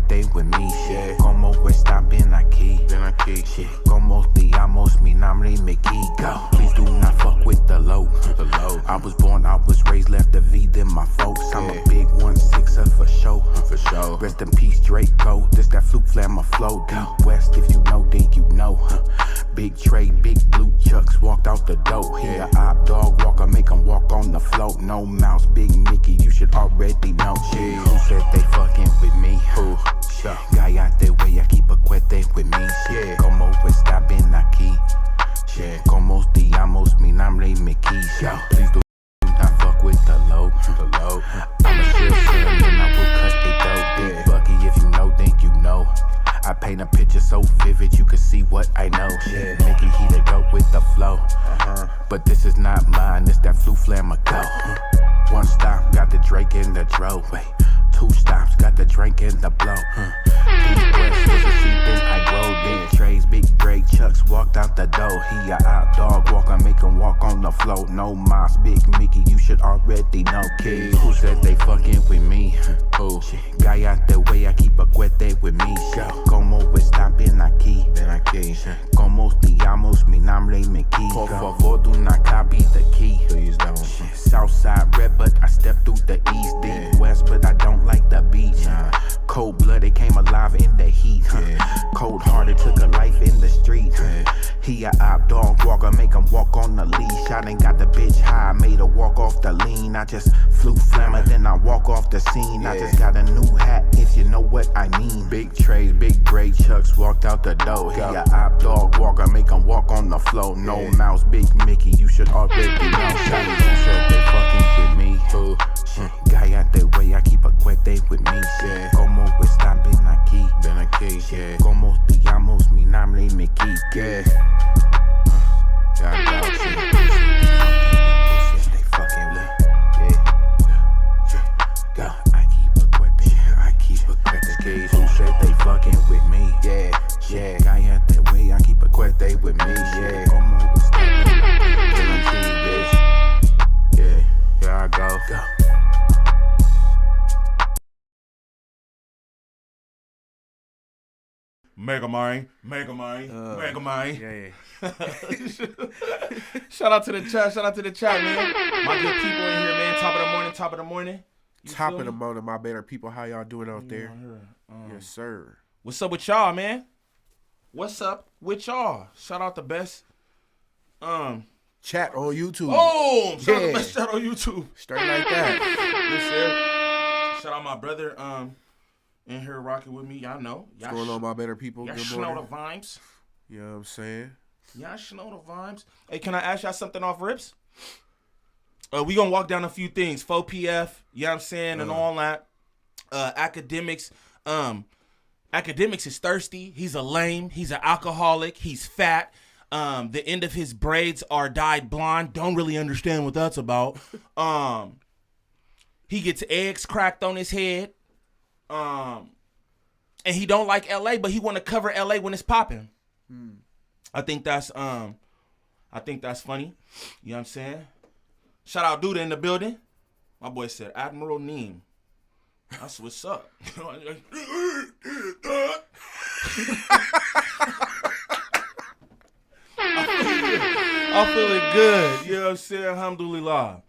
cuete with me, shit. Como está bien aquí, shit. Como te amos, mi nombre me Go. Please do not fuck with the low. I was born, I was raised, left the V than my folks. I'm a big 1-6er for sure. Rest in peace, Draco. This that fluke flammer flow. Deep West, if you know, then you know. Big Trey, big blue chucks walked out the door. He a op dog walker, make him walk on the float. No mouse, big Mickey, you should already know. Shit, who said they fucking with me? Who? Guy out the way, I keep a cuete with me. Shit, como está bien aquí? Shit, como te amos, mi nombre me Please do not fuck with the low. I'm a shit son, and I will cut it dope. Big Bucky, if you know, then you know. I paint a picture so vivid, you can see what I know. Yeah. Mickey, he the goat with the flow. But this is not mine, this that flu flammer go. One stop, got the Drake in the dro. Wait, 2 stops, got the drink in the blow. Deep West was a sheep, then I grow. Big trays, big gray chucks, walked out the door. He a op dog walker, make him walk on the floor. No moss, big Mickey, you should already know. Kid, who said they fucking with me? Who? Guy out the way, I keep a cuete with me. Como está bien aquí? Como te amos, mi nombre me Por favor, do not copy the key. Please don't. Southside red, but I step through the east. Deep West, but I don't like the beach. Cold blooded, came alive in the heat. Cold hearted, took a life in the street. He a op dog walker, make him walk on the leash. I done got the bitch high, made her walk off the lean. I just flew flammer, then I walk off the scene. I just got a new hat, if you know what I mean. Big trays, big gray chucks, walked out the door. He a op dog walker, make him walk on the floor. No mouse, big Mickey, you should already know. Who said they fucking with me? Who? Guy out the way, I keep a cuete with me. Como está bien aquí? Como te amos, mi nombre me They fucking with I keep a cuete. Who said they fucking with me? Guy out that way, I keep a cuete with me. Como está bien aquí? Here I go. Mega Mind. Shout out to the chat, man. My good people in here, man. Top of the morning. Top of the morning, my better people. How y'all doing out there? Yes, sir. What's up with y'all, man? What's up with y'all? Shout out the best. Chat on YouTube. Oh, shout out the best chat on YouTube. Straight like that. Yes, sir. Shout out my brother. In here rocking with me, y'all know. What's going on, my better people? Y'all Good know morning. the vibes. You know what I'm saying? Y'all know the vibes. Hey, can I ask y'all something off rips? We gonna walk down a few things. 4PF, you know what I'm saying, and all that. Academics. Academics is thirsty. He's a lame. He's an alcoholic. He's fat. The end of his braids are dyed blonde. Don't really understand what that's about. He gets eggs cracked on his head. And he don't like LA, but he want to cover LA when it's popping. I think that's funny. You know what I'm saying? Shout out Duda in the building. My boy said Admiral Niem. That's what's up. I'm feeling good. You know what I'm saying? Alhamdulillah.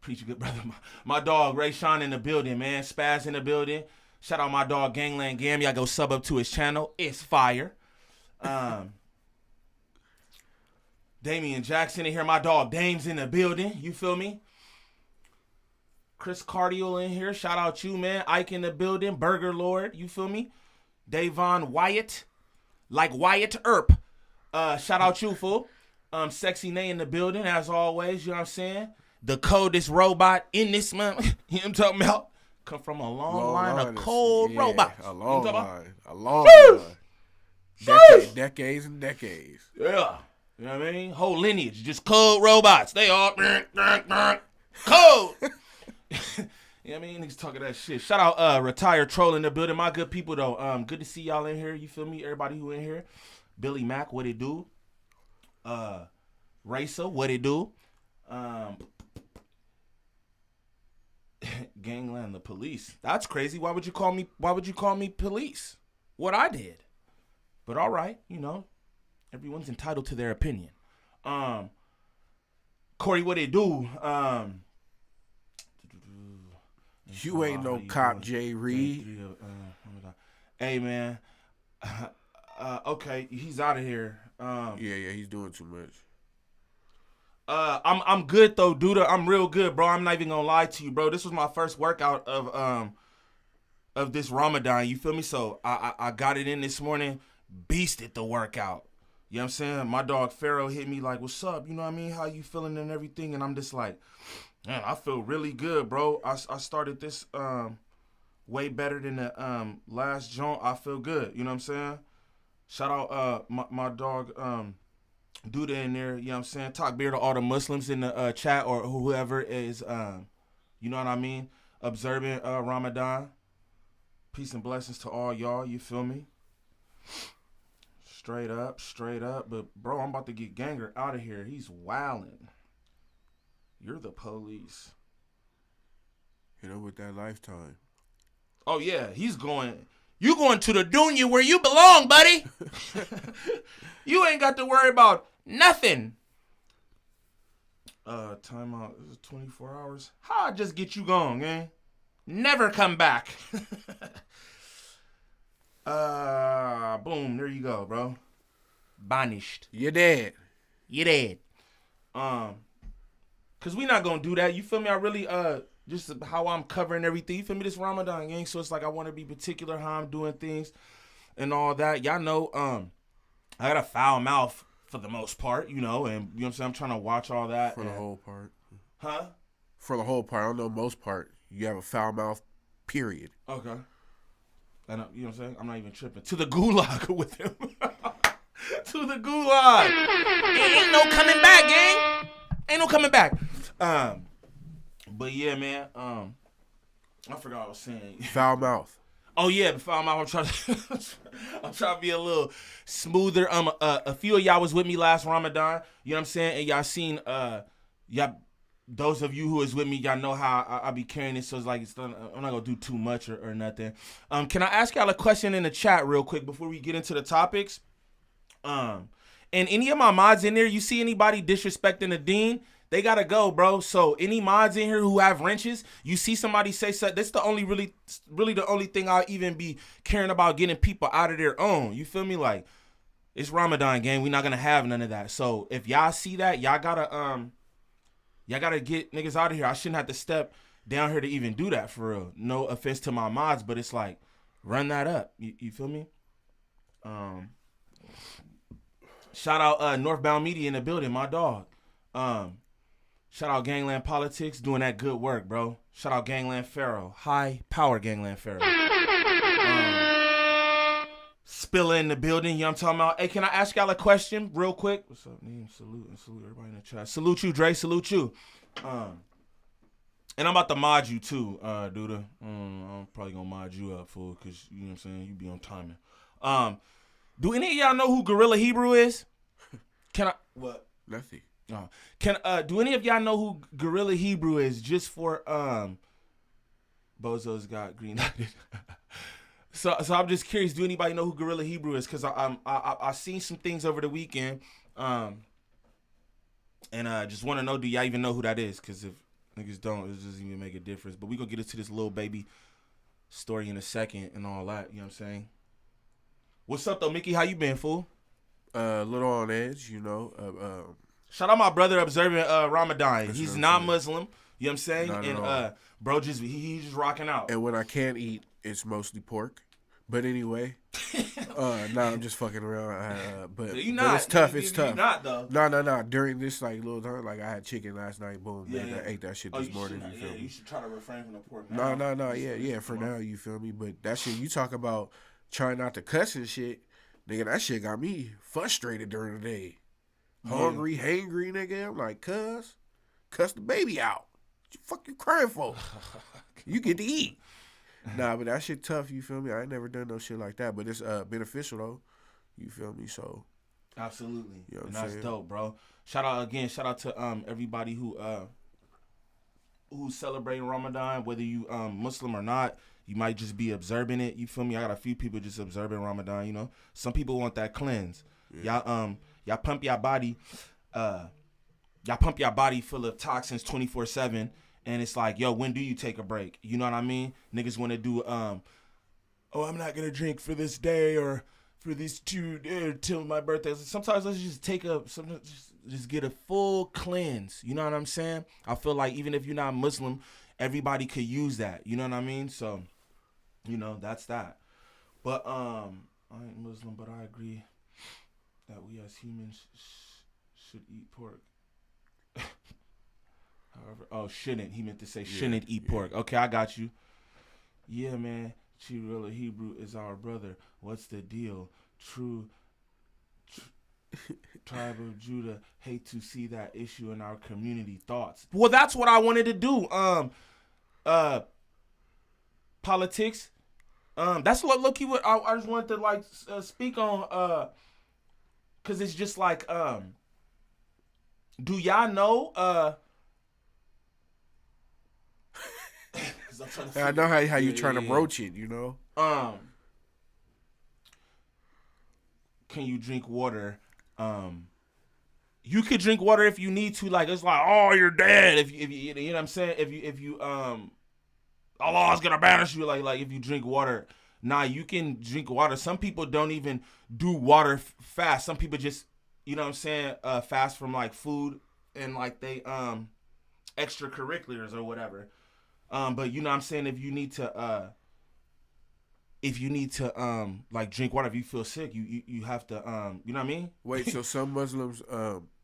Preach a good brother. My dog Ray Sean in the building, man. Spaz in the building. Shout out my dog Gvnglvnd Niem. Y'all go sub up to his channel. It's fire. Damian Jackson in here. My dog Dame's in the building. You feel me? Chris Cardio in here. Shout out you, man. Ike in the building. Burger Lord. You feel me? Davon Wyatt. Like Wyatt Earp. Shout out you, fool. Sexy Nay in the building, as always. You know what I'm saying? The coldest robot in this month. You know what I'm talking about? Come from a long line of cold robots. A long line. Decades and decades. Yeah. You know what I mean? Whole lineage. Just cold robots. They all cold. You know what I mean? Niggas talking that shit. Shout out Retired Troll in the building. My good people, though. Good to see y'all in here. You feel me? Everybody who in here. Billy Mack, what it do? Racer, what it do? Gangland, the police. That's crazy. Why would you call me police? What I did. But all right, everyone's entitled to their opinion. Corey, what it do? You ain't no cop, Jay Reed. Hey, man. Okay, he's out of here. Yeah, he's doing too much. I'm good though, dude. I'm real good, bro. I'm not even gonna lie to you, bro. This was my first workout of this Ramadan. You feel me? So I got it in this morning, beasted the workout. You know what I'm saying? My dog Pharaoh hit me like, "What's up?" You know what I mean? How you feeling and everything? And I'm just like, man, I feel really good, bro. I started this way better than the last joint. I feel good. You know what I'm saying? Shout out my dog Duda in there. You know what I'm saying? Talk beer to all the Muslims in the chat or whoever is, you know what I mean, observing Ramadan. Peace and blessings to all y'all. You feel me? Straight up. But, bro, I'm about to get Ganger out of here. He's wilding. You're the police. With that lifetime. Oh, yeah. He's going. You going to the dunya where you belong, buddy. You ain't got to worry about nothing. Timeout. Is it 24 hours? How I just get you gone, gang? Never come back. Boom. There you go, bro. Banished. You're dead. Cause we not gonna do that. You feel me? I really just how I'm covering everything. You feel me? This Ramadan, gang. So it's like I want to be particular how I'm doing things and all that. Y'all know, I got a foul mouth for the most part, and you know what I'm saying? I'm trying to watch all that. For the whole part. Huh? For the whole part. I don't know most part. You have a foul mouth, period. Okay. And you know what I'm saying? I'm not even tripping. To the gulag with him. To the gulag. Ain't no coming back, gang. Ain't no coming back. But yeah, man. I forgot what I was saying. Foul mouth. Oh yeah, the foul mouth. I'm trying to be a little smoother. A few of y'all was with me last Ramadan. You know what I'm saying? And y'all seen y'all. Those of you who is with me, y'all know how I be carrying this. So it's like I'm not gonna do too much or nothing. Can I ask y'all a question in the chat real quick before we get into the topics? And any of my mods in there, you see anybody disrespecting the dean, they gotta go, bro. So any mods in here who have wrenches, you see somebody say something, that's the only really the only thing I'll even be caring about, getting people out of their own. You feel me? Like, it's Ramadan, gang. We're not gonna have none of that. So if y'all see that, y'all gotta get niggas out of here. I shouldn't have to step down here to even do that, for real. No offense to my mods, but it's like, run that up. You feel me? Shout out Northbound Media in the building, my dog. Shout out Gangland Politics, doing that good work, bro. Shout out Gangland Pharaoh. High power Gangland Pharaoh. Spilla in the building, you know what I'm talking about? Hey, can I ask y'all a question real quick? What's up, Niem? Salute everybody in the chat. Salute you, Dre. Salute you. And I'm about to mod you too, Duda. I'm probably gonna mod you up, fool, because you know what I'm saying, you be on timing. Do any of y'all know who Guerilla Hebrew is? Can I? What? Nothing. Do any of y'all know who Guerilla Hebrew is? Just for Bozo's got green lighted. So I'm just curious. Do anybody know who Guerilla Hebrew is? Because I seen some things over the weekend, and just want to know, do y'all even know who that is? Because if niggas don't, it doesn't even make a difference. But we gonna get into this little baby story in a second and all that. You know what I'm saying? What's up though, Mickey? How you been, fool? A little on edge, you know. Shout out my brother observing Ramadan. That's He's what not I'm saying. Muslim. You know what I'm saying? Not at And all. bro, he's just rocking out. And when I can't eat, it's mostly pork. But anyway, I'm just fucking around. But it's tough. It's tough. You not though. No. During this little time, I had chicken last night. Boom, Yeah, man, yeah. I ate that shit this morning. You feel me? You should try to refrain from the pork. Now. No. Yeah. For now, you feel me? But that shit, you talk about trying not to cuss and shit, nigga. That shit got me frustrated during the day. Hungry, hangry, nigga. I'm like, cuss the baby out. What the fuck you crying for? You get to eat. Nah, but that shit tough, you feel me? I ain't never done no shit like that, but it's beneficial though. You feel me? So absolutely. You know what and I'm that's saying? dope, bro. Shout out to everybody who who's celebrating Ramadan, whether you Muslim or not, you might just be observing it. You feel me? I got a few people just observing Ramadan. You know, some people want that cleanse. Y'all pump your body. Y'all pump your body full of toxins 24/7, and it's like, yo, when do you take a break? You know what I mean? Niggas want to do, oh, I'm not gonna drink for this day or for these 2 days till my birthday. Sometimes let's just just get a full cleanse. You know what I'm saying? I feel like even if you're not Muslim, everybody could use that. You know what I mean? So, you know, that's that. But I ain't Muslim, but I agree that we as humans should eat pork. However, shouldn't. He meant to say shouldn't eat pork. Okay, I got you. Yeah, man. Guerilla Hebrew is our brother. What's the deal? True tribe of Judah hate to see that issue in our community. Thoughts? Well, that's what I wanted to do. Politics. That's low-key what I just wanted to speak on. Cause it's just like do y'all know? I know how you trying to broach it, you know. Can you drink water? You could drink water if you need to. Like, it's like, oh, you're dead. If you you know what I'm saying. If you Allah's gonna banish you. Like if you drink water. Nah, you can drink water. Some people don't even do water fast. Some people just, you know what I'm saying, fast from like food and like they extracurriculars or whatever. But you know what I'm saying, if you need to like drink water, if you feel sick, you have to you know what I mean? Wait, so some Muslims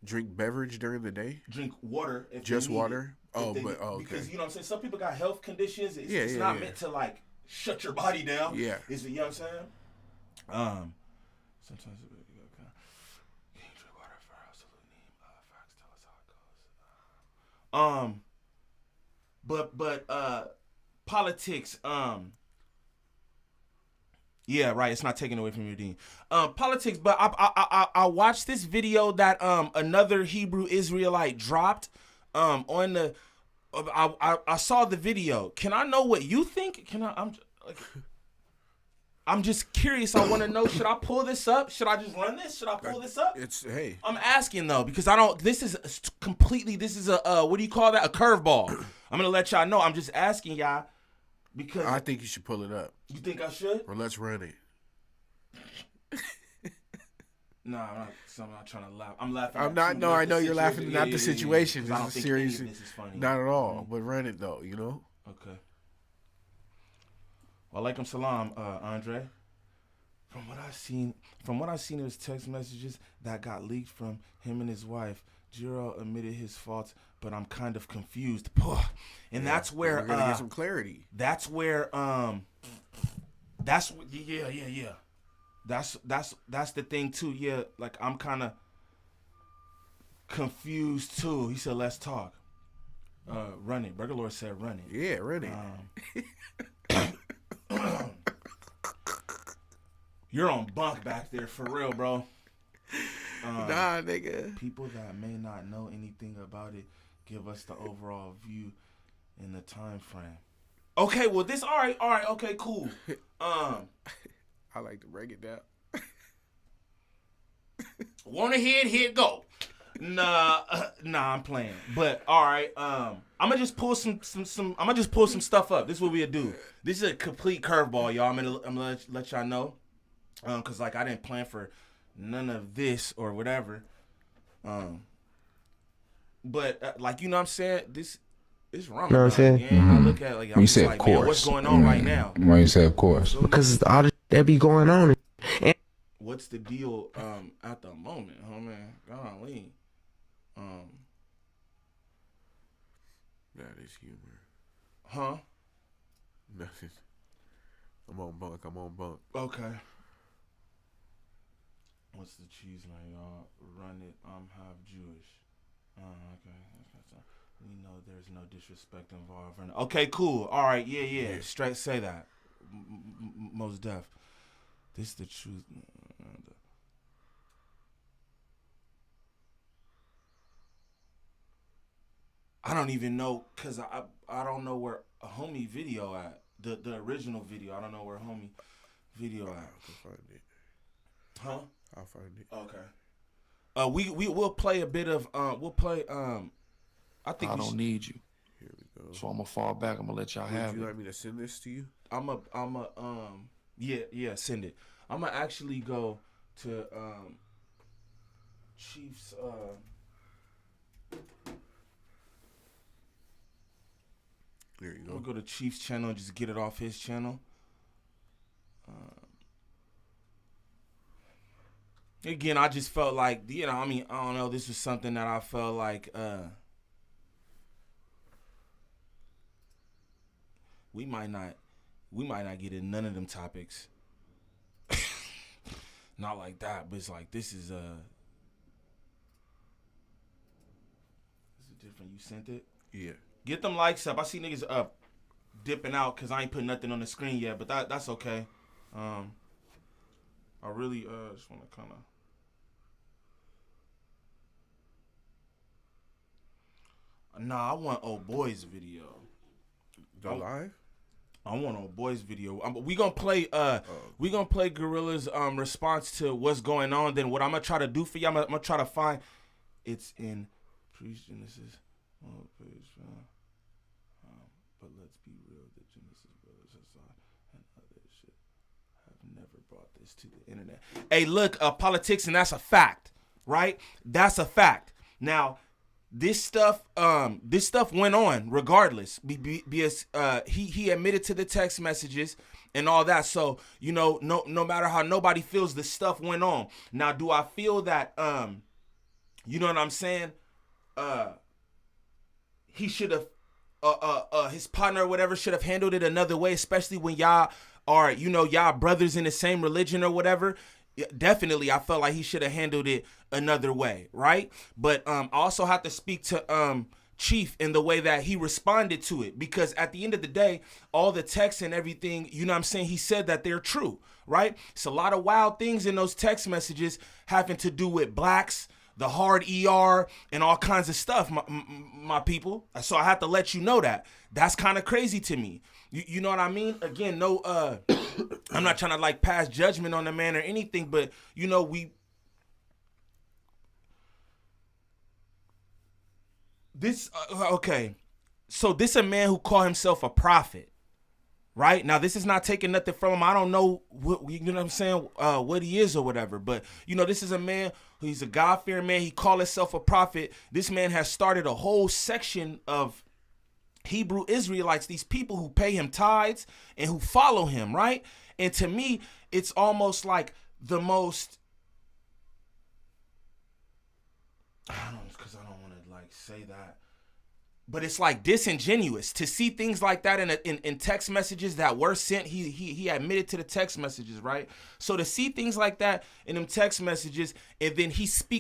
drink beverage during the day? Drink water if just they need water? It. Okay. Because you know what I'm saying, some people got health conditions. It's not meant to like shut your body down. Yeah. You know what I'm saying? Sometimes can't drink water for absolute need. Facts tell us how it goes. But politics, yeah, right. It's not taken away from your deen. Politics, but I watched this video that another Hebrew Israelite dropped on the. I saw the video. Can I know what you think? I'm just curious. I want to know. Should I pull this up? Should I just run this? Should I pull this up? Hey. I'm asking though because I don't. This is completely. This is a what do you call that? A curveball. I'm gonna let y'all know. I'm just asking y'all because I think you should pull it up. You think I should? Or let's run it. No, I'm not trying to laugh. I'm laughing. I'm not. No, I know you're laughing. Not the situation. I don't This is think serious. any of this is funny. Not at all. But run it though. You know. Okay. Walaikum salam, Andre. From what I seen in his text messages that got leaked from him and his wife, Jiro admitted his faults, but I'm kind of confused. And that's where we're gonna get some clarity. That's where that's yeah. That's the thing too. Yeah, like I'm kind of confused too. He said, "Let's talk." Run it. Burger Lord said, "Run it." Yeah, run it. You're on bunk back there for real, bro. Nah, nigga. People that may not know anything about it give us the overall view in the time frame. Okay, well this all right, okay, cool. I like to break it down. Wanna hear it go. Nah, I'm playing. But all right, I'm gonna just pull some stuff up. This is what we'll do. This is a complete curveball, y'all. I'm gonna let y'all know. Cause like I didn't plan for none of this or whatever. But like you know what I'm saying, this is Ramadan. You know what I'm saying? I look at it like I'm just like, man, what's going on right now? Why you say of course? Because all the that be going on. And what's the deal at the moment, homie? Golly. That is humor. Huh? Nothing. I'm on bunk. Okay. What's the cheese line, y'all? Run it. I'm half Jewish. Okay. We know there's no disrespect involved. Okay, cool. All right. Yeah. Straight say that. Most deaf. This is the truth. I don't even know, cause I don't know where a homie video at. The original video. I don't know where homie video at. I'll find it. Huh? I'll find it. Okay. We'll play a bit of we'll play I think I don't need you. Here we go. So I'm gonna fall back. I'm gonna let y'all have Would you it. like me to send this to you? I'm a yeah, send it. I'm gonna actually go to Chief's There you We'll go. go to Chief's channel and just get it off his channel. Again, I just felt like, I don't know, this was something that I felt like we might not get in none of them topics. Not like that, but it's like this is different. You sent it? Yeah. Get them likes up. I see niggas up dipping out because I ain't put nothing on the screen yet, but that's okay. I really just want to kind of. Nah, I want old boy's video. The live? I want old boy's video. We gonna play. We gonna play Guerilla's response to what's going on. Then what I'm gonna try to do for you, I'm gonna try to find. It's in pre-Genesis. But let's be real, the Genesis brothers and other shit have never brought this to the internet. Hey, look, politics, and that's a fact, right? That's a fact. Now, this stuff went on regardless, because he admitted to the text messages and all that. So no matter how nobody feels, the stuff went on. Now, do I feel that you know what I'm saying? He should have. His partner or whatever should have handled it another way, especially when y'all are, y'all brothers in the same religion or whatever. Definitely, I felt like he should have handled it another way, right? But I also have to speak to Chief in the way that he responded to it, because at the end of the day, all the texts and everything, he said that they're true, right? It's a lot of wild things in those text messages having to do with blacks, the hard ER, and all kinds of stuff, my people. So I have to let you know that. That's kind of crazy to me. You know what I mean? Again, no, I'm not trying to pass judgment on the man or anything, but okay. So this a man who called himself a prophet, right? Now, this is not taking nothing from him. I don't know what what he is or whatever, but this is a man. He's a God-fearing man. He called himself a prophet. This man has started a whole section of Hebrew Israelites, these people who pay him tithes and who follow him, right? And to me, it's almost like the most, I don't know, because I don't want to say that, but it's disingenuous to see things like that in text messages that were sent. He admitted to the text messages, right? So to see things like that in them text messages, and then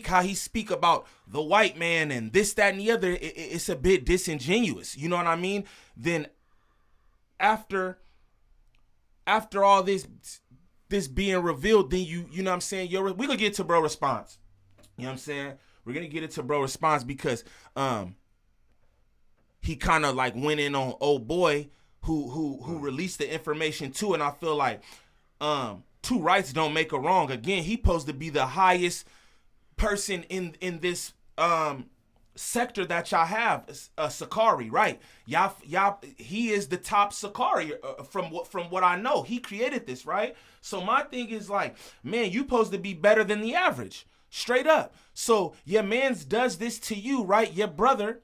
how he speak about the white man and this, that, and the other, it's a bit disingenuous. You know what I mean? Then after all this being revealed, then you know what I'm saying? We're gonna get to bro response. You know what I'm saying? We're gonna get it to bro response because he kind of went in on old boy who released the information too, and I feel like two rights don't make a wrong. Again, he supposed to be the highest person in this sector that y'all have, Sakari, right? Y'all, he is the top Sakari from what I know. He created this, right? So my thing is man, you supposed to be better than the average, straight up. So your man's does this to you, right? Your brother.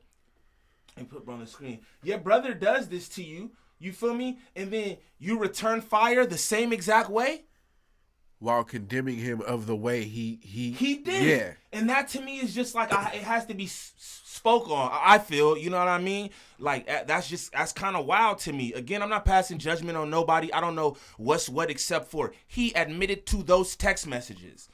And put on the screen. Your brother does this to you. You feel me? And then you return fire the same exact way, while condemning him of the way he did. Yeah. And that to me is just it has to be spoke on. I feel, you know what I mean? That's kind of wild to me. Again, I'm not passing judgment on nobody. I don't know what's what except for he admitted to those text messages.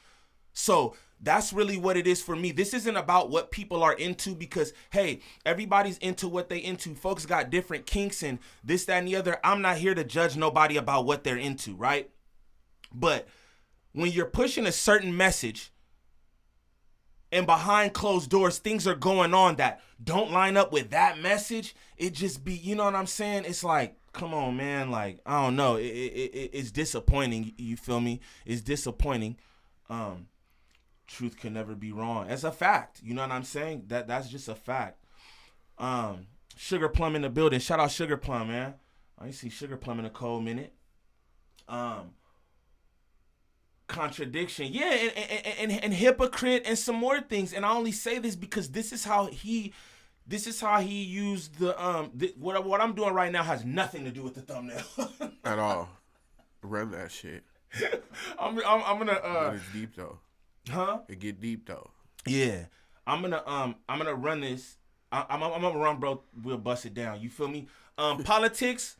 So that's really what it is for me. This isn't about what people are into because, hey, everybody's into what they into. Folks got different kinks and this, that, and the other. I'm not here to judge nobody about what they're into, right? But when you're pushing a certain message and behind closed doors, things are going on that don't line up with that message, it just be, you know what I'm saying? It's like, come on, man. Like, I don't know. It's disappointing. You feel me? It's disappointing. Truth can never be wrong. It's a fact. You know what I'm saying? That's just a fact. Sugar Plum in the building. Shout out Sugar Plum, man. I ain't see Sugar Plum in a cold minute. Contradiction, yeah, and hypocrite and some more things. And I only say this because this is how he used the what I'm doing right now has nothing to do with the thumbnail at all. Run that shit. I'm gonna But it's deep though. huh? It get deep though. Yeah, I'm gonna run this. I'm gonna run, bro. We'll bust it down. You feel me? Politics.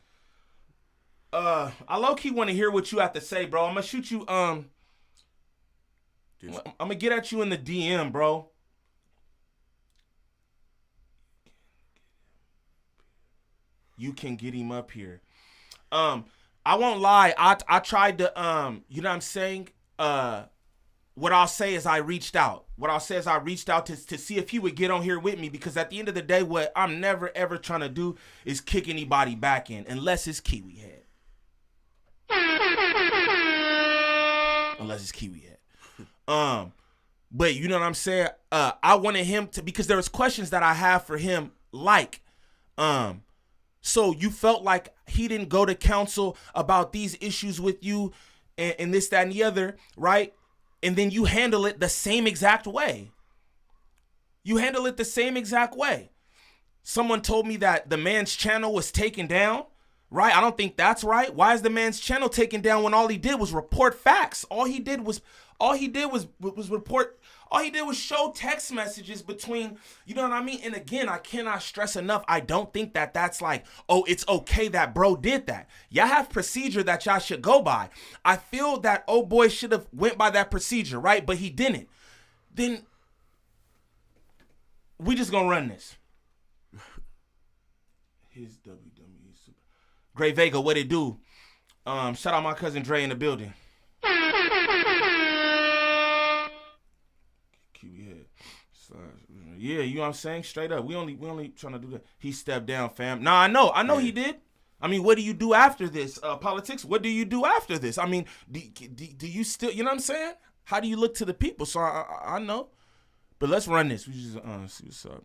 I low key want to hear what you have to say, bro. I'm gonna shoot you. I'm gonna get at you in the DM, bro. You can get him up here. I won't lie. I tried to you know what I'm saying? What I'll say is I reached out. What I'll say is I reached out to see if he would get on here with me, because at the end of the day, what I'm never ever trying to do is kick anybody back in unless it's Kiwi head. Unless it's Kiwi head. But you know what I'm saying? I wanted him to, because there was questions that I have for him, like, so you felt like he didn't go to counsel about these issues with you and this, that, and the other, right? And then you handle it the same exact way. You handle it the same exact way. Someone told me that the man's channel was taken down, right? I don't think that's right. Why is the man's channel taken down when all he did was report facts? All he did was report. All he did was show text messages between, you know what I mean? And again, I cannot stress enough, I don't think that that's like, oh, it's okay that bro did that. Y'all have procedure that y'all should go by. I feel that oh boy should have went by that procedure, right? But he didn't. Then we just gonna run this. His WWE super. Great Vega, what it do? Shout out my cousin Dre in the building. Yeah, you know what I'm saying? Straight up. We only trying to do that. He stepped down, fam. Nah, I know yeah. He did. I mean, what do you do after this? Politics, what do you do after this? I mean, do you still, you know what I'm saying? How do you look to the people? So I know. But let's run this. We just see what's up.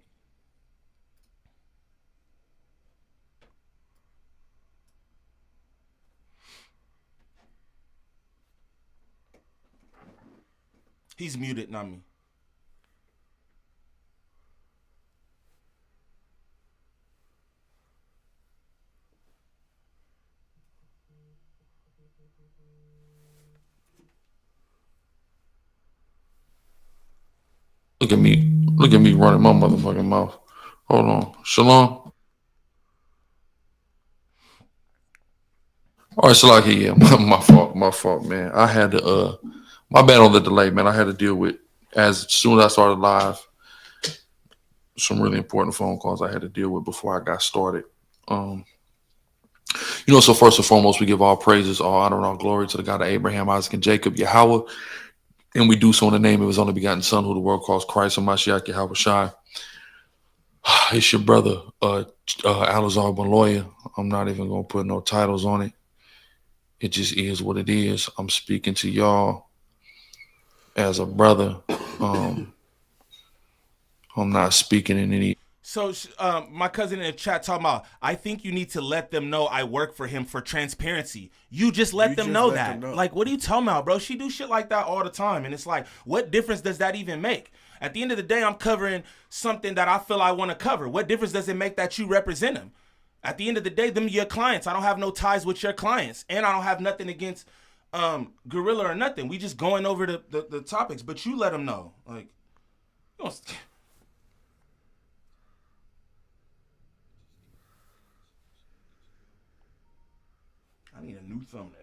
He's muted, not me. Look at me running my motherfucking mouth. Hold on. Shalom. All right, Salaki, yeah, my fault, man. I had to, my bad on the delay, man. I had to deal with, as soon as I started live, some really important phone calls I had to deal with before I got started. You know, so first and foremost, we give all praises, all honor, and all glory to the God of Abraham, Isaac, and Jacob, Yahweh. And we do so in the name of his only begotten son, who the world calls Christ, and Mashiach Yahweh Shai. It's your brother, Alazar Baloya. I'm not even going to put no titles on it. It just is what it is. I'm speaking to y'all as a brother. I'm not speaking in any. So my cousin in the chat talking about, I think you need to let them know I work for him for transparency. You just let them know that. Like, what are you talking about, bro? She do shit like that all the time. And it's like, what difference does that even make? At the end of the day, I'm covering something that I feel I want to cover. What difference does it make that you represent them? At the end of the day, them your clients. I don't have no ties with your clients. And I don't have nothing against Guerrilla or nothing. We just going over the topics. But you let them know. Like, you don't... I need a new thumbnail.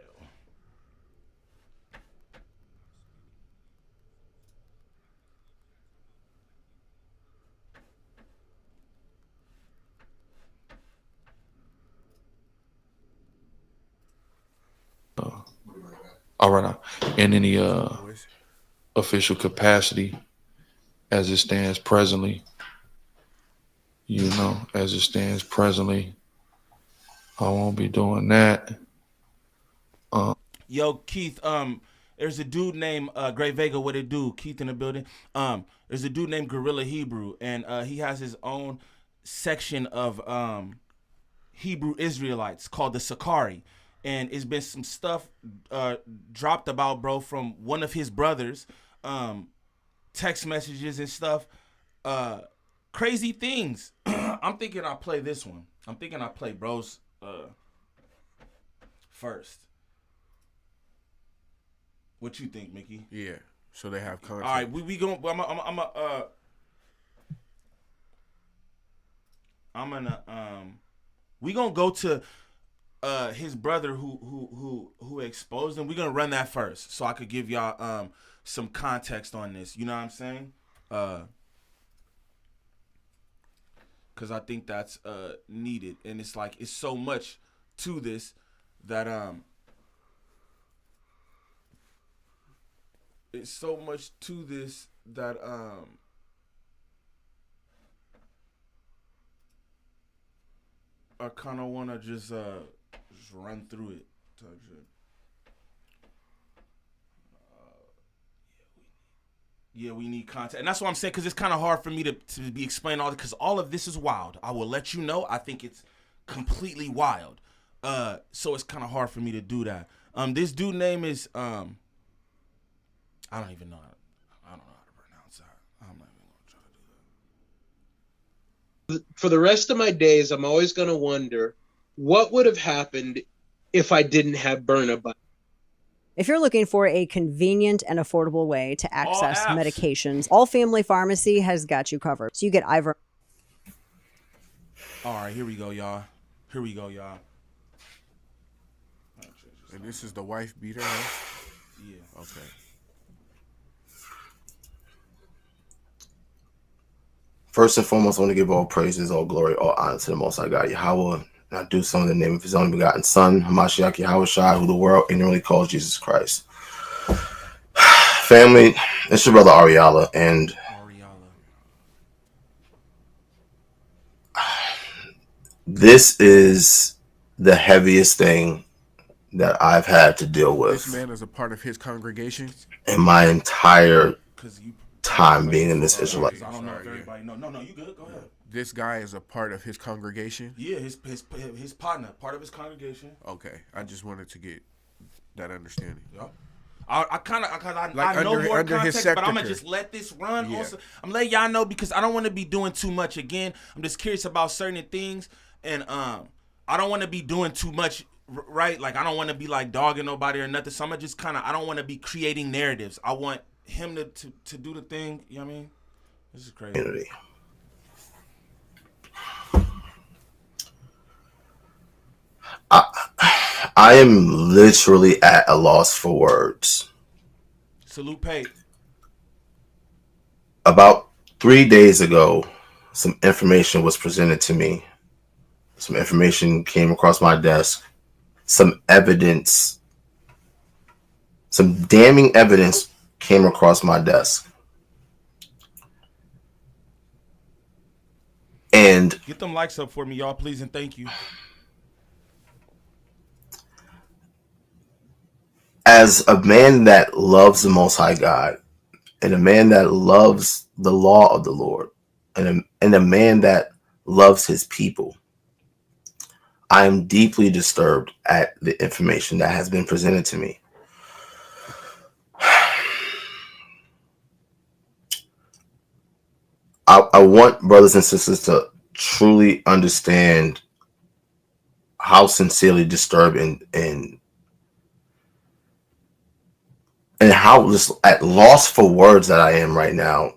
All right. In any official capacity, as it stands presently. You know, as it stands presently, I won't be doing that. Yo, Keith, there's a dude named Great Vega. What it do? Keith in the building. There's a dude named Guerilla Hebrew, and he has his own section of Hebrew Israelites called the Sakari. And it's been some stuff dropped about, bro, from one of his brothers, text messages and stuff, crazy things. I'm thinking I'll play this one. I'm thinking I'll play bro's first. What you think, Mickey? Yeah. So they have content. All right, we going. We gonna go to his brother who exposed him. We gonna run that first, so I could give y'all some context on this. You know what I'm saying? Because I think that's needed, and it's like it's so much to this that it's so much to this that I kind of want to just run through it. Type shit. Yeah, we need content, and that's what I'm saying, because it's kind of hard for me to be explaining all this, because all of this is wild. I will let you know. I think it's completely wild. So it's kind of hard for me to do that. This dude name is I don't even know. I don't know how to pronounce that. I'm not even gonna try to do that. For the rest of my days, I'm always gonna wonder what would have happened if I didn't have Burna By. If you're looking for a convenient and affordable way to access apps. medications, All Family Pharmacy has got you covered. So you get Ivor. All right, here we go, y'all. Here we go, y'all. And this is the wife beater, huh? Yeah. Okay. First and foremost, I want to give all praises, all glory, all honor to the Most High God, Yahweh. And I do so in the name of His only begotten Son, Hamashiach Yahweh Shai, who the world ignorantly calls Jesus Christ. Family, it's your brother Ariala, and this is the heaviest thing that I've had to deal with. This man is a part of his congregation In my entire time being in this Israelite. I don't know if everybody know. No, you good. Go ahead. This guy is a part of his congregation? Yeah, his partner, part of his congregation. Okay, I just wanted to get that understanding. Yeah. I kind of, Like I know under more his context, but I'm gonna sector. just let this run. Yeah. Also, I'm letting y'all know because I don't want to be doing too much. Again, I'm just curious about certain things, and I don't want to be doing too much. Right? Like I don't want to be like dogging nobody or nothing. So I'm gonna just kind of, I don't want to be creating narratives. I want him to do the thing. You know what I mean? This is crazy. Community. I am literally at a loss for words. Salute, Pate. About 3 days ago, some information was presented to me. Some information came across my desk. Some evidence, some damning evidence came across my desk. And Get them likes up for me, y'all, please, and thank you. as a man that loves the Most High God, and a man that loves the law of the Lord, and a man that loves his people, I am deeply disturbed at the information that has been presented to me. I want brothers and sisters to truly understand how sincerely disturbed and how just at loss for words that I am right now,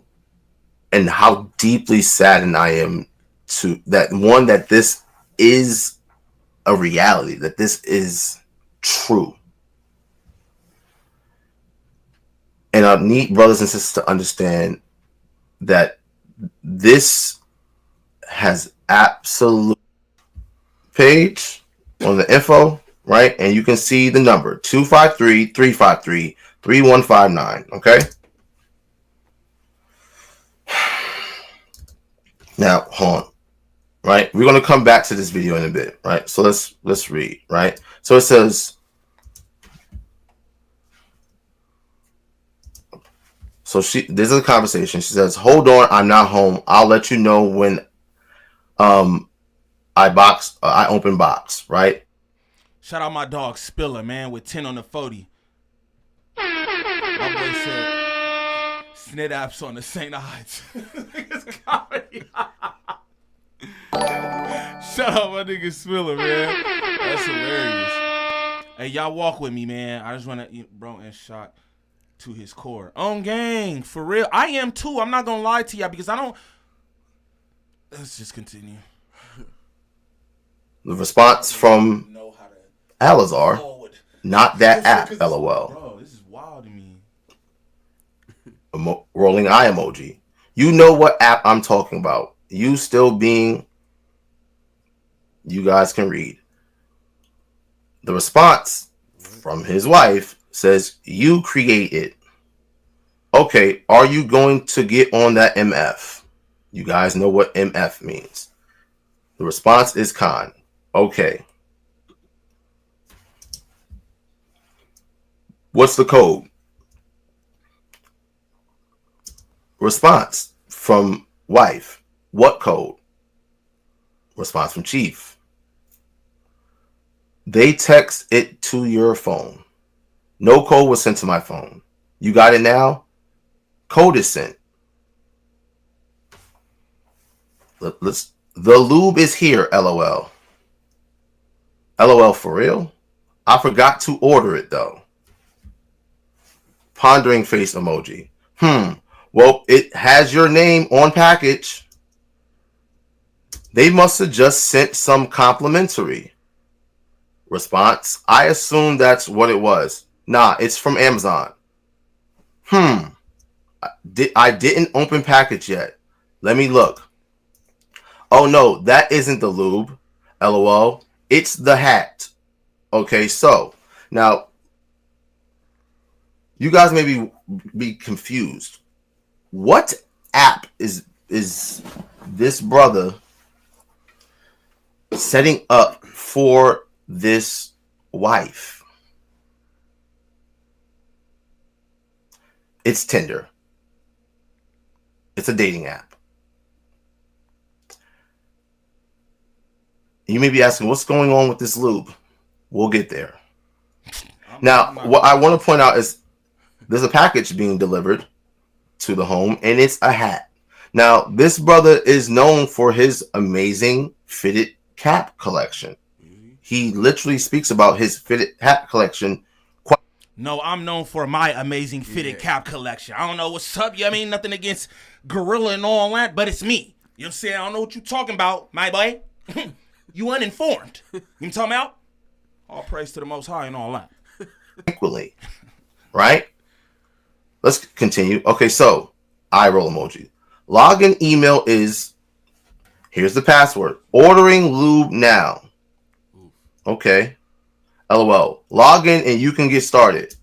and how deeply saddened I am to that this is a reality, that this is true. And I need brothers and sisters to understand that this has absolute page on the info, right? And you can see the number 253-353-3159. Okay. Now, hold on. Right, we're gonna come back to this video in a bit. Right, so let's read. Right, so it says. So this is a conversation. She says, "Hold on, I'm not home. I'll let you know when I open box." Right. Shout out my dog Spiller, man, with 10 on the 40. My boy said, snit apps on the St. Ides. Niggas comedy. Shout out my nigga Spiller, man. That's hilarious. Hey, y'all walk with me, man. I just want to, bro, and shot to his core. On gang, for real. I am too. I'm not going to lie to y'all because I don't. Let's just continue. The response from Alazar, not that app, LOL. Bro, this is wild to me. Rolling eye emoji. You know what app I'm talking about. You still being. You guys can read. The response from his wife says, you create it. Okay, are you going to get on that MF? You guys know what MF means. The response is con. Okay. What's the code? Response from wife. What code? Response from chief. They text it to your phone. No code was sent to my phone. You got it now? Code is sent. The lube is here, LOL. LOL for real? I forgot to order it though. Pondering face emoji. Well, it has your name on package. They must have just sent some complimentary. Response. I assume that's what it was. Nah, it's from Amazon. I didn't open package yet. Let me look. Oh no, that isn't the lube. LOL. It's the hat. Okay, so now you guys may be confused. What app is this brother setting up for this wife? It's Tinder. It's a dating app. You may be asking, what's going on with this lube? We'll get there. Now, what I want to point out is there's a package being delivered to the home, and it's a hat. Now, this brother is known for his amazing fitted cap collection. He literally speaks about his fitted hat collection. No, I'm known for my amazing fitted cap collection. I don't know what's up. I mean, nothing against Guerrilla and all that, but it's me. You know what I'm saying? I don't know what you're talking about, my boy. You uninformed. You know what I'm talking about? All praise to the Most High and all that. Equally, right? Let's continue. Okay, so eye roll emoji. Login email is, here's the password. Ordering lube now. Okay. LOL. Log in and you can get started.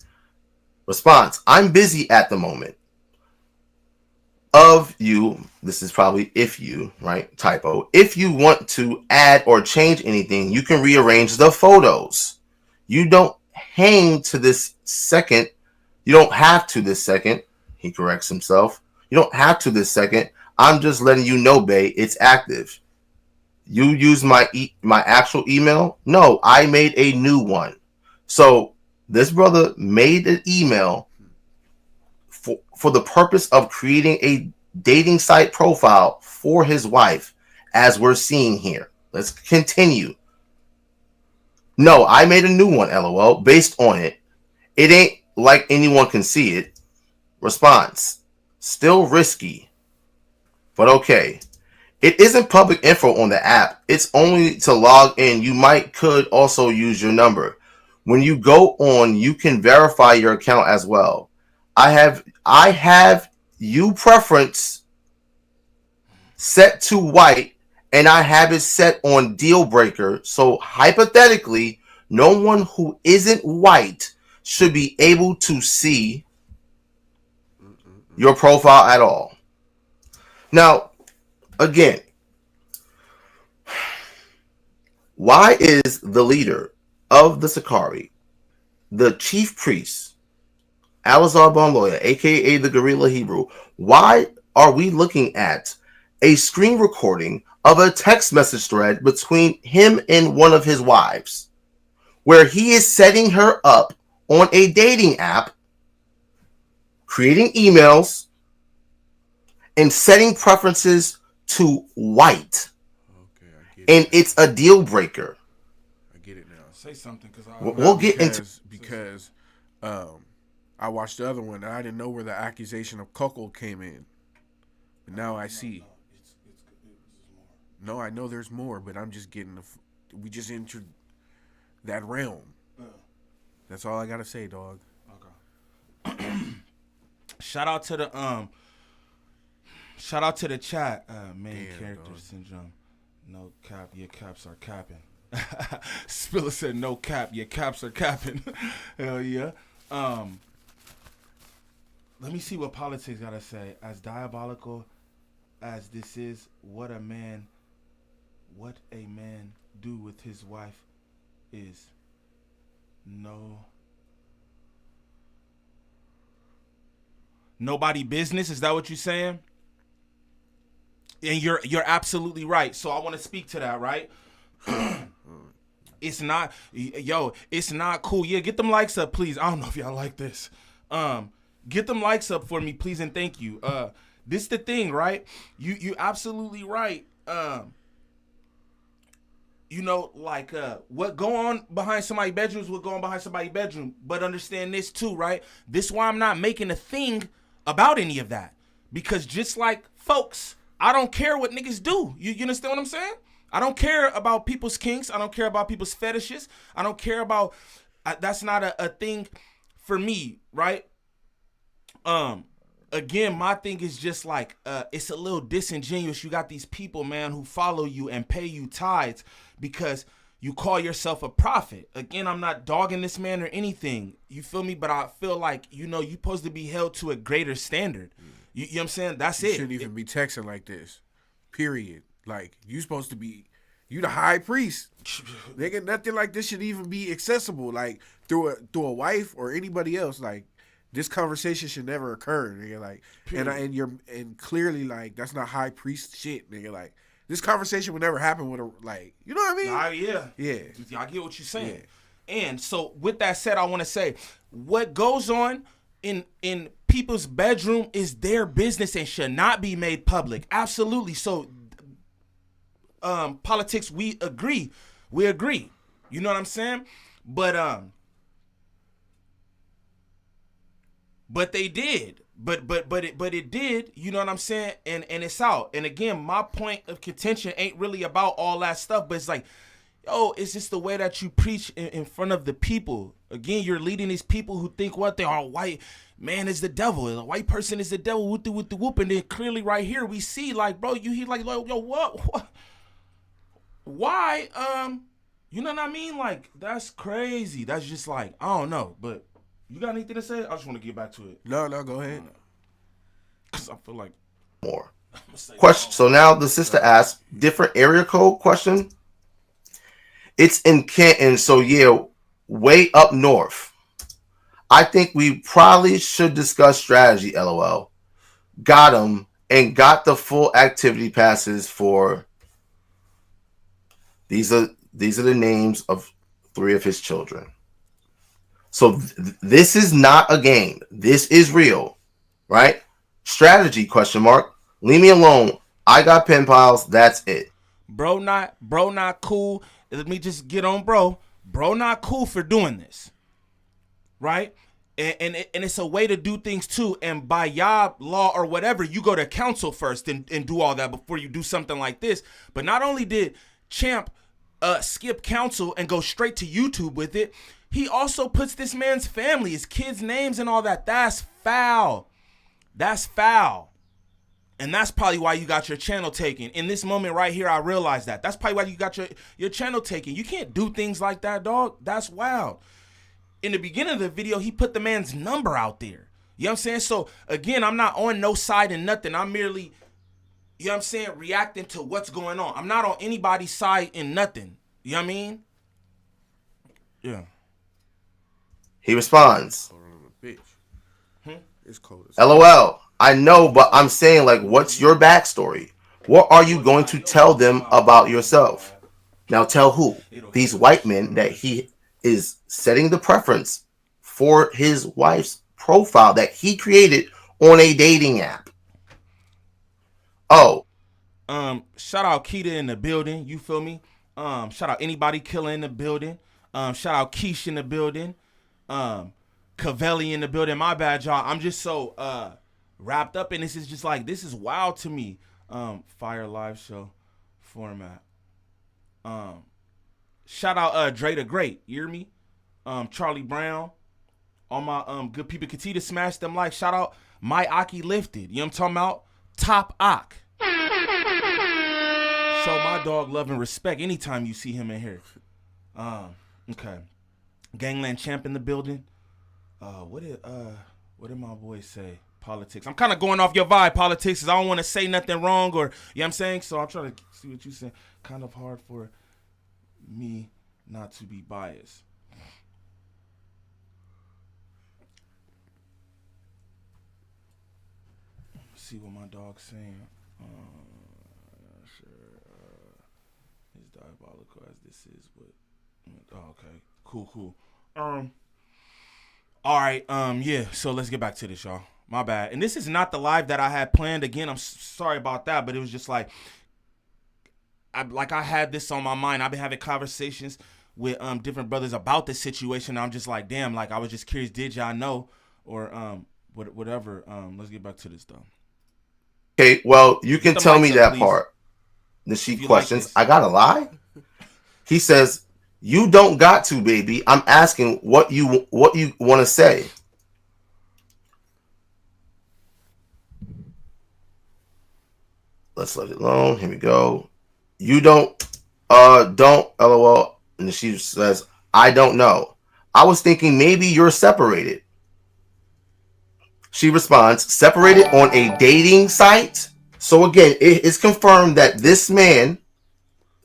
Response. I'm busy at the moment. Of you, this is probably if you, right? Typo. If you want to add or change anything, you can rearrange the photos. You don't hang to this second. You don't have to this second. He corrects himself. You don't have to this second. I'm just letting you know, bae, it's active. You use my actual email? No, I made a new one. So this brother made an email for the purpose of creating a dating site profile for his wife, as we're seeing here. Let's continue. No, I made a new one, LOL, based on it. It ain't like anyone can see it. Response. Still risky, but okay. It isn't public info on the app. It's only to log in. You could also use your number. When you go on, you can verify your account as well. I have you preference set to white, and I have it set on deal breaker. So hypothetically, no one who isn't white should be able to see your profile at all. Now, again, Why is the leader of the Sakari, the chief priest, Alazar Bonloya, aka the Guerilla Hebrew, why are we looking at a screen recording of a text message thread between him and one of his wives, where he is setting her up on a dating app, creating emails, and setting preferences to white? Okay, I get And it. it's a deal breaker. I get it now. Say something, because We'll get into because I watched the other one and I didn't know where the accusation of cuckold came in. But now I see. No, I know there's more, but I'm just getting we just entered that realm. That's all I gotta say, dog. Okay. Shout out to the chat. Main Damn, character dog. syndrome. No cap, your caps are capping. Spiller said no cap, your caps are capping. Hell yeah. Let me see what politics gotta say. As diabolical as this is, what a man do with his wife is nobody business. Is that what you're saying? And you're absolutely right. So I want to speak to that, right? It's not cool. Yeah, get them likes up, please. I don't know if y'all like this. Get them likes up for me, please, and thank you. This the thing, right? You absolutely right. What go on behind somebody's bedroom is what go on behind somebody's bedroom. But understand this too, right? This is why I'm not making a thing about any of that. Because just like folks, I don't care what niggas do. You understand what I'm saying? I don't care about people's kinks. I don't care about people's fetishes. I don't care about, that's not a thing for me, right? Again, my thing is just like, it's a little disingenuous. You got these people, man, who follow you and pay you tithes because you call yourself a prophet. Again, I'm not dogging this man or anything. You feel me? But I feel like, you're supposed to be held to a greater standard. You know what I'm saying? That's You it. shouldn't even be texting like this. Period. Like, you supposed to be, you the high priest. Nigga, nothing like this should even be accessible. Like, through a wife or anybody else. Like, this conversation should never occur, nigga. Like, and clearly, like, that's not high priest shit, nigga. Like, this conversation would never happen with a, like, you know what I mean? Yeah. I get what you're saying. Yeah. And so with that said, I want to say what goes on in people's bedroom is their business and should not be made public. Absolutely. So politics, we agree. You know what I'm saying? But they did. But it did, you know what I'm saying? And it's out. And again, my point of contention ain't really about all that stuff, but it's like, yo, it's just the way that you preach in front of the people. Again, you're leading these people who think what they are, white man is the devil. A white person is the devil with the whoop. And then clearly right here we see, like, bro, you hear like yo, what? Why? You know what I mean? Like, that's crazy. That's just like, I don't know, but you got anything to say? I just want to get back to it. No, go ahead. Because I feel like more. Question. So now the sister asked, different area code question. It's in Canton, so yeah, way up north. I think we probably should discuss strategy, LOL. Got him and got the full activity passes for, these are the names of 3 of his children. So this is not a game. This is real, right? Strategy, question mark. Leave me alone. I got pen piles. That's it. Bro not cool. Let me just get on bro. Bro not cool for doing this. Right? And it's a way to do things too. And by y'all law or whatever, you go to council first and do all that before you do something like this. But not only did Champ skip council and go straight to YouTube with it, he also puts this man's family, his kids' names and all that. That's foul. That's foul. And that's probably why you got your channel taken. In this moment right here, I realize that. That's probably why you got your channel taken. You can't do things like that, dog. That's wild. In the beginning of the video, he put the man's number out there. You know what I'm saying? So, again, I'm not on no side and nothing. I'm merely, you know what I'm saying, reacting to what's going on. I'm not on anybody's side and nothing. You know what I mean? Yeah. He responds, Hold on, bitch. It's cold as LOL, I know, but I'm saying, like, what's your backstory? What are you going to tell them about yourself? Now tell who? These white men that he is setting the preference for his wife's profile that he created on a dating app. Oh, Shout out Keita in the building. You feel me? Shout out anybody killer in the building. Shout out Keish in the building. Cavelli in the building. My bad, y'all. I'm just so wrapped up in this. Is just like, this is wild to me. Fire live show format. Shout out Dre the Great. You hear me? Charlie Brown. All my good people. Continue to smash them like. Shout out My Aki Lifted. You know what I'm talking about? Top Ak. Show my dog love and respect anytime you see him in here. Okay. Gangland Champ in the building. What did my boys say? Politics. I'm kind of going off your vibe, politics, because I don't want to say nothing wrong or, you know what I'm saying? So I'm trying to see what you say. Kind of hard for me not to be biased. Let's see what my dog's saying. As diabolical as this is, but okay, cool. All right, yeah. So let's get back to this, y'all. My bad. And this is not the live that I had planned. Again, I'm sorry about that, but it was just like, I had this on my mind. I've been having conversations with different brothers about this situation. I'm just like, damn. Like, I was just curious. Did y'all know or whatever? Let's get back to this though. okay. Well, you can the tell mics me up, that please. part. The she If you questions. like this. I gotta lie. He says, "You don't got to, baby. I'm asking what you want to say." Let's let it alone. Here we go. You don't LOL. And she says, I don't know. I was thinking maybe you're separated. She responds, separated on a dating site. So again, it is confirmed that this man,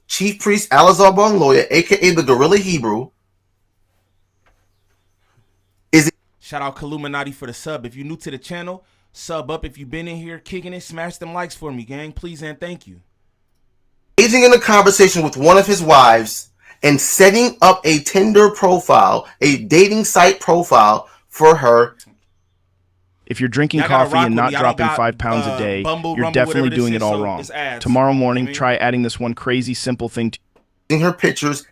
Chief Priest Alazar Lawyer, aka the Guerilla Hebrew, is Shout out Kaluminati for the sub. If you're new to the channel, sub up. If you've been in here kicking it, smash them likes for me, gang. Please and thank you. engaging in a conversation with one of his wives and setting up a Tinder profile, a dating site profile for her. If you're drinking Y'all gotta coffee rock and with not me. I don't dropping got, 5 pounds a day, Bumble, you're Rumble, definitely whatever this doing is, it all so wrong. it's ads. Tomorrow You know morning, what I mean? try adding this one crazy simple thing to Her pictures,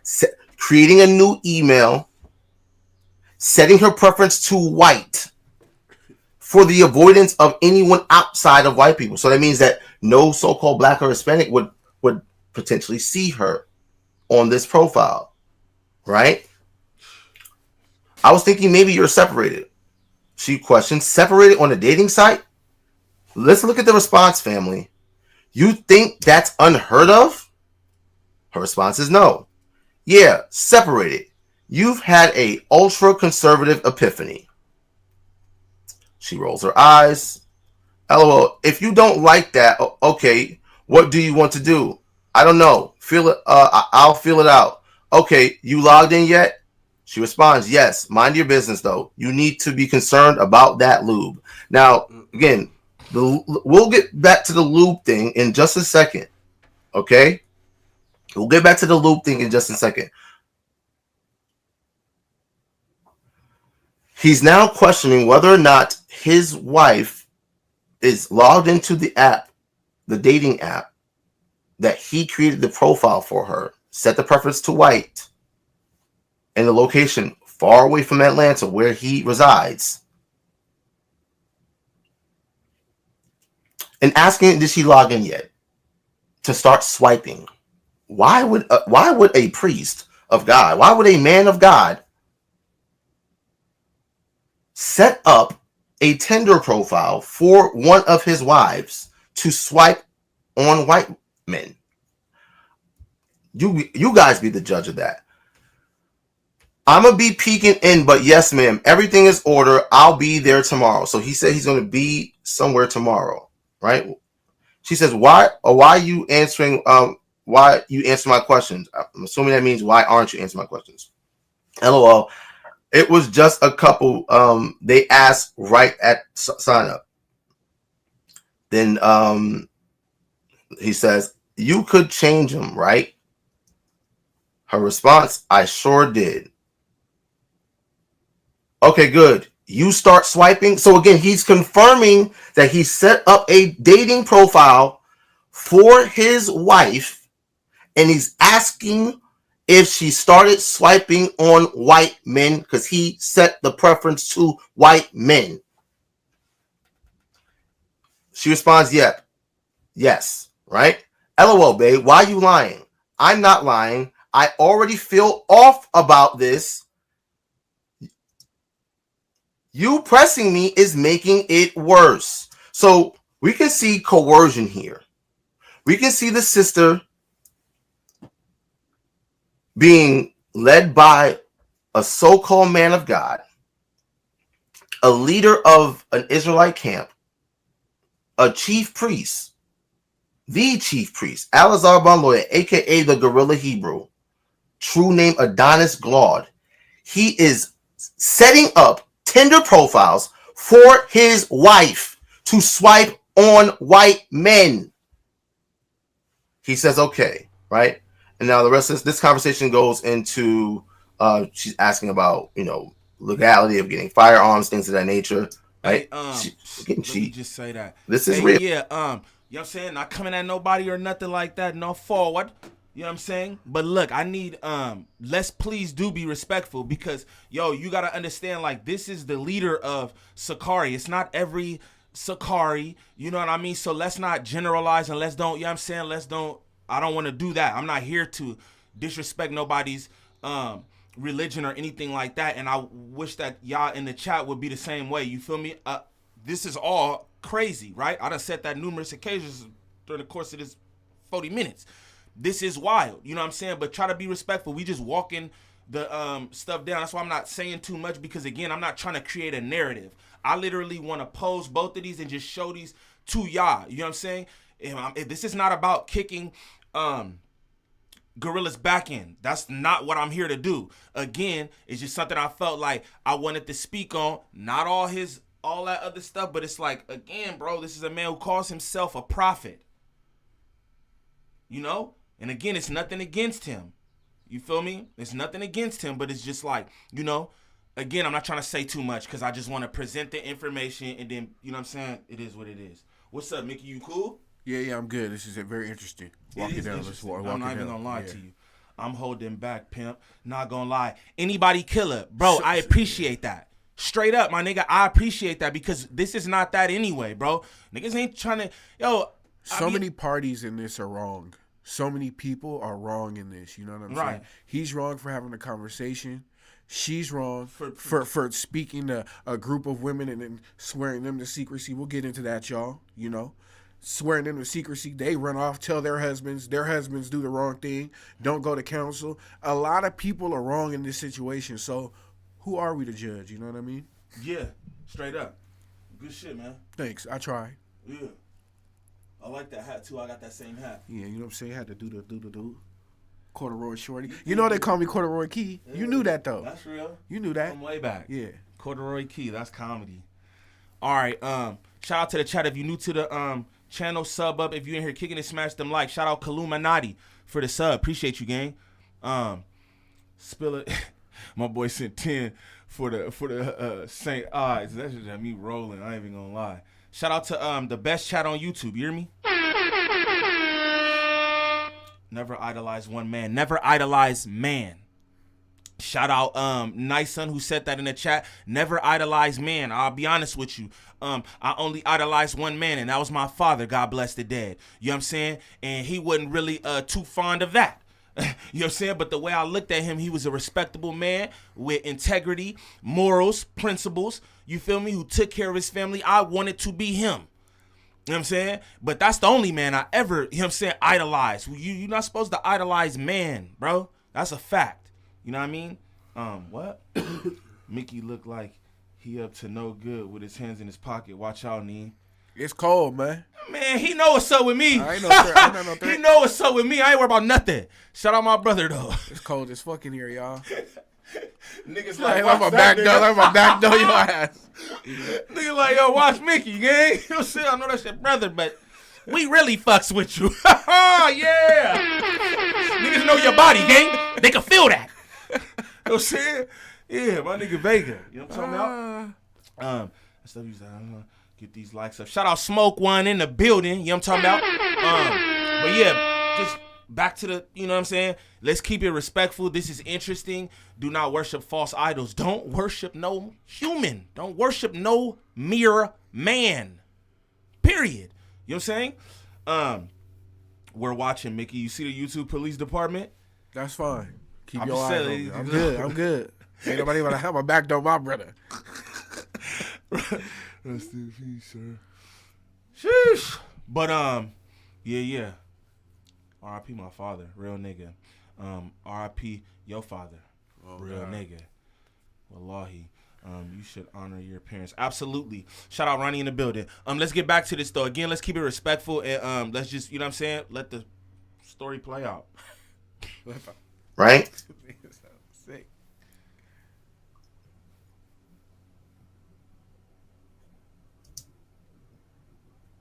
creating a new email, setting her preference to white for the avoidance of anyone outside of white people. So that means that no so-called black or Hispanic would potentially see her on this profile, right? I was thinking maybe you're separated. She questioned, separated on a dating site? Let's look at the response, family. You think that's unheard of? Her response is no. Yeah, separated. You've had a ultra-conservative epiphany. She rolls her eyes. LOL. If you don't like that, okay, what do you want to do? I don't know. Feel it. I'll feel it out. Okay, you logged in yet? She responds, yes. Mind your business, though. You need to be concerned about that lube. Now, again, we'll get back to the lube thing in just a second. Okay? We'll get back to the lube thing in just a second. He's now questioning whether or not his wife is logged into the app, the dating app, that he created the profile for her, set the preference to white, and the location far away from Atlanta where he resides, and asking, did she log in yet, to start swiping. Why would a priest of God, why would a man of God set up a Tinder profile for one of his wives to swipe on white men? You guys be the judge of that. I'm going to be peeking in, but yes, ma'am, everything is order. I'll be there tomorrow. So he said he's going to be somewhere tomorrow, right? She says, why are you answering why you answer my questions. I'm assuming that means why aren't you answering my questions? LOL. It was just a couple. They asked right at sign up. Then he says, you could change them, right? Her response, I sure did. Okay, good. You start swiping. So again, he's confirming that he set up a dating profile for his wife, and he's asking if she started swiping on white men because he set the preference to white men. She responds, yep. Yes, right? LOL, babe, why you lying? I'm not lying. I already feel off about this. You pressing me is making it worse. So we can see coercion here. We can see the sister being led by a so-called man of God, a leader of an Israelite camp, a chief priest, the chief priest, Alazar Banloya, aka the Guerilla Hebrew, true name Adonis Glaude. He is setting up Tinder profiles for his wife to swipe on white men. He says, okay, right? And now the rest of this conversation goes into, she's asking about, legality of getting firearms, things of that nature, right? Hey, let me just say that. This is real. Yeah, you know what I'm saying? Not coming at nobody or nothing like that, no forward. You know what I'm saying? But look, I need, let's please do be respectful because, you got to understand, like, this is the leader of Sakari. It's not every Sakari, you know what I mean? So let's not generalize and let's don't, you know what I'm saying? I don't want to do that. I'm not here to disrespect nobody's religion or anything like that. And I wish that y'all in the chat would be the same way. You feel me? This is all crazy, right? I done said that numerous occasions during the course of this 40 minutes. This is wild, you know what I'm saying? But try to be respectful. We just walking the stuff down. That's why I'm not saying too much because, again, I'm not trying to create a narrative. I literally want to pose both of these and just show these to y'all. You know what I'm saying? If this is not about kicking Guerilla's back in. That's not what I'm here to do. Again, it's just something I felt like I wanted to speak on. Not all that other stuff, but it's like, again, bro, this is a man who calls himself a prophet. You know? And again, it's nothing against him. You feel me? It's nothing against him, but it's just like, again, I'm not trying to say too much because I just want to present the information and then, you know what I'm saying? It is what it is. What's up, Mickey? You cool? Yeah, I'm good. This is very interesting. Walk it down. Let's walk I'm not it even down. gonna lie to you. I'm holding back, pimp. Not gonna lie. Anybody killer, bro. I appreciate that. Straight up, my nigga. I appreciate that because this is not that anyway, bro. Niggas ain't trying to. Many parties in this are wrong. So many people are wrong in this. You know what I'm saying? He's wrong for having a conversation. She's wrong for speaking to a group of women and then swearing them to secrecy. We'll get into that, y'all. Swearing them to secrecy. They run off, tell their husbands. Their husbands do the wrong thing. Don't go to counsel. A lot of people are wrong in this situation. So who are we to judge? You know what I mean? Yeah, straight up. Good shit, man. Thanks. I tried. Yeah. I like that hat, too. I got that same hat. Yeah, you know what I'm saying? I had to do. Corduroy shorty. You know they call me Corduroy Key. Yeah, you knew that, though. That's real. You knew that. From way back. Yeah. Corduroy Key. That's comedy. All right. Shout out to the chat. If you're new to the channel, sub up. If you're in here kicking it, smash them like. Shout out Kaluminati for the sub. Appreciate you, gang. Spill it. My boy sent 10 for the St. Eyes. That just had me rolling. I ain't even gonna lie. Shout out to the best chat on YouTube. You hear me? Never idolize one man. Never idolize man. Shout out Nice Son who said that in the chat. Never idolize man. I'll be honest with you. I only idolized one man, and that was my father. God bless the dead. You know what I'm saying? And he wasn't really too fond of that. You know what I'm saying? But the way I looked at him, he was a respectable man with integrity, morals, principles. You feel me? Who took care of his family. I wanted to be him. You know what I'm saying? But that's the only man I ever, you know what I'm saying, idolized. You're not supposed to idolize man, bro. That's a fact. You know what I mean? What? Mickey looked like he up to no good with his hands in his pocket. Watch out, Niem. It's cold, man. Man, he know what's up with me. I ain't no threat. I ain't no He threat. know what's up with me. I ain't worried about nothing. Shout out my brother though. It's cold as fuck in here, y'all. Niggas Like, watch I'm a that back door. nigga. I'm a back door your ass. Nigga like, yo, watch Mickey, gang. You know what I'm saying? I know that's your brother, but we really fucks with you. Yeah. Niggas know your body, gang. They can feel that. You know what I'm saying? Yeah, my nigga Vega. You know what I'm talking about? That's stuff you said. Get these likes up. Shout out Smoke One in the building. You know what I'm talking about? But yeah, just back to the, you know what I'm saying? Let's keep it respectful. This is interesting. Do not worship false idols. Don't worship no human. Don't worship no mere man. Period. You know what I'm saying? We're watching, Mickey. You see the YouTube police department? That's fine. Keep I'm your just eyes saying, on me. I'm good. I'm good. Ain't nobody gonna have my back door, my brother. Rest in peace, sir. Sheesh. But yeah. R.I.P. my father, real nigga. R.I.P. your father, real God. nigga. Wallahi. You should honor your parents. Absolutely. Shout out Ronnie in the building. Let's get back to this though. Again, let's keep it respectful and let's just, you know what I'm saying? Let the story play out. Right? Sick.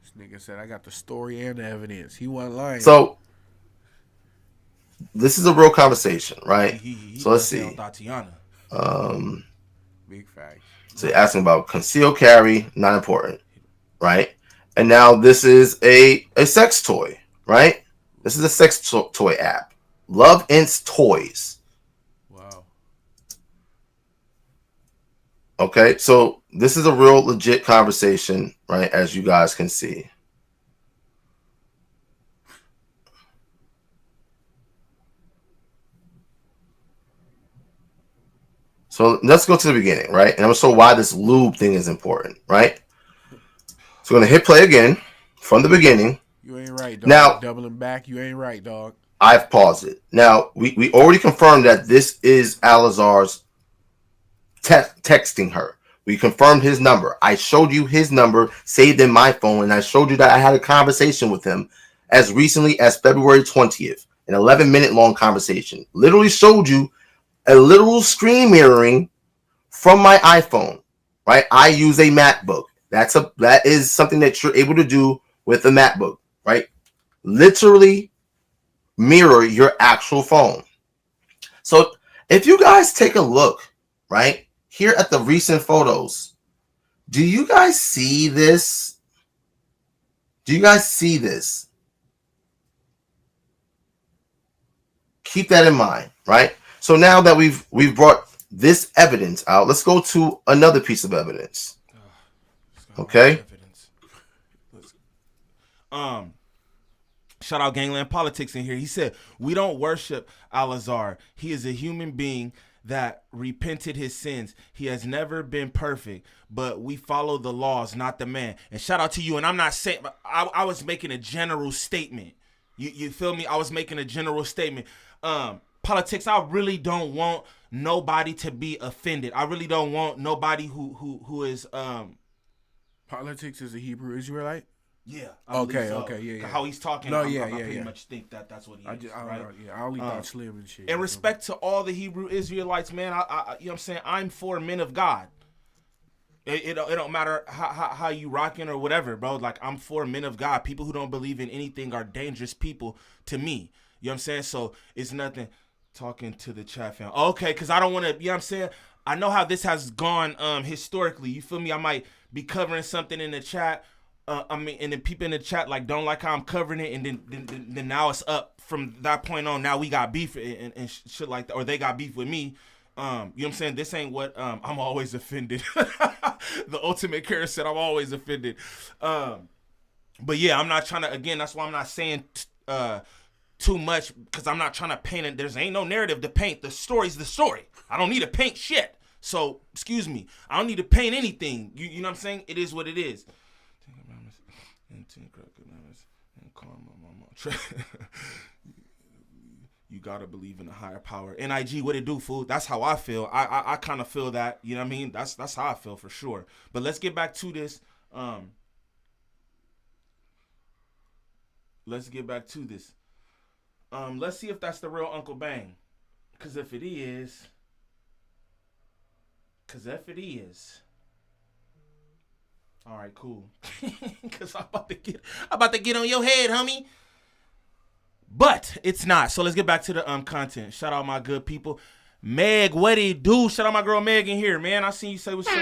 This nigga said I got the story and the evidence. He wasn't lying. So this is a real conversation, right? He So let's does see. Tatiana. Big fact. So you're asking about concealed carry, not important, right? And now this is a sex toy, right? This is a sex toy app. Love Ints Toys. Wow. Okay, so this is a real legit conversation, right? As you guys can see. So let's go to the beginning, right? And I'm going to show why this lube thing is important, right? So we're going to hit play again from the beginning. You ain't right, dog. Now- Doubling back, you ain't right, dog. I've paused it. Now, we already confirmed that this is Alazar's texting her. We confirmed his number. I showed you his number saved in my phone, and I showed you that I had a conversation with him as recently as February 20th, an 11-minute long conversation. Literally showed you a literal screen mirroring from my iPhone, right? I use a MacBook. That is something that you're able to do with a MacBook, right? Literally mirror your actual phone. So if you guys take a look, right, here at the recent photos, do you guys see this? Do you guys see this? Keep that in mind, right? So now that we've brought this evidence out, let's go to another piece of evidence. Okay. Shout out Gangland Politics in here. He said, we don't worship Alazar. He is a human being that repented his sins. He has never been perfect, but we follow the laws, not the man. And shout out to you. And I'm not saying, I was making a general statement. You feel me? I was making a general statement. Politics, I really don't want nobody to be offended. I really don't want nobody who is Politics is a Hebrew Israelite? yeah. Okay, yeah. How he's talking, No, I yeah. pretty much think that's what he is. I only thought Slim and shit. In respect to all the Hebrew Israelites, man, I you know what I'm saying? I'm for men of God. It don't matter how you rocking or whatever, bro. Like, I'm for men of God. People who don't believe in anything are dangerous people to me. You know what I'm saying? So it's nothing. Talking to the chat fam. Okay, because I don't want to, you know what I'm saying? I know how this has gone historically. You feel me? I might be covering something in the chat. And then people in the chat like don't like how I'm covering it, and then now it's up from that point on. Now we got beef and shit like that, or they got beef with me. You know what I'm saying? This ain't what I'm always offended. The ultimate Karen said I'm always offended. But yeah, I'm not trying to. Again, that's why I'm not saying too much, because I'm not trying to paint it. There's ain't no narrative to paint. The story's the story. I don't need to paint shit. So excuse me, I don't need to paint anything. You know what I'm saying? It is what it is. You gotta believe in a higher power. NIG, what it do, fool? That's how I feel. I kind of feel that. You know what I mean? That's how I feel for sure. But let's get back to this. let's get back to this. Let's see if that's the real Uncle Bang. Cause if it is, all right, cool. Cause I'm about to get on your head, homie. But it's not. So let's get back to the content. Shout out my good people. Meg, what it do? Shout out my girl Meg in here, man. I seen you say what's up.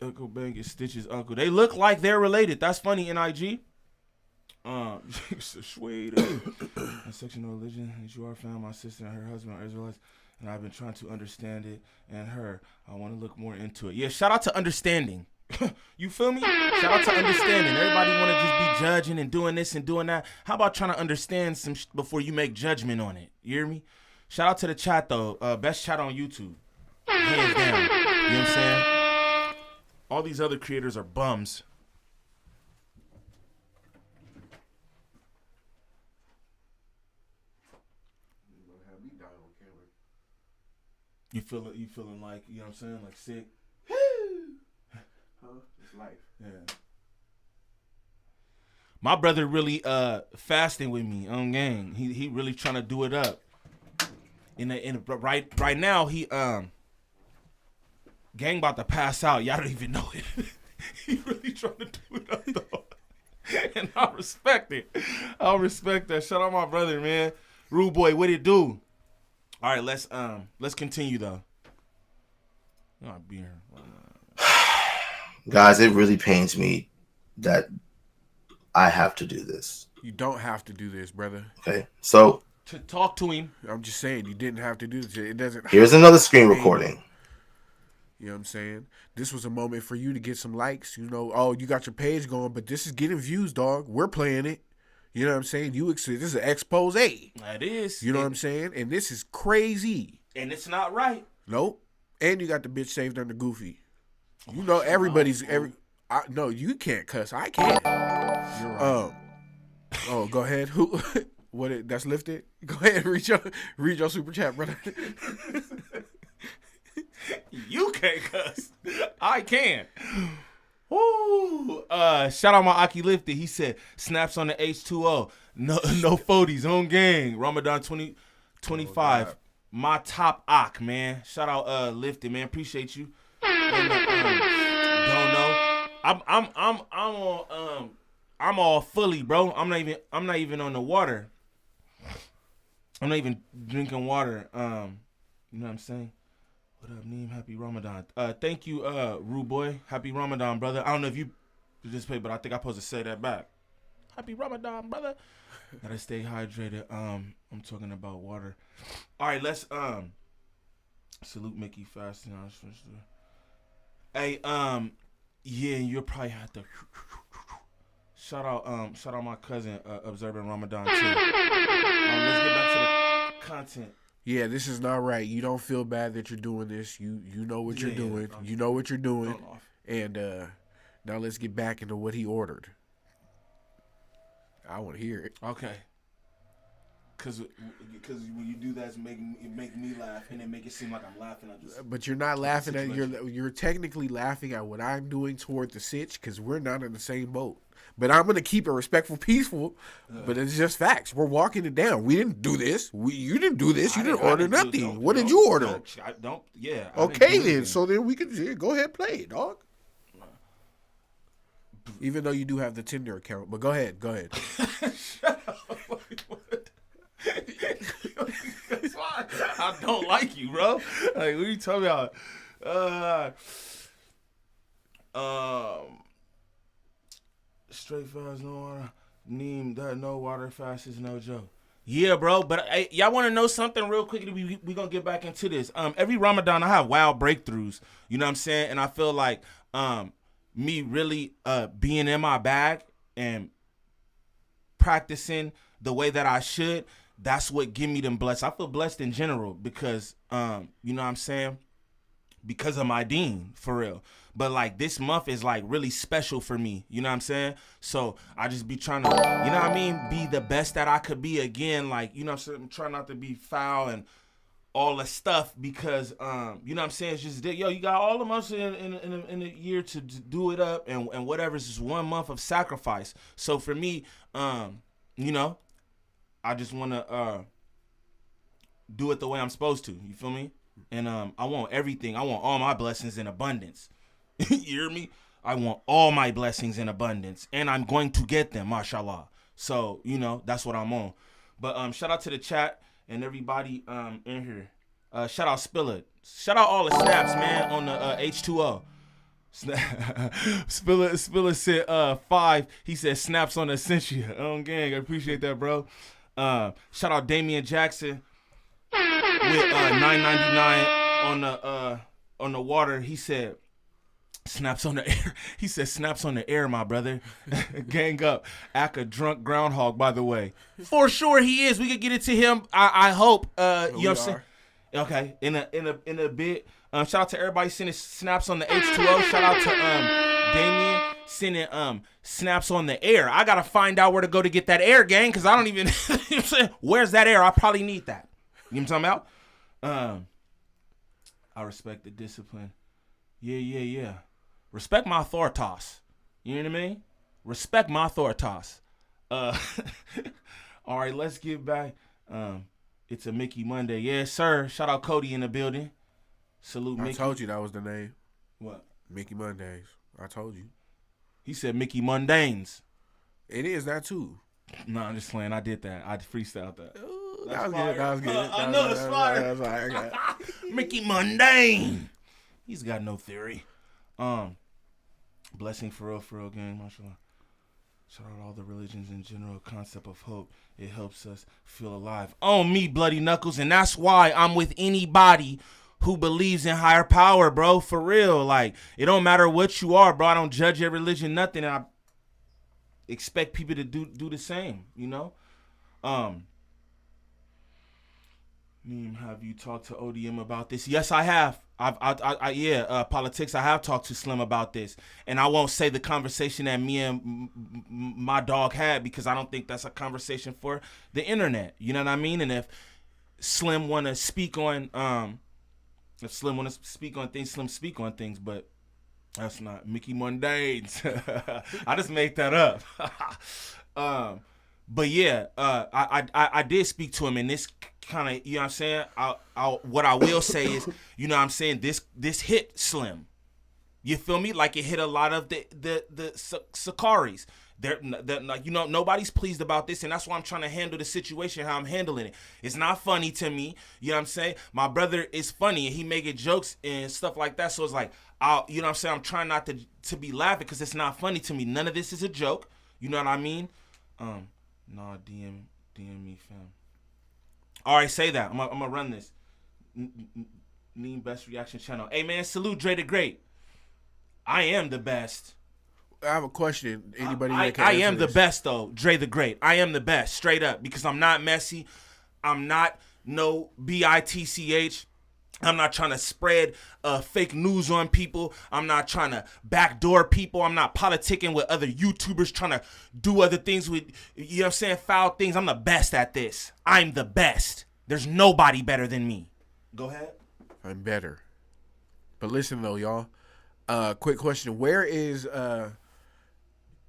Uncle Bang is Stitch's uncle. They look like they're related. That's funny, NIG. Sweet. A section of religion that you are found. My sister and her husband are Israelites, and I've been trying to understand it and her. I want to look more into it. Yeah, shout out to understanding. You feel me? Shout out to understanding. Everybody want to just be judging and doing this and doing that. How about trying to understand some before you make judgment on it? You hear me? Shout out to the chat though. Best chat on YouTube. Hands down. You know what I'm saying? All these other creators are bums. You feeling like, you know what I'm saying, like sick? It's life. Yeah. My brother really fasting with me on gang. He really trying to do it up. Right now he gang about to pass out. Y'all don't even know it. He really trying to do it up though. And I respect it. I respect that. Shout out my brother, man. Rude boy, what it do? All right, let's continue though. Not being here. Guys, it really pains me that I have to do this. You don't have to do this, brother. Okay, so to talk to him. I'm just saying you didn't have to do this. It doesn't. Here's another screen recording. You know what I'm saying? This was a moment for you to get some likes. You know, oh, you got your page going, but this is getting views, dog. We're playing it. You know what I'm saying? This is an expose. That is. You know what I'm saying? And this is crazy. And it's not right. Nope. And you got the bitch saved under Goofy. You know no, you can't cuss. I can't. You're right. Oh, go ahead. Who? That's lifted. Go ahead. Read your super chat, brother. You can't cuss. I can. Woo. Shout out my Aki Lifted. He said snaps on the H2O. No 40s on gang. Ramadan 2025. Oh, my top Ak, man. Shout out Lifted, man. Appreciate you. And, don't know. I'm all fully, bro. I'm not even on the water. I'm not even drinking water. You know what I'm saying? What up, Niem? Happy Ramadan. Thank you, Rude Boy. Happy Ramadan, brother. I don't know if you participate, but I think I'm supposed to say that back. Happy Ramadan, brother. Gotta stay hydrated. I'm talking about water. All right, let's salute Mickey fasting. Hey, yeah, you'll probably have to shout out my cousin observing Ramadan too. Let's get back to the content. Yeah, this is not right. You don't feel bad that you're doing this. You know what you're doing. You know what you're doing. And now let's get back into what he ordered. I want to hear it. Okay. Because when you do that, it make me laugh, and it make it seem like I'm laughing at this. But you're not laughing at you're technically laughing at what I'm doing toward the sitch because we're not in the same boat. But I'm gonna keep it respectful, peaceful. But it's just facts. We're walking it down. We didn't do this. You didn't do this. You didn't order nothing. What did you order? Okay then. So then we can go ahead and play it, dog. Even though you do have the Tinder account, but go ahead. Shut up. That's why I don't like you, bro. Like, what are you talking about? Straight fast, no water. Niem, that no water fast is no joke. Yeah, bro. But hey, y'all want to know something real quick? We gonna get back into this. Every Ramadan I have wild breakthroughs. You know what I'm saying? And I feel like me really being in my bag and practicing the way that I should. That's what give me them blessed. I feel blessed in general because, you know what I'm saying? Because of my deen, for real. But, like, this month is, like, really special for me. You know what I'm saying? So, I just be trying to, you know what I mean? Be the best that I could be again. Like, you know what I'm saying? I'm trying not to be foul and all the stuff because you know what I'm saying, it's just yo, you got all the months in a year to do it up and whatever, is just 1 month of sacrifice. So for me, you know, I just want to do it the way I'm supposed to. You feel me? And I want everything. I want all my blessings in abundance. You hear me? I want all my blessings in abundance, and I'm going to get them, mashallah. So, you know, that's what I'm on. But shout out to the chat and everybody in here. Shout out Spiller. Shout out all the snaps, man, on the H2O. Spiller said 5. He said snaps on the Essentia. Gang, I appreciate that, bro. Shout out Damian Jackson with $9.99 on the water. He said snaps on the air. He said snaps on the air, my brother. Gang up. Aka drunk groundhog, by the way. For sure he is. We could get it to him. I hope. You know what I'm saying? Okay. In a bit. Shout out to everybody sending snaps on the H2O. Shout out to Damien sending snaps on the air. I gotta find out where to go to get that air, gang, because I don't even you know what I'm saying? Where's that air? I probably need that. You know what I'm talking about? I respect the discipline. Yeah. Respect my authoritas. You know what I mean? Respect my authoritas. All right, let's get back. It's a Mickey Monday. Yes, sir. Shout out Cody in the building. Salute Mickey. I told you that was the name. What? Mickey Mondays. I told you. He said Mickey Mundanes. It is that too. No, I'm just playing. I did that. I freestyled that. Ooh, that was good. I know it's fire. That was fire. Mickey Mundane. He's got no theory. Blessing for real, gang. Mashallah. Shout out all the religions in general. Concept of hope. It helps us feel alive. On me, bloody knuckles, and that's why I'm with anybody who believes in higher power, bro. For real, like it don't matter what you are, bro. I don't judge your religion, nothing. I expect people to do the same, you know. Niem, have you talked to ODM about this? Yes, I have. Politics. I have talked to Slim about this, and I won't say the conversation that me and my dog had because I don't think that's a conversation for the internet. You know what I mean? And if Slim want to speak on, things, Slim speak on things, but that's not Mickey Mundanes. I just made that up. But yeah, I did speak to him, and this kind of, you know what I'm saying? What I will say is, you know what I'm saying, this hit Slim. You feel me? Like it hit a lot of the Sakaris. They're like, you know, nobody's pleased about this, and that's why I'm trying to handle the situation how I'm handling it. It's not funny to me. You know what I'm saying? My brother is funny, and he making jokes and stuff like that. So it's like, you know what I'm saying? I'm trying not to be laughing because it's not funny to me. None of this is a joke. You know what I mean? Nah, DM me, fam. All right, say that. I'm gonna run this. Niem Best Reaction Channel. Hey, man, salute Dre the Great. I am the best. I have a question. Anybody I am the best, though. Dre the Great. I am the best, straight up, because I'm not messy. I'm not no bitch. I'm not trying to spread fake news on people. I'm not trying to backdoor people. I'm not politicking with other YouTubers trying to do other things with, you know what I'm saying, foul things. I'm the best at this. I'm the best. There's nobody better than me. Go ahead. I'm better. But listen, though, y'all. Quick question. Where is,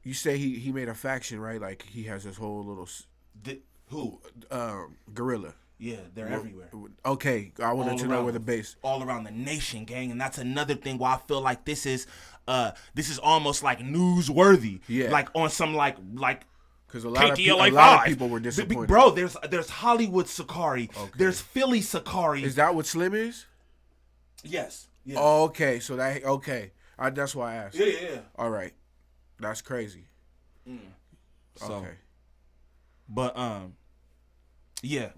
you say he made a faction, right? Like, he has this whole little... Who? Guerrilla. Yeah, they're everywhere. Okay, I wanted to know where the base. All around the nation, gang, and that's another thing why I feel like this is almost like newsworthy. Yeah, like on some like because a lot of people were disappointed. Bro, there's Hollywood Sakari, there's Philly Sakari. Is that what Slim is? Yes. Oh, okay, so that's why I asked. Yeah. All right, that's crazy. So, okay, but yeah.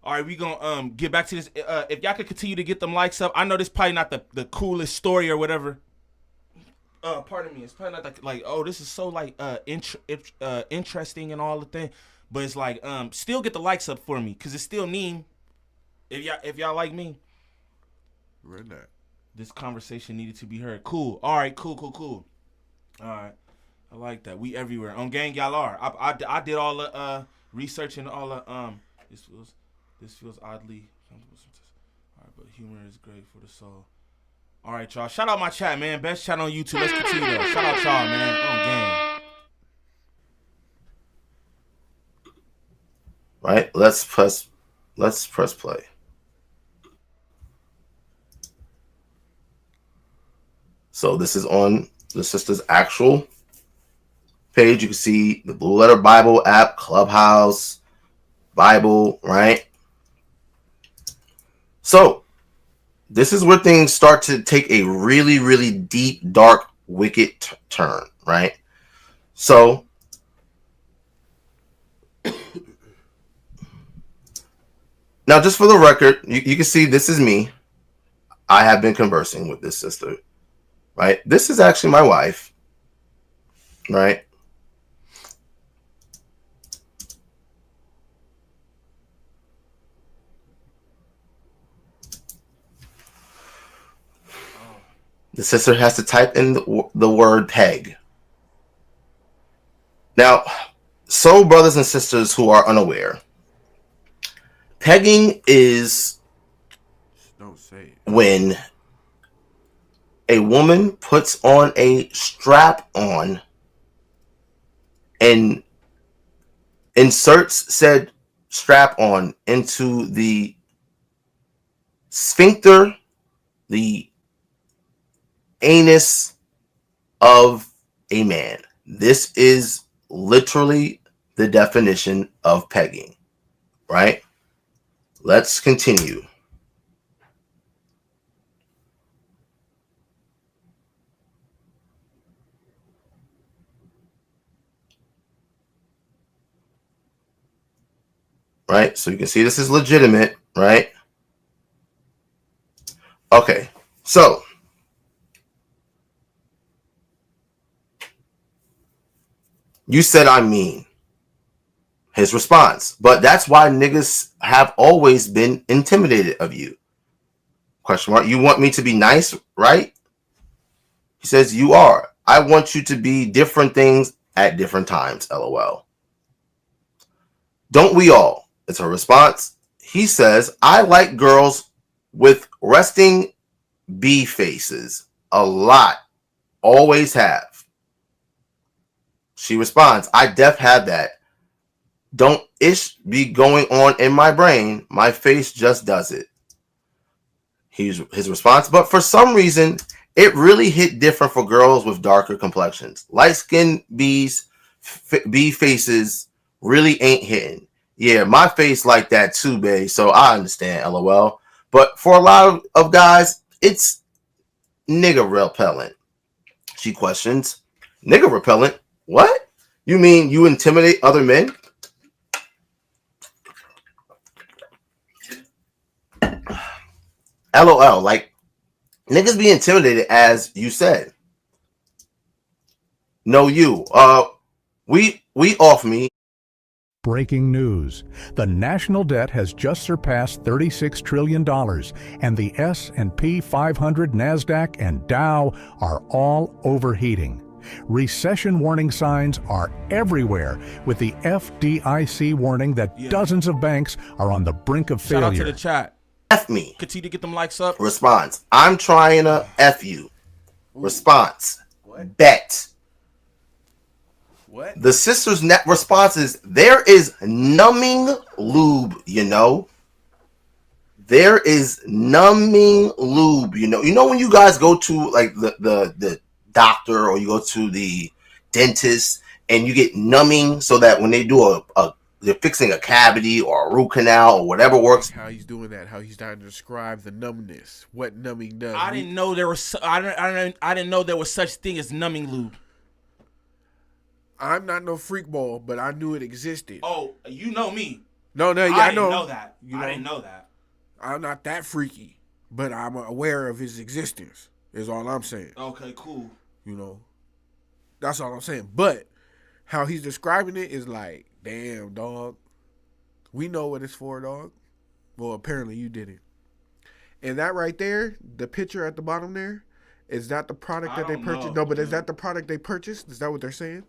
All right, we gonna get back to this. If y'all could continue to get them likes up, I know this probably not the coolest story or whatever. Pardon me, it's probably not like oh, this is so like interesting and all the thing, but it's like still get the likes up for me because it's still Niem. If y'all like me, read that. This conversation needed to be heard. Cool. All right. Cool. All right, I like that. We everywhere on gang. Y'all are. I did all the research and all the This feels oddly All right, but humor is great for the soul. All right, y'all. Shout out my chat, man. Best chat on YouTube. Let's continue though. Shout out y'all, man. On game. Right? Let's press play. So this is on the sister's actual page. You can see the Blue Letter Bible app, Clubhouse, Bible, right? So this is where things start to take a really, really deep, dark, wicked turn, right? So now, just for the record, you can see this is me. I have been conversing with this sister, right? This is actually my wife, right? The sister has to type in the word peg. Now, so brothers and sisters who are unaware, pegging is Don't say it. when a woman puts on a strap on and inserts said strap on into the sphincter, the anus of a man. This is literally the definition of pegging, right? Let's continue. Right? So you can see this is legitimate, right? Okay. So you said I'm mean. His response. But that's why niggas have always been intimidated of you. Question mark. You want me to be nice, right? He says you are. I want you to be different things at different times. LOL. Don't we all? It's her response. He says, I like girls with resting B faces. A lot. Always have. She responds, I def had that. Don't ish be going on in my brain. My face just does it. His response. But for some reason, it really hit different for girls with darker complexions. Light-skinned B faces really ain't hitting. Yeah, my face like that too, babe. So I understand, LOL. But for a lot of guys, it's nigga repellent. She questions. Nigga repellent? What? You mean you intimidate other men? LOL. Like, niggas be intimidated, as you said. No, you. We off me. Breaking news. The national debt has just surpassed $36 trillion, and the S&P 500, NASDAQ, and Dow are all overheating. Recession warning signs are everywhere, with the FDIC warning that dozens of banks are on the brink of failure. Shout out to the chat. F me. Continue to get them likes up. Response. I'm trying to F you. Response. What? Bet. What? The sister's net response is, there is numbing lube, you know. There is numbing lube, you know. You know when you guys go to like the doctor or you go to the dentist and you get numbing so that when they do they're fixing a cavity or a root canal or whatever works. How he's doing that? How he's trying to describe the numbness? What numbing does? I didn't know there was. I didn't know there was such thing as numbing lube. I'm not no freak ball, but I knew it existed. Oh, you know me. No, yeah, I I know. didn't know that. You I didn't know that. I'm not that freaky, but I'm aware of his existence. Is all I'm saying. Okay, cool. You know, that's all I'm saying. But how he's describing it is like, damn, dog. We know what it's for, dog. Well, apparently you didn't. And that right there, the picture at the bottom there, is that the product that they purchased? No, but is that the product they purchased? Is that what they're saying?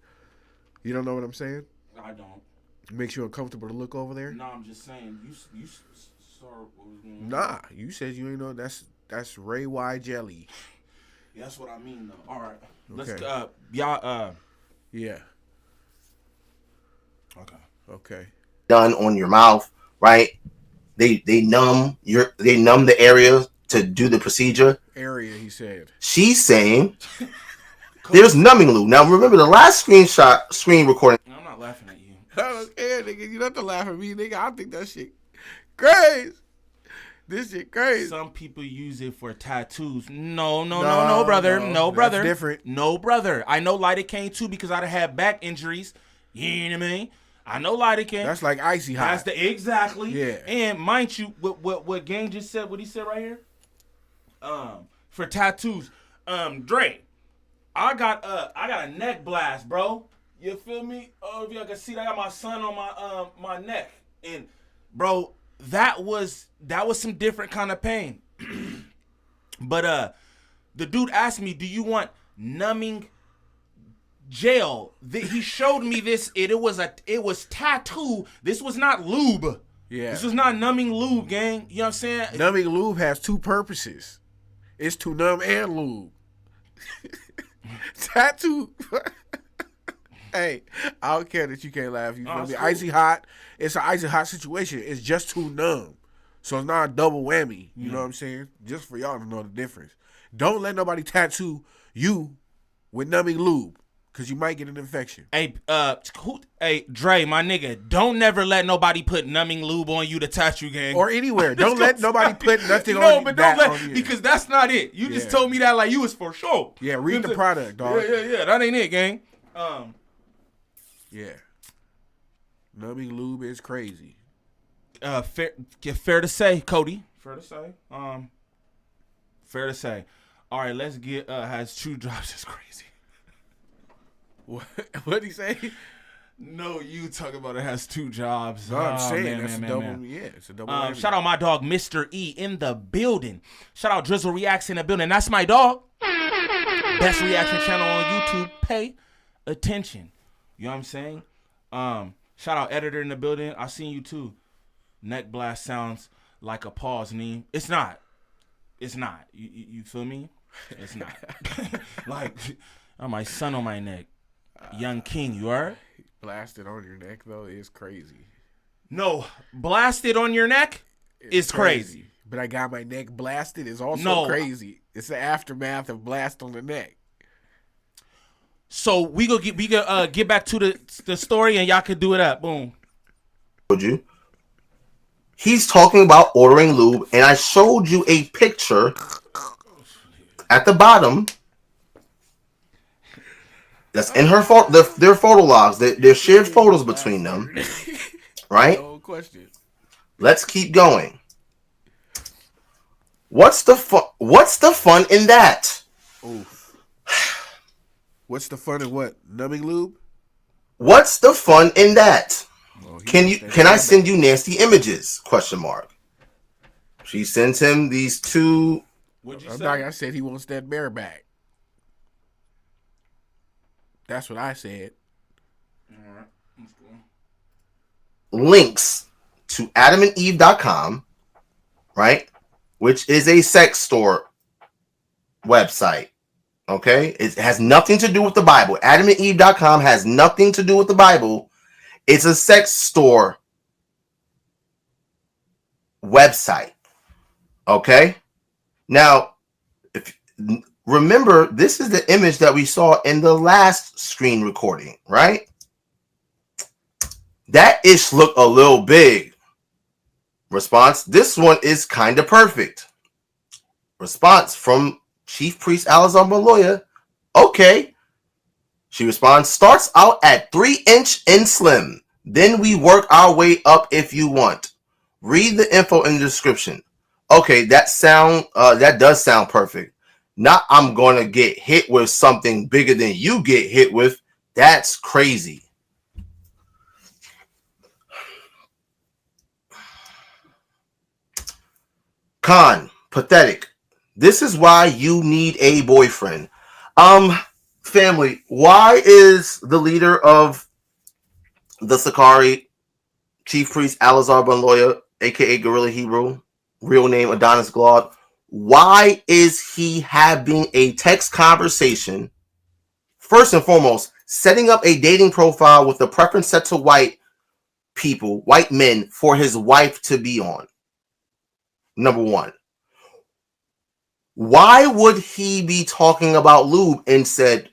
You don't know what I'm saying? I don't. It makes you uncomfortable to look over there? No, I'm just saying. You Nah, you said you ain't know. That's Ray Y Jelly. Yeah, that's what I mean, though. All right. Let's, Okay. y'all, Yeah. okay. Okay. Done on your mouth, right? They numb the area to do the procedure. Area, he said. She's saying there's numbing lube. Now remember the last screen recording. I'm not laughing at you. I don't care, nigga. You don't have to laugh at me, nigga. I think that shit crazy. This shit crazy. Some people use it for tattoos. No, brother. No, brother. That's different. No, brother. I know lidocaine too because I'd have had back injuries. You know what I mean? I know lidocaine. That's like icy hot. That's exactly. Yeah. And mind you, what Gang just said, what he said right here? For tattoos. Dre, I got a neck blast, bro. You feel me? Oh, if y'all can see, I got my son on my neck. And bro, that was some different kind of pain. But the dude asked me, do you want numbing gel? He showed me this. It was tattoo. This was not lube. Yeah. This was not numbing lube, gang. You know what I'm saying? Numbing lube has two purposes. It's to numb and lube. Tattoo. Hey, I don't care that you can't laugh. You feel me? Cool. Icy hot. It's an icy hot situation. It's just too numb. So it's not a double whammy. You know what I'm saying? Just for y'all to know the difference. Don't let nobody tattoo you with numbing lube, because you might get an infection. Hey, Dre, my nigga, don't never let nobody put numbing lube on you to tattoo, gang. Or anywhere. Don't let nobody put nothing on you. No, but don't let, because that's not it. You just Yeah. told me that like you was for sure. Yeah, read the product, dog. Yeah. That ain't it, gang. Yeah. Numbing lube is crazy. Fair to say, Cody. Fair to say. Fair to say. All right, let's get has two jobs is crazy. What'd he say? No, you talk about it has two jobs. No, I'm saying man, that's man, a double. man. Yeah, it's a double. whammy. Shout out my dog, Mr. E, in the building. Shout out Drizzle Reacts in the building. That's my dog. Best reaction channel on YouTube. Pay attention. You know what I'm saying? Shout out Editor in the building. I seen you too. Neck blast sounds like a pause, Niem. It's not. It's not. You feel me? It's not. Like, oh, my son on my neck. Young King, you are? Blasted on your neck though is crazy. No, blasted on your neck is crazy. But I got my neck blasted is also crazy. It's the aftermath of blast on the neck. So we go get back to the story and y'all could do it up. Boom. Told you. He's talking about ordering lube, and I showed you a picture at the bottom. That's in her their photo logs. They're shared photos between them, right? No question. Let's keep going. What's the fun in that? Oof. What's the fun in what? Numbing lube? What's the fun in that? Oh, Can I send you nasty images? Question mark. She sends him these two. What'd you I'm say? not, I said he wants that bareback. That's what I said. All right. Let's go. Links to adamandeve.com, right? Which is a sex store website. Okay? It has nothing to do with the Bible. adamandeve.com has nothing to do with the Bible. It's a sex store website. Okay? Now, remember, this is the image that we saw in the last screen recording, right? That ish look a little big. Response, this one is kind of perfect. Response from Chief Priest Alazar Maloya, okay. She responds, starts out at 3-inch and slim. Then we work our way up if you want. Read the info in the description. Okay, that does sound perfect. Not I'm going to get hit with something bigger than you get hit with. That's crazy. Con, pathetic. This is why you need a boyfriend. Family, why is the leader of the Sakari, Chief Priest Alazar Banloya, aka Guerilla Hebrew, real name Adonis Glaude, why is he having a text conversation? First and foremost, setting up a dating profile with a preference set to white people, white men, for his wife to be on. Number one. Why would he be talking about lube in said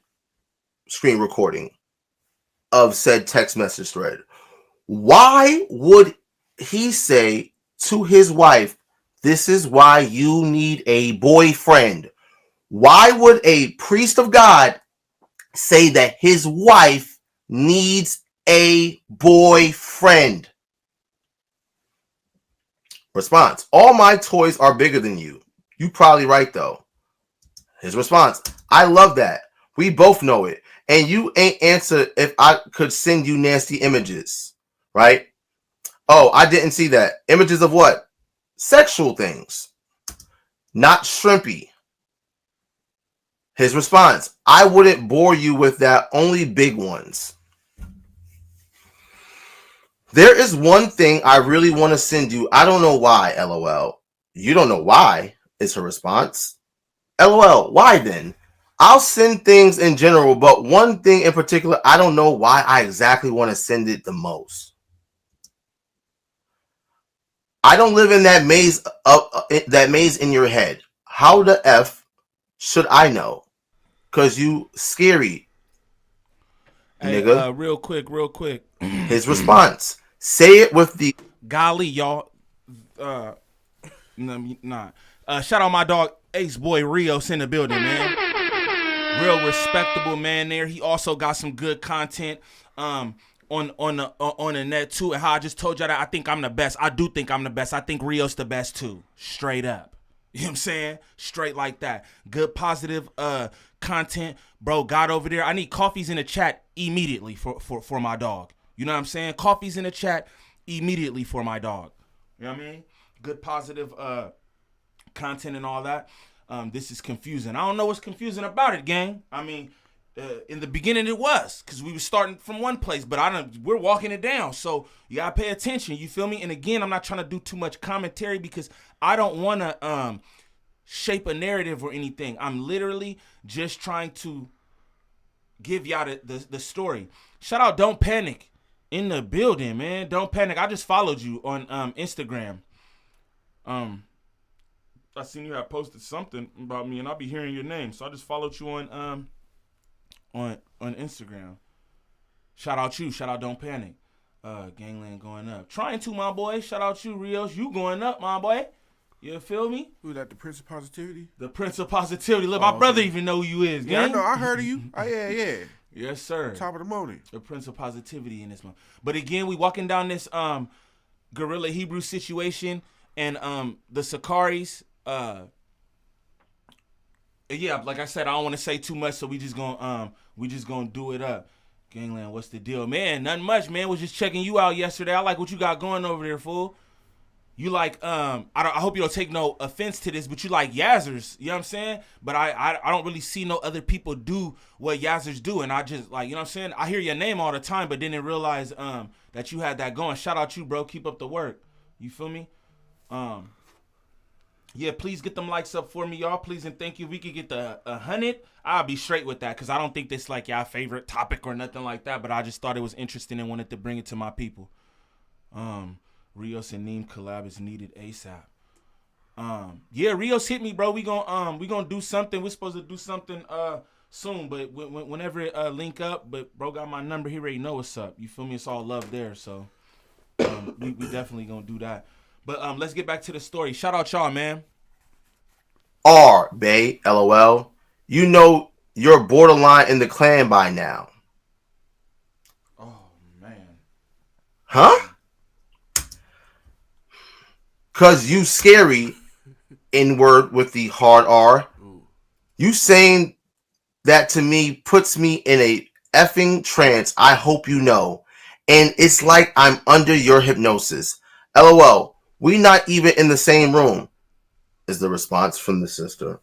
screen recording of said text message thread? Why would he say to his wife, this is why you need a boyfriend? Why would a priest of God say that his wife needs a boyfriend? Response: all my toys are bigger than you. You probably right though. His response: I love that. We both know it. And you ain't answer if I could send you nasty images, right? Oh, I didn't see that. Images of what? Sexual things. Not shrimpy. His response: I wouldn't bore you with that, only big ones. There is one thing I really want to send you. I don't know why, LOL. You don't know why, is her response. LOL, why then? I'll send things in general, but one thing in particular, I don't know why I exactly want to send it the most. I don't live in that maze in your head. How the F should I know? Cause you scary, Hey, nigga. real quick. His response: say it with the golly, y'all. Nah. Shout out my dog Ace Boy Rios in the building, man. Real respectable man there. He also got some good content on the net too. And how I just told y'all that I think I'm the best. I do think I'm the best. I think Rios the best too. Straight up. You know what I'm saying? Straight like that. Good positive content. Bro, God over there. I need coffees in the chat immediately for my dog. You know what I'm saying? Coffees in the chat immediately for my dog. You know what I mean? Good positive content and all that. This is confusing. I don't know what's confusing about it, gang. I mean, in the beginning it was, because we were starting from one place, but we're walking it down. So you gotta pay attention. You feel me? And again, I'm not trying to do too much commentary because I don't want to shape a narrative or anything. I'm literally just trying to give y'all the story. Shout out Don't Panic in the building, man. Don't Panic. I just followed you on Instagram. I seen you had posted something about me, and I'll be hearing your name, so I just followed you on Instagram. Shout out you. Shout out Don't Panic. Gangland going up. Trying to, my boy. Shout out you, Rios. You going up, my boy. You feel me? Who that? The Prince of Positivity? The Prince of Positivity. Look, my brother even know who you is, gang. Yeah, I know. I heard of you. Oh, yeah. Yes, sir. Top of the morning. The Prince of Positivity in this one. But again, we walking down this Guerilla Hebrew situation, and the Sakaris. Yeah, like I said, I don't want to say too much, so we just gonna do it up. Gangland, what's the deal, man? Nothing much, man. Was just checking you out yesterday. I like what you got going over there, fool. You like I hope you don't take no offense to this, but you like Yazzers, you know what I'm saying? But I don't really see no other people do what Yazzers do, and I just like, you know what I'm saying? I hear your name all the time, but didn't realize that you had that going. Shout out you, bro. Keep up the work. You feel me? Yeah, please get them likes up for me, y'all. Please and thank you. If we could get the 100, I'll be straight with that, because I don't think this like y'all favorite topic or nothing like that, but I just thought it was interesting and wanted to bring it to my people. Rios and Niem collab is needed ASAP. Yeah, Rios hit me, bro. We gonna do something. We're supposed to do something soon, but whenever it link up. But bro got my number. He already know what's up. You feel me? It's all love there. So we definitely gonna do that. But let's get back to the story. Shout out y'all, man. Bay, LOL. You know you're borderline in the clan by now. Oh man. Huh? Cause you scary N-word with the hard R. You saying that to me puts me in a effing trance. I hope you know. And it's like I'm under your hypnosis. LOL. We not even in the same room, is the response from the sister.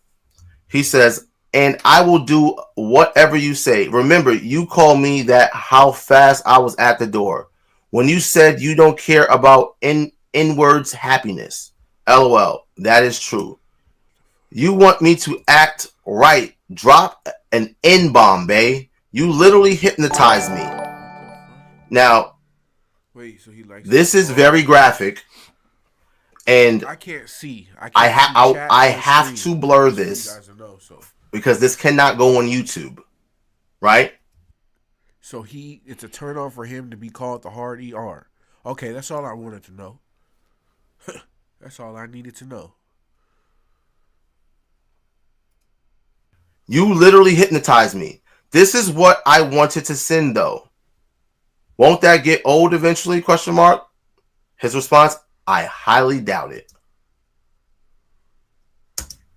He says, and I will do whatever you say. Remember, you called me that how fast I was at the door. When you said you don't care about inwards happiness. LOL. That is true. You want me to act right. Drop an N-bomb, bae. You literally hypnotize me. Now, Wait, so he likes this is very graphic, and I can't see. I I have to blur this because this cannot go on YouTube, right? So it's a turn on for him to be called the hard ER. Okay, that's all I wanted to know. That's all I needed to know. You literally hypnotized me. This is what I wanted to send, though. Won't that get old eventually? Question mark. His response, I highly doubt it.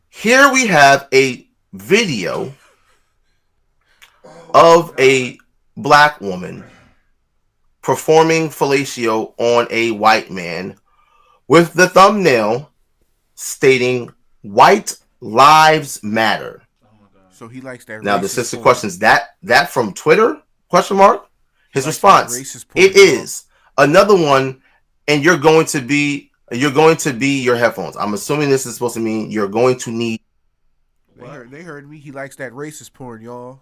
Here we have a video of a black woman performing fellatio on a white man with the thumbnail stating white lives matter. So he likes that. Now the sister questions that from Twitter? Question mark. His response: it is another one, and you're going to be your headphones. I'm assuming this is supposed to mean you're going to need. They heard me. He likes that racist porn, y'all.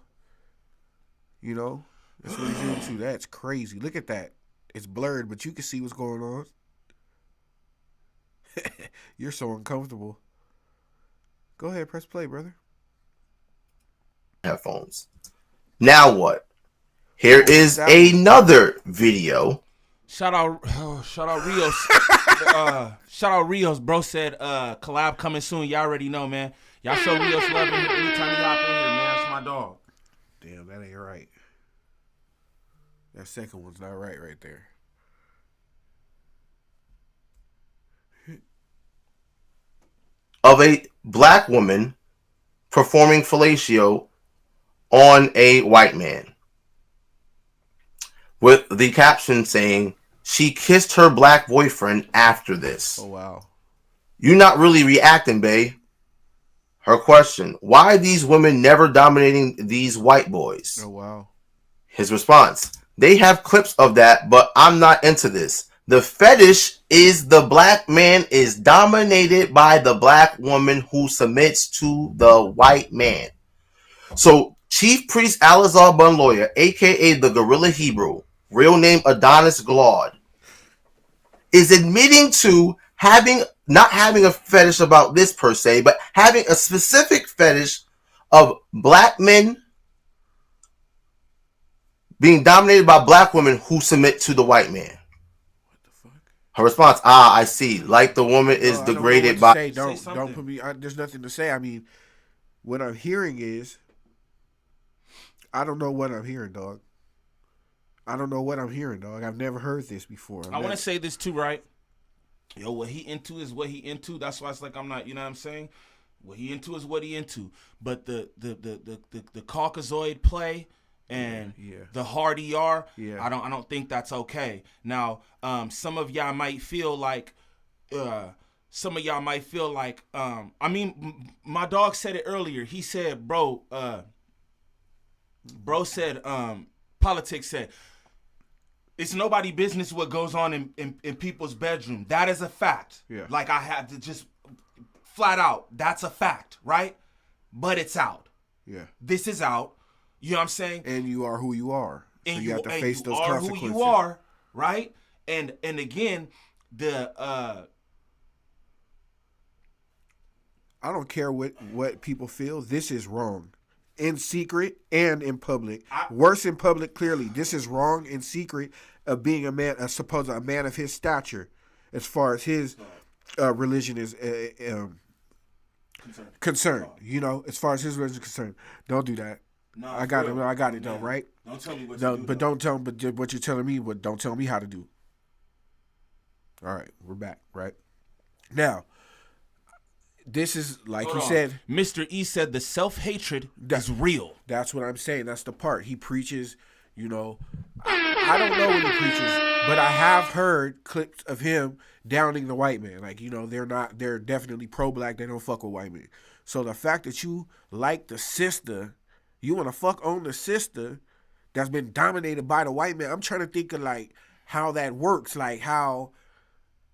You know, that's what he's into. That's crazy. Look at that. It's blurred, but you can see what's going on. You're so uncomfortable. Go ahead, press play, brother. Headphones. Now what? Here is another video. Shout out Rios. Shout out Rios. Bro said collab coming soon. Y'all already know, man. Y'all show Rios love anytime you hop in here, man. That's my dog. Damn, that ain't right. That second one's not right there. Of a black woman performing fellatio on a white man, with the caption saying, she kissed her black boyfriend after this. Oh, wow. You're not really reacting, bae. Her question, why are these women never dominating these white boys? Oh, wow. His response, they have clips of that, but I'm not into this. The fetish is the black man is dominated by the black woman who submits to the white man. So Chief Priest Alazar Bunloya, a.k.a. the Guerilla Hebrew, real name Adonis Glaude, is admitting to not having a fetish about this per se, but having a specific fetish of black men being dominated by black women who submit to the white man. What the fuck? Her response, I see. Like the woman is degraded by... Don't put me... there's nothing to say. I mean, what I'm hearing is... I don't know what I'm hearing, dog. I don't know what I'm hearing, dog. I've never heard this before. I want to say this too, right? Yo, what he into is what he into. That's why it's like I'm not, you know what I'm saying? What he into is what he into. But the Caucasoid play and the hard ER, I don't think that's okay. Now, some of y'all might feel like I mean, my dog said it earlier. He said, bro said, politics said, it's nobody's business what goes on in people's bedroom. That is a fact. Yeah. Like I had to just flat out, that's a fact, right? But it's out. Yeah. This is out. You know what I'm saying? And you are who you are. So And you have to face those are consequences. who you are, right? And again, I don't care what people feel. This is wrong. In secret and in public. Worse in public, clearly. This is wrong in secret of being a man, a man of his stature, as far as his religion is concerned. You know, as far as his religion is concerned. Don't do that. No, I got it. I got it though, right? Don't tell me what to do. But don't tell me. But what you're telling me, but don't tell me how to do. All right, we're back, right? Now, this is like Hold he on. said. Mr. E said the self-hatred is real. That's what I'm saying. That's the part he preaches. You know, I don't know what he preaches, but I have heard clips of him downing the white man. Like, you know, they're definitely pro-black. They don't fuck with white men. So the fact that you like the sister, you want to fuck on the sister that's been dominated by the white man. I'm trying to think of like how that works. Like how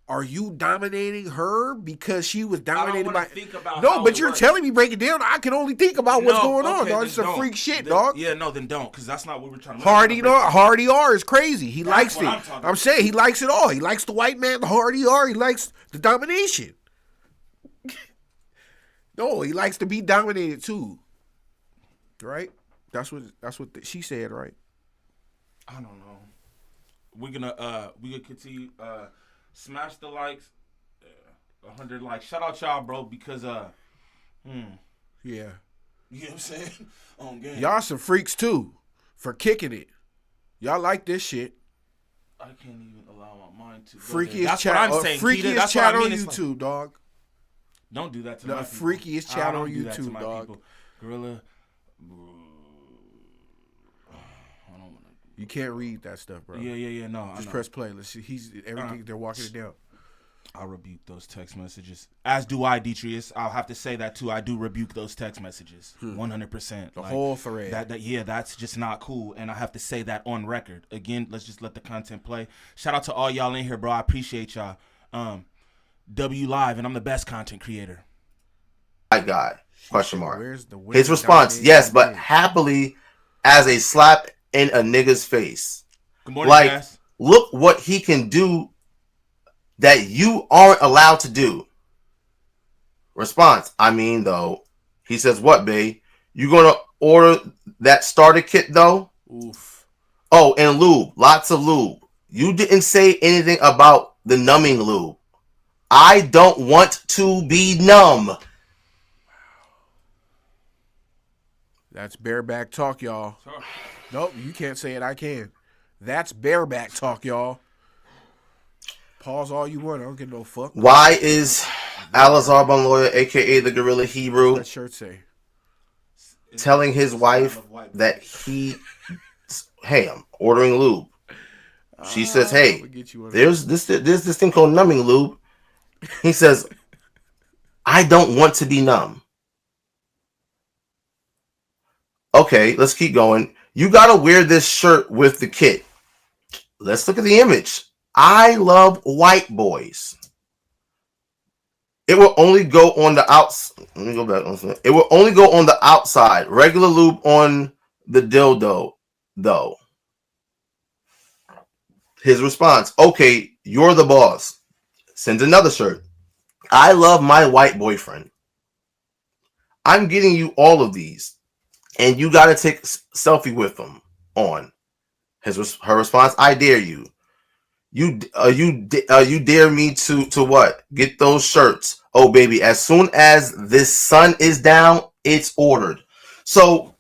Are you dominating her because she was I don't dominated wanna by? think about No, how but it you're works. telling me break it down. I can only think about what's going on, okay, dog. then It's some don't. freak shit, Then- dog. Yeah, no, then don't, because that's not what we're trying to. Hardy R is crazy. He likes what it. I'm talking I'm saying he likes it all. He likes the white man, the Hardy R. He likes the domination. No, he likes to be dominated too. Right? That's what she said, right? I don't know. We're gonna continue smash the likes, 100 likes. Shout out y'all, bro, because Yeah. you know what I'm saying? On game. Y'all some freaks too for kicking it. Y'all like this shit. I can't even allow my mind to. Freakiest That's chat. what I'm saying. Peter. Freakiest That's chat what I on mean. It's YouTube, dog. Don't do that to The my people. freakiest chat I don't on do that to YouTube, my dog. people. Gorilla. I don't want to. You can't read that stuff, bro. Yeah. No, Just press play. Let's see. He's everything. They're walking it down. I'll rebuke those text messages. As do I, Detrius. I'll have to say that too. I do rebuke those text messages. 100%. The whole thread. That's just not cool. And I have to say that on record. Again, let's just let the content play. Shout out to all y'all in here, bro. I appreciate y'all. W Live, and I'm the best content creator. White guy? Question mark. Where's the His response: yes, but happily as a slap in a nigga's face. Good morning, like, guys. look what he can do that you aren't allowed to do. Response: I mean, though, he says, what, babe? You gonna order that starter kit, though? Oof. Oh, and lube. Lots of lube. You didn't say anything about the numbing lube. I don't want to be numb. That's bareback talk, y'all. Nope, you can't say it. I can. That's bareback talk, y'all. Pause all you want. I don't give no fuck. Why is Alazar Lawyer, a.k.a. the Guerilla Hebrew, What's that shirt say? telling his wife that hey, I'm ordering lube. She says, hey, there's this thing called numbing lube. He says, I don't want to be numb. Okay, let's keep going. You got to wear this shirt with the kit. Let's look at the image. I love white boys. It will only go on the outside. Let me go back. It will only go on the outside. Regular lube on the dildo, though. His response: okay, you're the boss. Sends another shirt. I love my white boyfriend. I'm getting you all of these, and you got to take selfie with them on. Her response: I dare you. You dare me to what? Get those shirts. Oh, baby, as soon as this sun is down, it's ordered. So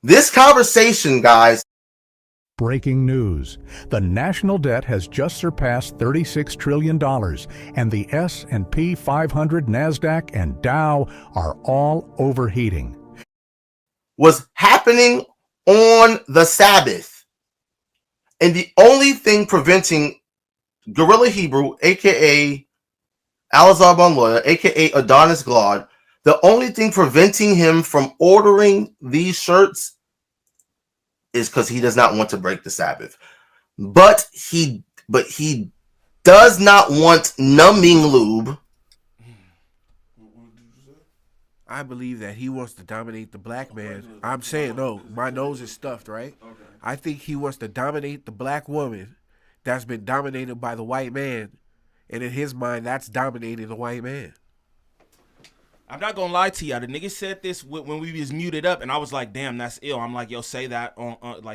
this conversation, guys. Breaking news. The national debt has just surpassed $36 trillion, and the S&P 500, NASDAQ, and Dow are all overheating. Was happening on the Sabbath. And the only thing preventing Guerilla Hebrew, a.k.a. Alazar Lawyer, a.k.a. Adonis Glad, the only thing preventing him from ordering these shirts is because he does not want to break the Sabbath. But he does not want numbing lube. I believe that he wants to dominate the black man. I'm saying, no, my nose is stuffed, right? Okay. I think he wants to dominate the black woman that's been dominated by the white man. And in his mind, that's dominating the white man. I'm not gonna lie to y'all. The nigga said this when we was muted up, and I was like, "Damn, that's ill." I'm like, "Yo, say that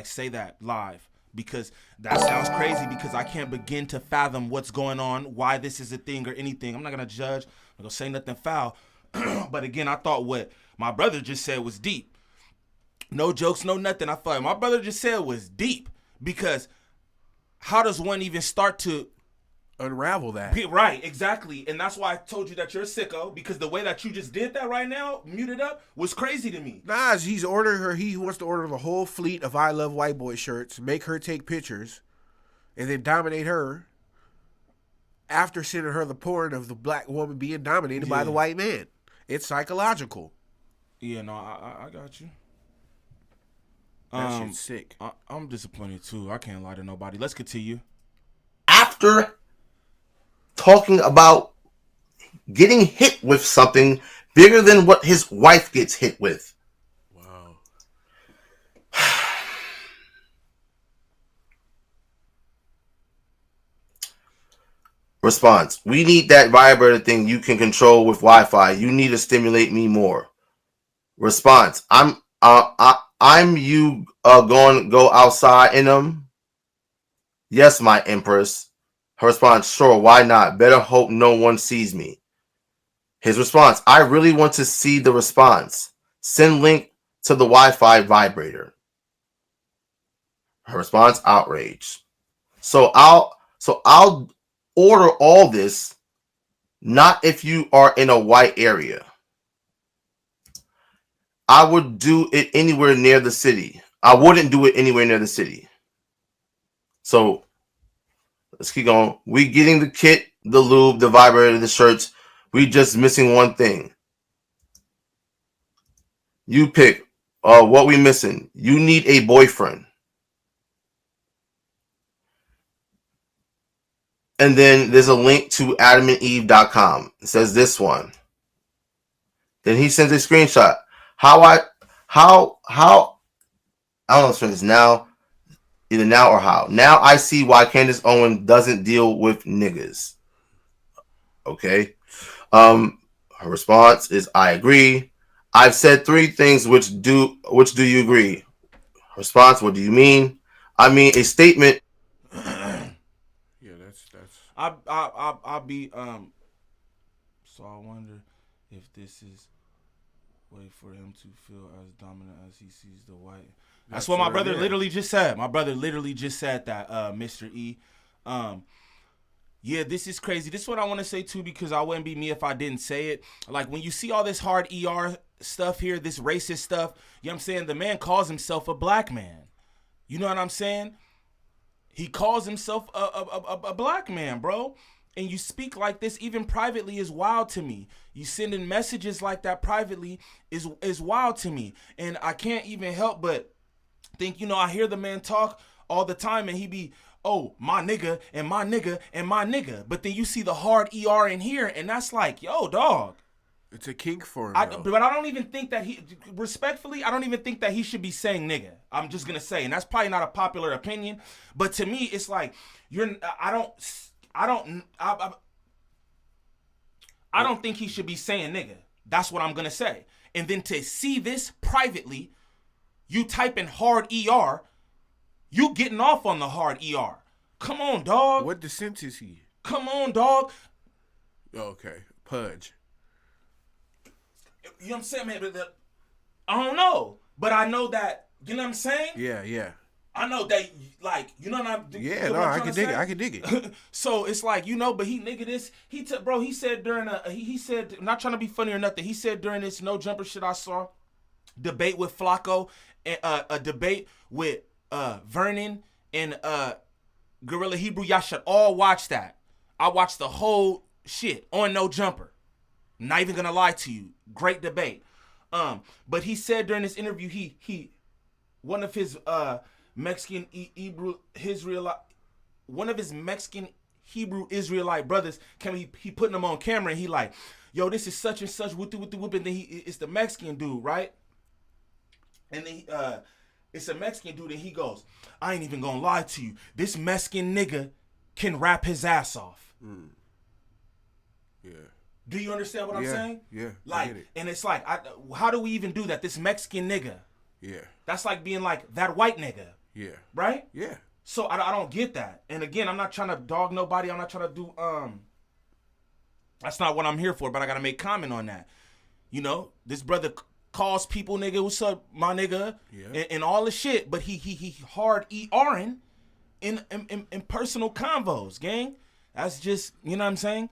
say that live," because that sounds crazy. Because I can't begin to fathom what's going on, why this is a thing or anything. I'm not gonna judge. I'm gonna say nothing foul. But again, I thought what my brother just said was deep. No jokes, no nothing. I thought my brother just said was deep, because how does one even start to unravel that? Right, exactly. And that's why I told you that you're a sicko, because the way that you just did that right now, muted up, was crazy to me. Nah, he's ordering her. He wants to order the whole fleet of I Love White Boy shirts, make her take pictures, and then dominate her after sending her the porn of the black woman being dominated by the white man. It's psychological. Yeah, no, I got you. That shit's sick. I'm disappointed too. I can't lie to nobody. Let's continue. After talking about getting hit with something bigger than what his wife gets hit with. Wow. Response: we need that vibrator thing you can control with Wi-Fi. You need to stimulate me more. Response: I'm you going to go outside in them? Yes, my empress. Her response: sure, why not? Better hope no one sees me. His response: I really want to see the response. Send link to the Wi-Fi vibrator. Her response: outraged. So I'll order all this, not if you are in a white area. I would do it anywhere near the city. I wouldn't do it anywhere near the city. So let's keep going. We getting the kit, the lube, the vibrator, the shirts. We just missing one thing. You pick. What we missing? You need a boyfriend. And then there's a link to adamandeve.com. It says this one. Then he sends a screenshot. I don't know if it's now, either now or how. Now I see why Candace Owen doesn't deal with niggas. Okay. Her response is, I agree. I've said 3 things which do you agree? Response: what do you mean? I mean a statement. Yeah, that's. I'll be so I wonder if this is way for him to feel as dominant as he sees the white. That's what my brother literally just said. My brother literally just said that, Mr. E. Yeah, this is crazy. This is what I want to say too, because I wouldn't be me if I didn't say it. Like, when you see all this hard ER stuff here, this racist stuff, you know what I'm saying? The man calls himself a black man. You know what I'm saying? He calls himself a black man, bro. And you speak like this even privately is wild to me. You sending messages like that privately is wild to me. And I can't even help but think, I hear the man talk all the time and he be, oh, my nigga and my nigga and my nigga. But then you see the hard ER in here and that's like, yo, dog. It's a kink for him. But I don't even think that respectfully, I don't even think that he should be saying nigga. I'm just going to say, and that's probably not a popular opinion. But to me, it's like, I don't think he should be saying nigga. That's what I'm going to say. And then to see this privately, you type in hard ER, you getting off on the hard ER. Come on, dog. What descent is he? Come on, dog. Okay, Pudge. You know what I'm saying, man? I don't know. But I know that, you know what I'm saying? Yeah. I know that, like, you know what I'm saying? Yeah, no, I can dig it. I can dig it. So it's like, but he nigga this. He said during he said, not trying to be funny or nothing, he said during this no jumper shit I saw, debate with Flacco, and a debate with Vernon and Guerilla Hebrew. Y'all should all watch that. I watched the whole shit on No Jumper. Not even gonna lie to you. Great debate. But he said during this interview, he one of his Mexican Hebrew Israelite, one of his Mexican Hebrew Israelite brothers, he putting him on camera and he like, yo, this is such and such with the whoop, and then it's the Mexican dude, right? And then it's a Mexican dude and he goes, I ain't even gonna lie to you. This Mexican nigga can rap his ass off. Yeah. Do you understand what I'm saying? Yeah. Like, I get it. and it's like, how do we even do that? This Mexican nigga. Yeah. That's like being like that white nigga. Yeah. Right? Yeah. So I don't get that. And again, I'm not trying to dog nobody. I'm not trying to do that's not what I'm here for, but I gotta make comment on that. This brother calls people nigga, what's up, my nigga, and all the shit, but he hard ERing in personal convos, gang. That's just, you know what I'm saying?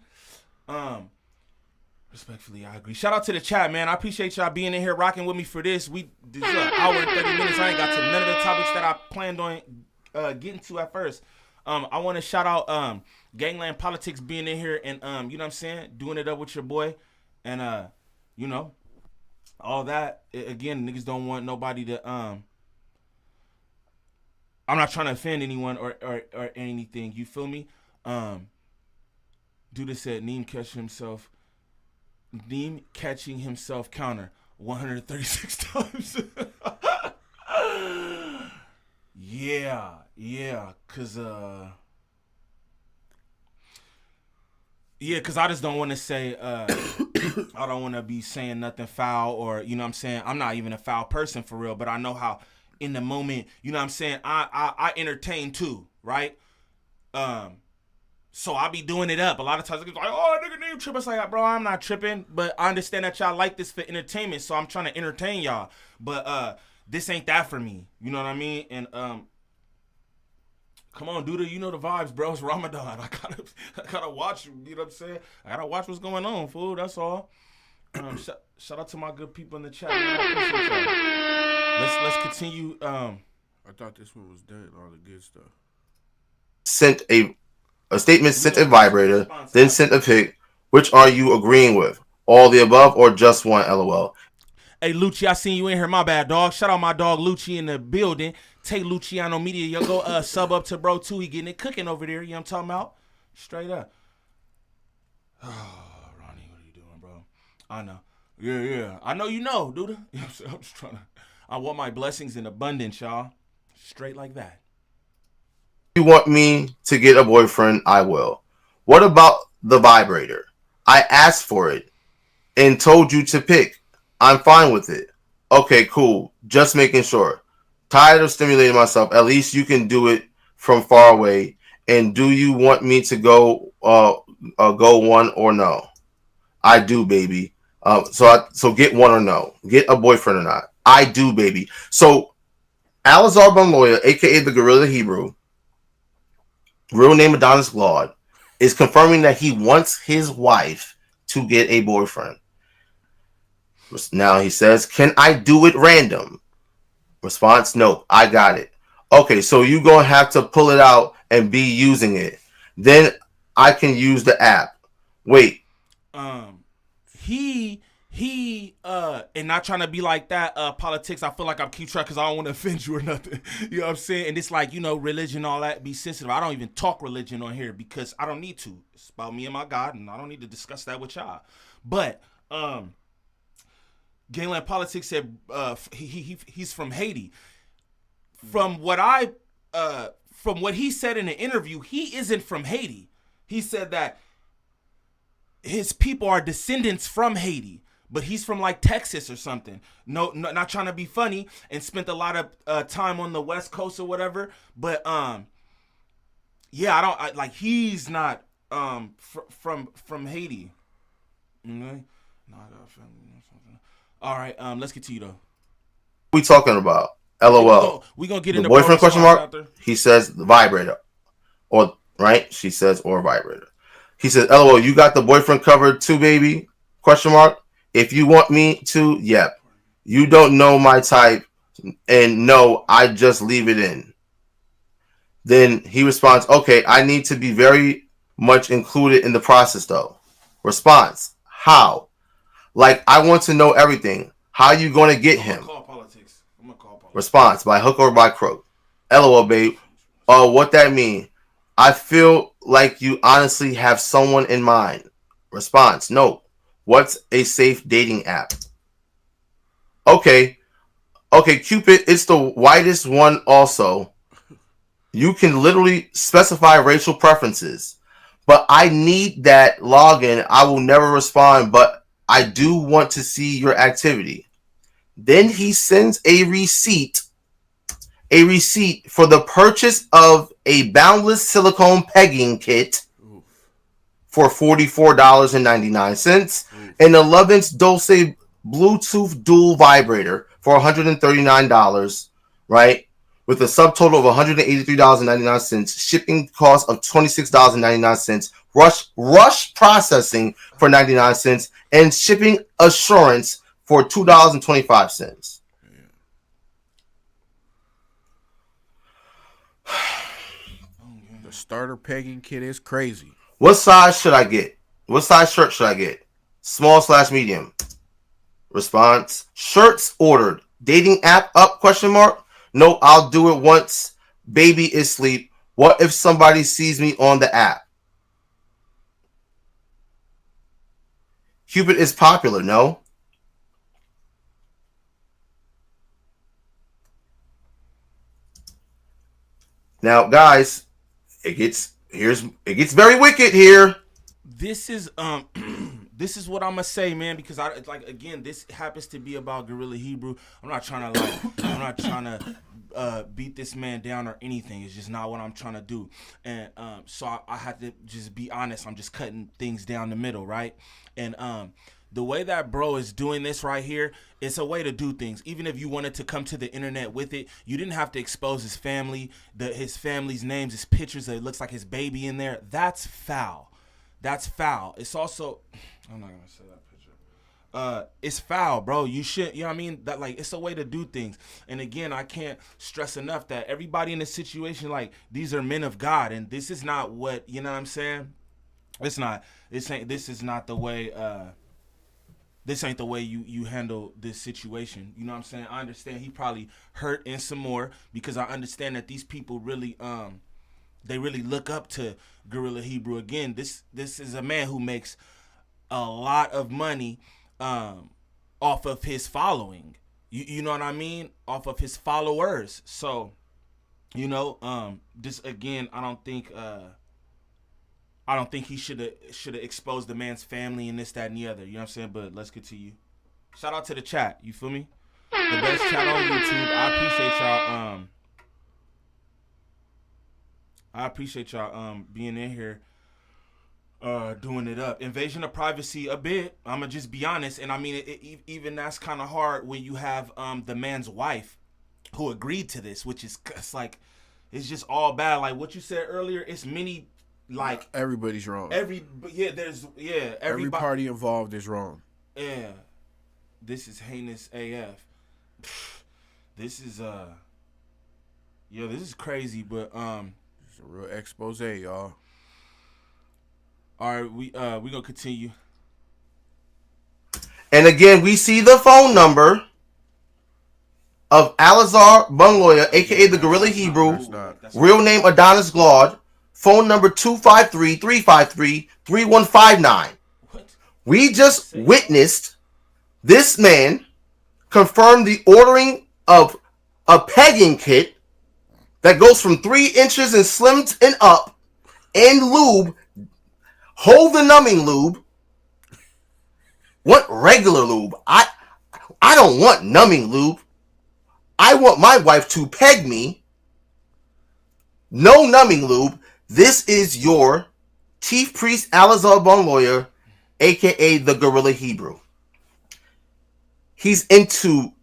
Respectfully, I agree. Shout out to the chat, man. I appreciate y'all being in here rocking with me for this. We did an hour and 30 minutes. I ain't got to none of the topics that I planned on getting to at first. I want to shout out Gangland Politics being in here and you know what I'm saying, doing it up with your boy, and all that. Again, niggas don't want nobody to I'm not trying to offend anyone or anything. You feel me? Duda said Niem catching himself counter 136 times. Yeah, cause I just don't want to say I don't want to be saying nothing foul, or you know what I'm saying, I'm not even a foul person for real, but I know how in the moment, you know what I'm saying, I entertain too, right? So I be doing it up. A lot of times it's like, oh, nigga, Niem tripping. It's like, bro, I'm not tripping, but I understand that y'all like this for entertainment, so I'm trying to entertain y'all. But this ain't that for me. You know what I mean? And come on, Duda, you know the vibes, bro. It's Ramadan. I gotta watch. You know what I'm saying? I gotta watch what's going on, fool. That's all. Shout out to my good people in the chat. Man. I appreciate y'all. Let's continue. I thought this one was done. All the good stuff. Sent a statement, sent a vibrator, then sent a pic. Which are you agreeing with? All the above or just one? LOL. Hey, Lucci, I seen you in here. My bad, dog. Shout out my dog Lucci in the building. Take Luciano Media. Yo, go sub up to bro too. He getting it cooking over there. You know what I'm talking about? Straight up. Oh, Ronnie, what are you doing, bro? I know. Yeah. I know you know, dude. You know what I'm saying? I'm just trying to. I want my blessings in abundance, y'all. Straight like that. If you want me to get a boyfriend, I will. What about the vibrator? I asked for it and told you to pick. I'm fine with it. Okay, cool. Just making sure. Tired of stimulating myself. At least you can do it from far away. And do you want me to go one or no? I do, baby. So get one or no. Get a boyfriend or not. I do, baby. So Alizar Lawyer, aka the Guerilla Hebrew, real name Adonis Glaude, is confirming that he wants his wife to get a boyfriend. Now he says, can I do it random? Response, no, I got it. Okay, so you're going to have to pull it out and be using it. Then I can use the app. Wait. And not trying to be like that, politics, I feel like I'm keep track because I don't want to offend you or nothing. You know what I'm saying? And it's like, you know, religion, all that, be sensitive. I don't even talk religion on here because I don't need to. It's about me and my God, and I don't need to discuss that with y'all. But, Gangland Politics said he's from Haiti. From what he said in the interview, he isn't from Haiti. He said that his people are descendants from Haiti, but he's from like Texas or something. No, not trying to be funny, and spent a lot of time on the West Coast or whatever. But yeah, he's not from Haiti. Okay? No, I got family or something. All right, let's continue though. We talking about? LOL. We gonna get the into boyfriend question mark. He says the vibrator, or right? She says or vibrator. He says, LOL, you got the boyfriend covered too, baby? Question mark. If you want me to, yep. You don't know my type, and no, I just leave it in. Then he responds, okay, I need to be very much included in the process, though. Response, how? Like, I want to know everything. How you going to get him? I'm gonna call politics. Response, by hook or by crook. LOL, babe. What that mean? I feel like you honestly have someone in mind. Response, no. What's a safe dating app? Okay, Cupid, it's the whitest one also. You can literally specify racial preferences. But I need that login. I will never respond, but I do want to see your activity. Then he sends a receipt for the purchase of a boundless silicone pegging kit for $44.99 and 11-inch Dulce Bluetooth dual vibrator for $139, right? With a subtotal of $183.99, shipping cost of $26.99, rush processing for 99 cents, and shipping assurance for $2.25. The starter pegging kit is crazy. What size should I get? What size shirt should I get? Small/medium. Response, shirts ordered. Dating app up? Question mark. No, I'll do it once baby is asleep. What if somebody sees me on the app? Cupid is popular, no? Now, guys, it gets very wicked here. This is this is what I'm gonna say, man, because I like, again, this happens to be about Guerilla Hebrew. I'm not trying to beat this man down or anything. It's just not what I'm trying to do. And so I had to just be honest. I'm just cutting things down the middle, right? And the way that bro is doing this right here, it's a way to do things. Even if you wanted to come to the internet with it, you didn't have to expose his family, his family's names, his pictures. That it looks like his baby in there. That's foul. That's foul. It's also, I'm not gonna say that picture. It's foul, bro. You should, you know what I mean? That, like, it's a way to do things. And again, I can't stress enough that everybody in this situation, like, these are men of God, and this is not what, you know what I'm saying? This is not the way. This ain't the way you handle this situation. You know what I'm saying? I understand he probably hurt and some more, because I understand that these people really they really look up to Guerilla Hebrew. Again, this is a man who makes a lot of money off of his following. You know what I mean? Off of his followers. So, you know, this, again, I don't think he should have exposed the man's family and this, that, and the other. You know what I'm saying? But let's continue. Shout out to the chat. You feel me? The best chat on YouTube. I appreciate y'all being in here, doing it up. Invasion of privacy a bit. I'm gonna just be honest, and I mean, even that's kind of hard when you have the man's wife who agreed to this, which is, it's like, it's just all bad. Like what you said earlier, it's many, like, everybody's wrong. Every party involved is wrong. Yeah, this is heinous AF. This is this is crazy, but it's a real expose, y'all. All right, we gonna continue. And again, we see the phone number of Alazar Bungloya, aka the Guerilla Hebrew, real name Adonis Glaude, phone number 253-353-3159. We just witnessed this man confirm the ordering of a pegging kit that goes from 3 inches and slimmed and up, and lube. Hold the numbing lube. What regular lube? I don't want numbing lube. I want my wife to peg me. No numbing lube. This is your chief priest Alazar Bungloya, aka the Guerilla Hebrew. He's into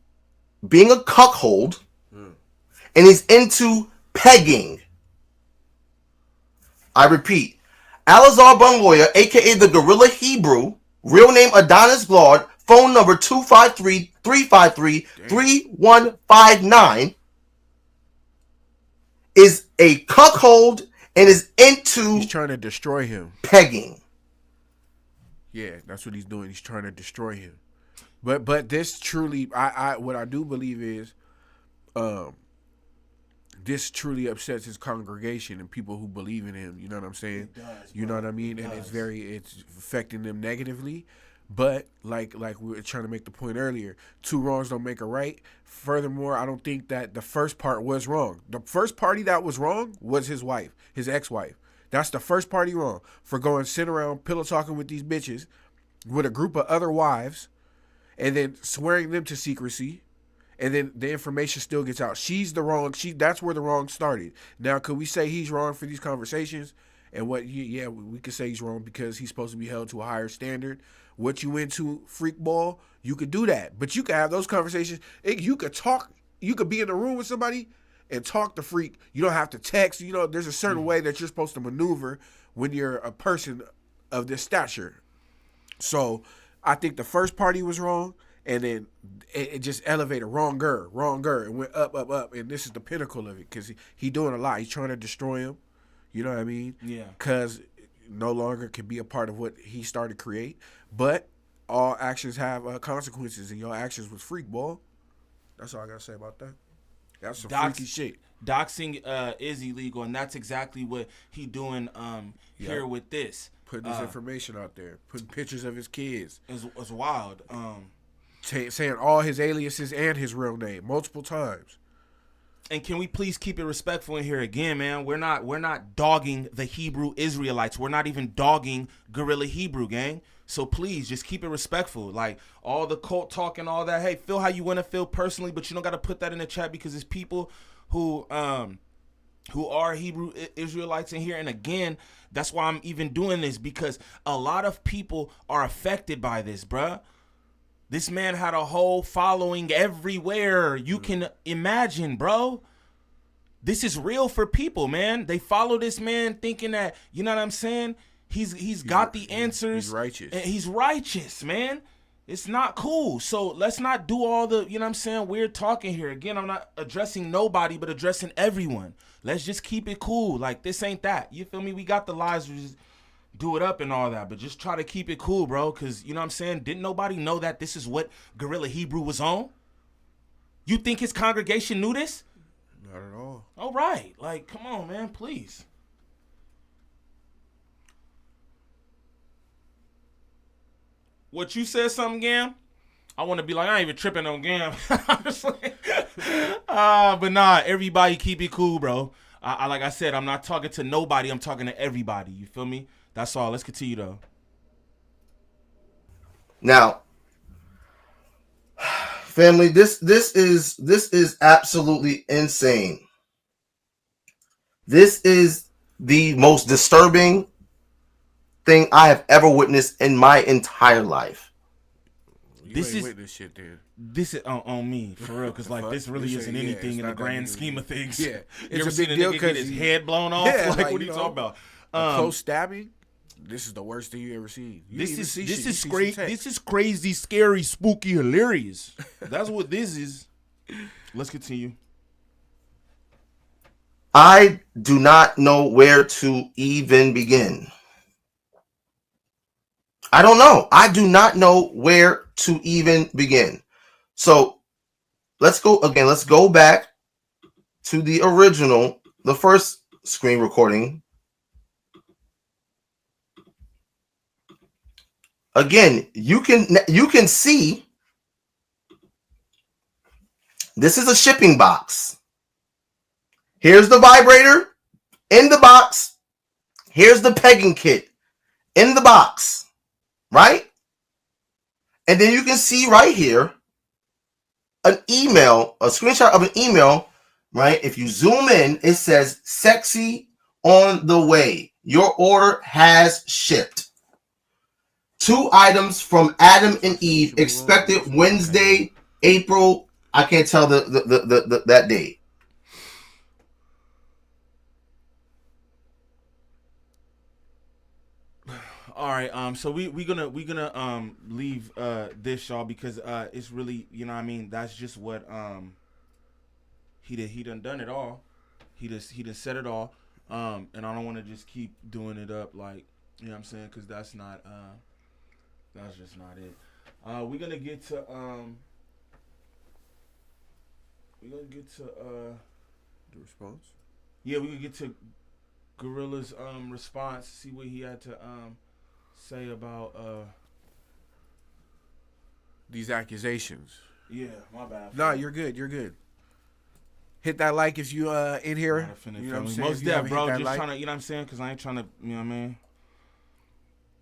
being a cuckold, and he's into pegging. I repeat, Alazar Bungloya, aka the Guerilla Hebrew, real name Adonis Glaude, phone number 253-353-3159, is a cuckold and is into, he's trying to destroy him. Pegging. Yeah, that's what he's doing. He's trying to destroy him. But this truly, I what I do believe is, this truly upsets his congregation and people who believe in him. You know what I'm saying? It does, you know what I mean? And it's affecting them negatively. But like we were trying to make the point earlier, 2 wrongs don't make a right. Furthermore, I don't think that the first part was wrong. The first party that was wrong was his wife, his ex-wife. That's the first party wrong, for going sit around pillow talking with these bitches with a group of other wives and then swearing them to secrecy. And then the information still gets out. She's the wrong. That's where the wrong started. Now, could we say he's wrong for these conversations? And what? Yeah, we could say he's wrong because he's supposed to be held to a higher standard. What you into, freak ball? You could do that, but you could have those conversations. You could talk. You could be in the room with somebody and talk to freak. You don't have to text. You know, there's a certain way that you're supposed to maneuver when you're a person of this stature. So, I think the first party was wrong. And then it just elevated wronger, and went up, and this is the pinnacle of it because he doing a lot. He's trying to destroy him. You know what I mean? Yeah. Because no longer can be a part of what he started to create. But all actions have consequences, and your actions was freak, boy. That's all I gotta say about that. That's some Dox- freaky shit. Doxing is illegal, and that's exactly what he doing here with this. Putting his information out there, putting pictures of his kids. It's wild. Saying all his aliases and his real name multiple times. And can we please keep it respectful in here again, man? We're not dogging the Hebrew Israelites. We're not even dogging Guerilla Hebrew, gang. So please just keep it respectful. Like all the cult talk and all that. Hey, feel how you want to feel personally, but you don't got to put that in the chat because it's people who are Hebrew Israelites in here. And again, that's why I'm even doing this, because a lot of people are affected by this, bruh. This man had a whole following everywhere you can imagine, bro. This is real for people, man. They follow this man thinking that, you know what I'm saying? He's got the answers. He's righteous. And he's righteous, man. It's not cool. So let's not do all the, you know what I'm saying, weird talking here. Again, I'm not addressing nobody, but addressing everyone. Let's just keep it cool. Like, this ain't that. You feel me? We got the lies. We just do it up and all that, but just try to keep it cool, bro, because, you know what I'm saying, didn't nobody know that this is what Guerilla Hebrew was on? You think his congregation knew this? Not at all. All right. Like, come on, man, please. What you said something, Gam? I want to be like, I ain't even tripping on Gam. But nah, everybody keep it cool, bro. I like I said, I'm not talking to nobody. I'm talking to everybody. You feel me? That's all. Let's continue, though. Now, family, this is absolutely insane. This is the most disturbing thing I have ever witnessed in my entire life. This is witness shit, dude. This is on me for real, because like this really isn't anything in the grand scheme of things. Yeah, you ever seen a nigga get his head blown off? Yeah, like what are you talking about? Close stabbing. This is the worst thing you ever seen. This is crazy. This is crazy, scary, spooky, hilarious. That's what this is. Let's continue. I do not know where to even begin. I don't know. I do not know where to even begin. So let's go again. Let's go back to the original, the first screen recording. Again, you can see this is a shipping box. Here's the vibrator in the box. Here's the pegging kit in the box, right? And then you can see right here an email, a screenshot of an email, right? If you zoom in, it says "Sexy on the way. Your order has shipped. 2 items from Adam and Eve, expected Wednesday, April. I can't tell that date." All right, so we gonna leave this, y'all, because it's really, you know what I mean, that's just what he done it all. He done said it all. And I don't want to just keep doing it up, like, you know what I'm saying, because that's just not it. We're gonna get to the response. Yeah, we gonna get to Guerilla's response, see what he had to say about these accusations. Yeah, my bad. Nah, you're good. You're good. Hit that like if you in here. You know what I'm saying? Most deaf, bro. Just trying to, you know what I'm saying? Because I ain't trying to, you know what I mean?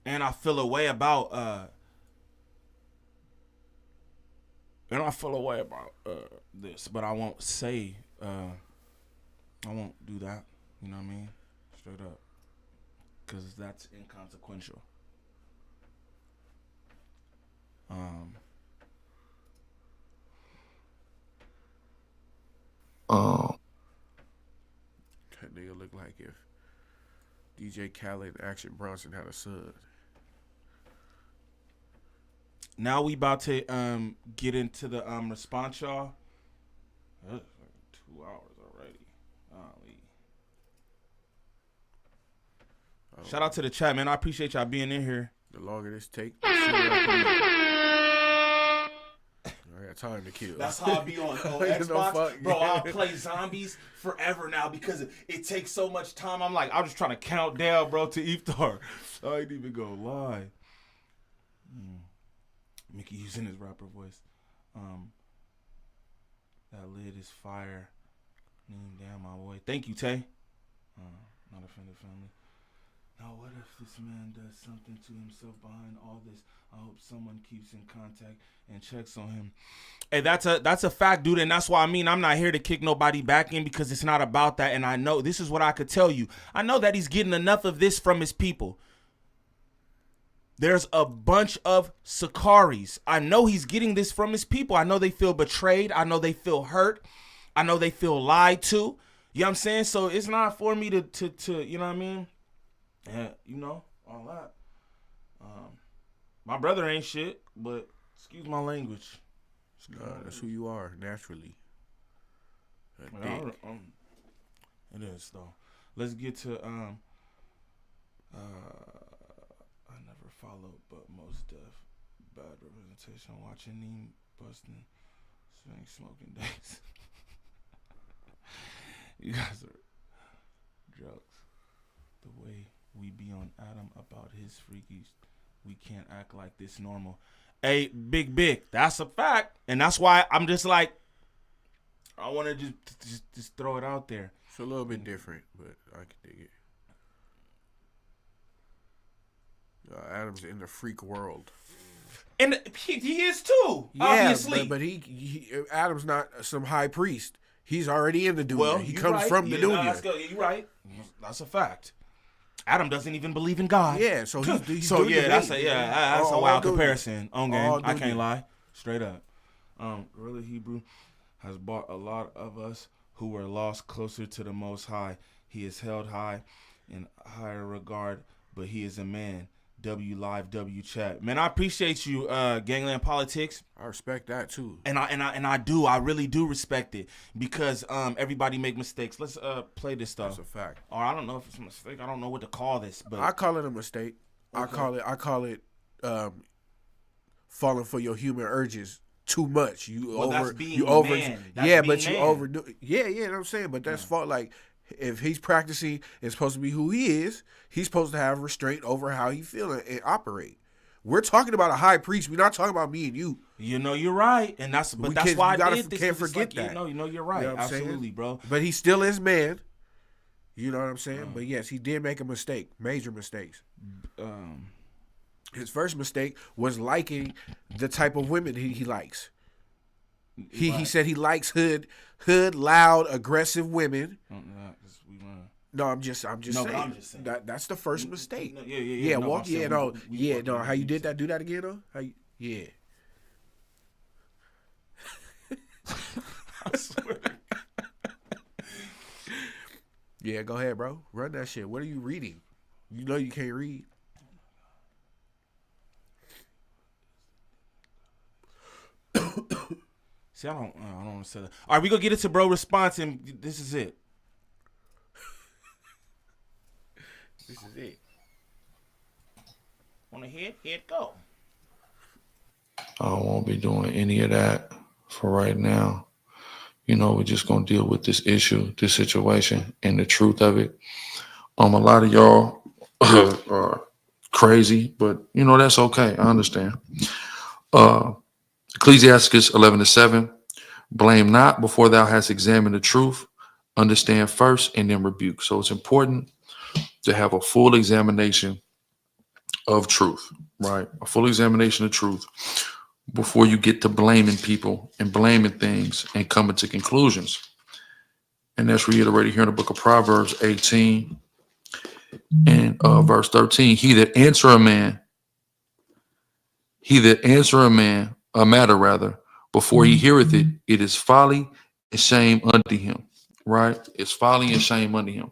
And I feel a way about this, but I won't say I won't do that. You know what I mean? Straight up. Because that's inconsequential. That nigga look like if DJ Khaled and Action Bronson had a son. Now we about to get into the response, y'all. That's like 2 hours already. Shout out to the chat, man. I appreciate y'all being in here. The longer this take, the sooner I can leave. I got time to kill. That's how I be on Xbox. Bro, I'll play zombies forever now because it takes so much time. I'm just trying to count down, bro, to iftar. I ain't even gonna lie. Mickey using his rapper voice. That lid is fire. Damn, my boy. Thank you, Tay. Not offended family. Now, what if this man does something to himself behind all this? I hope someone keeps in contact and checks on him. Hey, that's a fact, dude, and that's why I'm not here to kick nobody back in because it's not about that. And I know this is what I could tell you. I know that he's getting enough of this from his people. There's a bunch of Sikaris. I know he's getting this from his people. I know they feel betrayed. I know they feel hurt. I know they feel lied to. You know what I'm saying? So it's not for me to you know what I mean? Yeah, you know, all that. My brother ain't shit, but excuse my language. That's who you are, naturally. It is, though. Let's get to, I never followed, but most deaf. Bad representation. Watching Niem busting, swing, smoking days. You guys are drugs. The way we be on Adam about his freakies, we can't act like this normal. Hey, big, that's a fact, and that's why I'm just like, I want to just throw it out there. It's a little bit different, but I can dig it. Adam's in the freak world, and he is too. Yeah, obviously, but he Adam's not some high priest. He's already in the dunya. Well, he comes from the dunya. You're right. That's a fact. Adam doesn't even believe in God. Yeah, so he's so doing that's a wild comparison. On game, I can't dunya. lie, straight up. Guerilla Hebrew has brought a lot of us who were lost closer to the Most High. He is held high in higher regard, but he is a man. W live, W chat. Man, I appreciate you, Gangland Politics. I respect that too. And I really do respect it because everybody make mistakes. Let's play this stuff. That's a fact. Or I don't know if it's a mistake. I don't know what to call this, but I call it a mistake. Okay. I call it falling for your human urges too much. That's being man. That's being man. overdo. Yeah, you know what I'm saying. But that's fault. Like if he's practicing, it's supposed to be who he is. He's supposed to have restraint over how he feel and operate. We're talking about a high priest. We're not talking about me and you. You know, you're right, and that's why I did this. Can't forget that. You know, you're right. You know what I'm Absolutely, saying? bro. But he still is man. You know what I'm saying? But yes, he did make a mistake, major mistakes. His first mistake was liking the type of women he likes. He said he likes hood, loud, aggressive women. No, I'm just saying. That's the first mistake. How you did that? Do that again, though. I swear. Yeah, go ahead, bro. Run that shit. What are you reading? You know you can't read. See, I don't want to say that. All right, we gonna get into bro response, and this is it. This is it. Want to hit? Hit go. I won't be doing any of that for right now. You know, we're just gonna deal with this issue, this situation, and the truth of it. A lot of y'all are crazy, but you know that's okay. I understand. Ecclesiastes 11:7. Blame not before thou hast examined the truth. Understand first and then rebuke. So it's important to have a full examination of truth, right? A full examination of truth before you get to blaming people and blaming things and coming to conclusions. And that's reiterated here in the book of Proverbs 18 and verse 13. He that answer a matter rather, before he heareth it, it is folly and shame unto him, right? It's folly and shame unto him.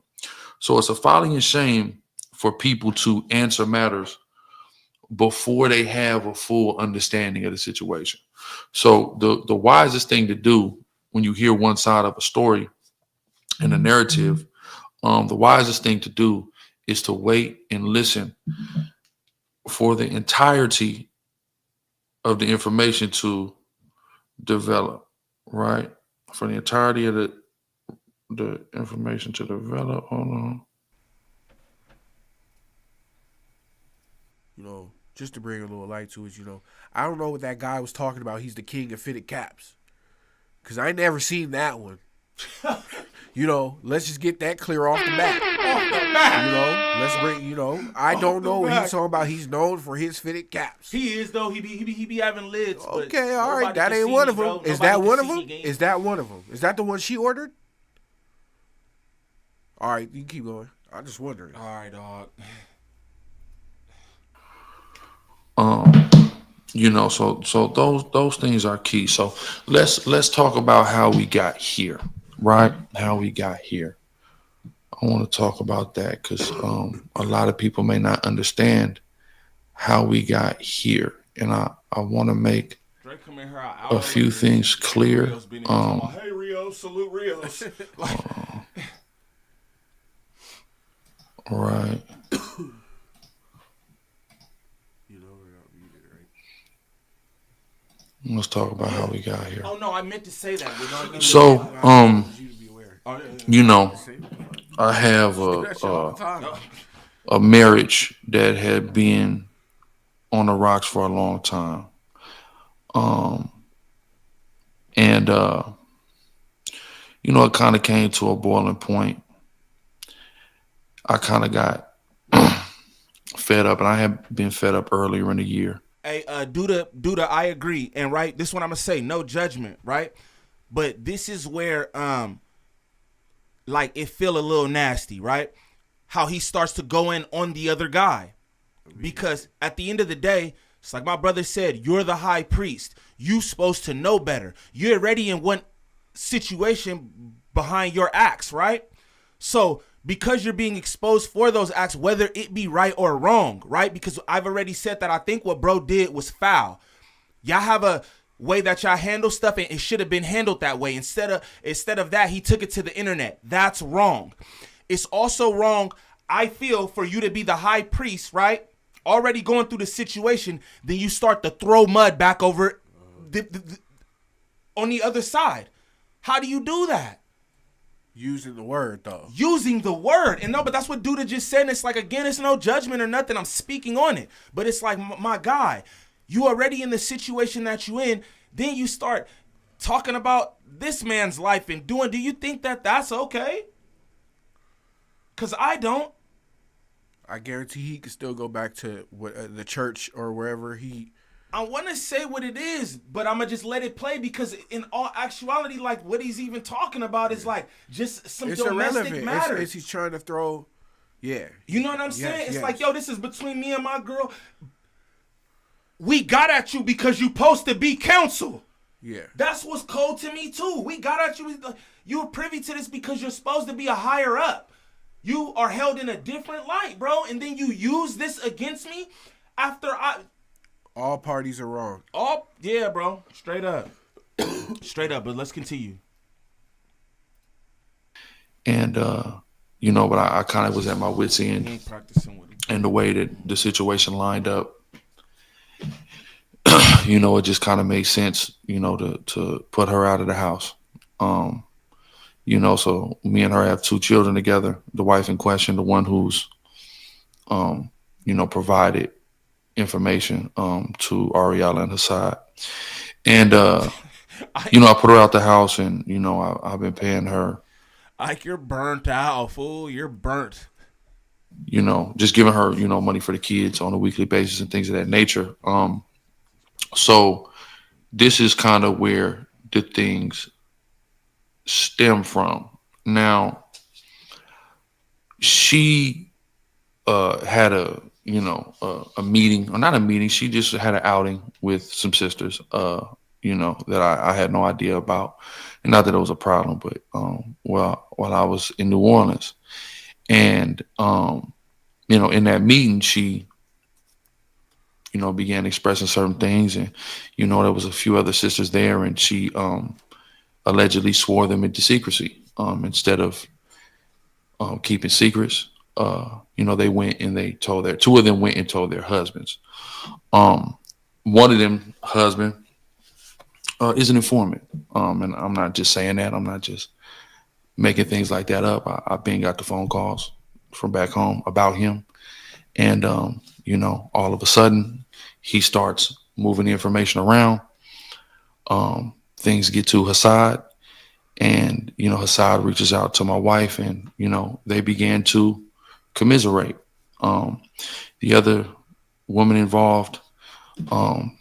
So it's a folly and shame for people to answer matters before they have a full understanding of the situation. So the wisest thing to do when you hear one side of a story and a narrative, the wisest thing to do is to wait and listen for the entirety of the information to develop, right? For the entirety of the information to develop. Hold on. You know, just to bring a little light to it, I don't know what that guy was talking about. He's the king of fitted caps. Because I ain't never seen that one. Let's just get that clear off the bat. Let's bring, I don't know what he's talking about. He's known for his fitted caps. He is, though. He be having lids. Okay, all right. That ain't one of them. Is that one of them? Is that one of them? Is that the one she ordered? All right, you can keep going. I'm just wondering. All right, dog. So those things are key. So let's talk about how we got here, right? How we got here. I want to talk about that because a lot of people may not understand how we got here, and I want to make a few things clear. Hey Rio, salute Rios. Right. Let's talk about how we got here. Oh no, I meant to say that. So, I have a marriage that had been on the rocks for a long time. And it kind of came to a boiling point. I kind of got fed up, and I had been fed up earlier in the year. Hey, Duda, I agree. And right, this one I'm gonna say, no judgment, right? But this is where it feel a little nasty, right? How he starts to go in on the other guy. Because at the end of the day, it's like my brother said, you're the high priest. You supposed to know better. You're already in one situation behind your acts, right? So because you're being exposed for those acts, whether it be right or wrong, right? Because I've already said that I think what bro did was foul. Y'all have a way that y'all handle stuff, and it should have been handled that way. Instead of that, he took it to the internet. That's wrong. It's also wrong, I feel, for you to be the high priest, right? Already going through the situation, then you start to throw mud back over on the other side. How do you do that? Using the word, though. Using the word. And no, but that's what Duda just said. And it's like, again, it's no judgment or nothing. I'm speaking on it. But it's like, my guy, you already in the situation that you in. Then you start talking about this man's life and do you think that that's okay? Because I don't. I guarantee he could still go back to the church or wherever he... I want to say what it is, but I'm going to just let it play because in all actuality, like what he's even talking about is like just some domestic matters. He's trying to throw, yeah. You know what I'm saying? It's like, yo, this is between me and my girl. We got at you because you supposed to be counsel. Yeah. That's what's cold to me too. We got at you. You were privy to this because you're supposed to be a higher up. You are held in a different light, bro. And then you use this against me after all parties are wrong. Yeah, bro. Straight up. Straight up. But let's continue. And, but I kind of was at my wit's end. And the way that the situation lined up, it just kind of made sense, to put her out of the house. So me and her have 2 children together. The wife in question, the one who's, provided information to Ariella and her side. And, I put her out the house and, I've been paying her. Like, you're burnt out, fool. You're burnt. Just giving her, money for the kids on a weekly basis and things of that nature. So this is kind of where the things stem from. Now, she had a meeting, or not a meeting. She just had an outing with some sisters, that I had no idea about. And not that it was a problem, but while I was in New Orleans. And, in that meeting, she, began expressing certain things. And, there was a few other sisters there, and she allegedly swore them into secrecy instead of keeping secrets. They went and they told 2 of them went and told their husbands. One of them husband is an informant. And I'm not just saying that. I'm not just making things like that up. I've been got the phone calls from back home about him. And, all of a sudden he starts moving the information around. Things get to Hassad, and, Hassad reaches out to my wife, and, they began to commiserate. The other woman involved,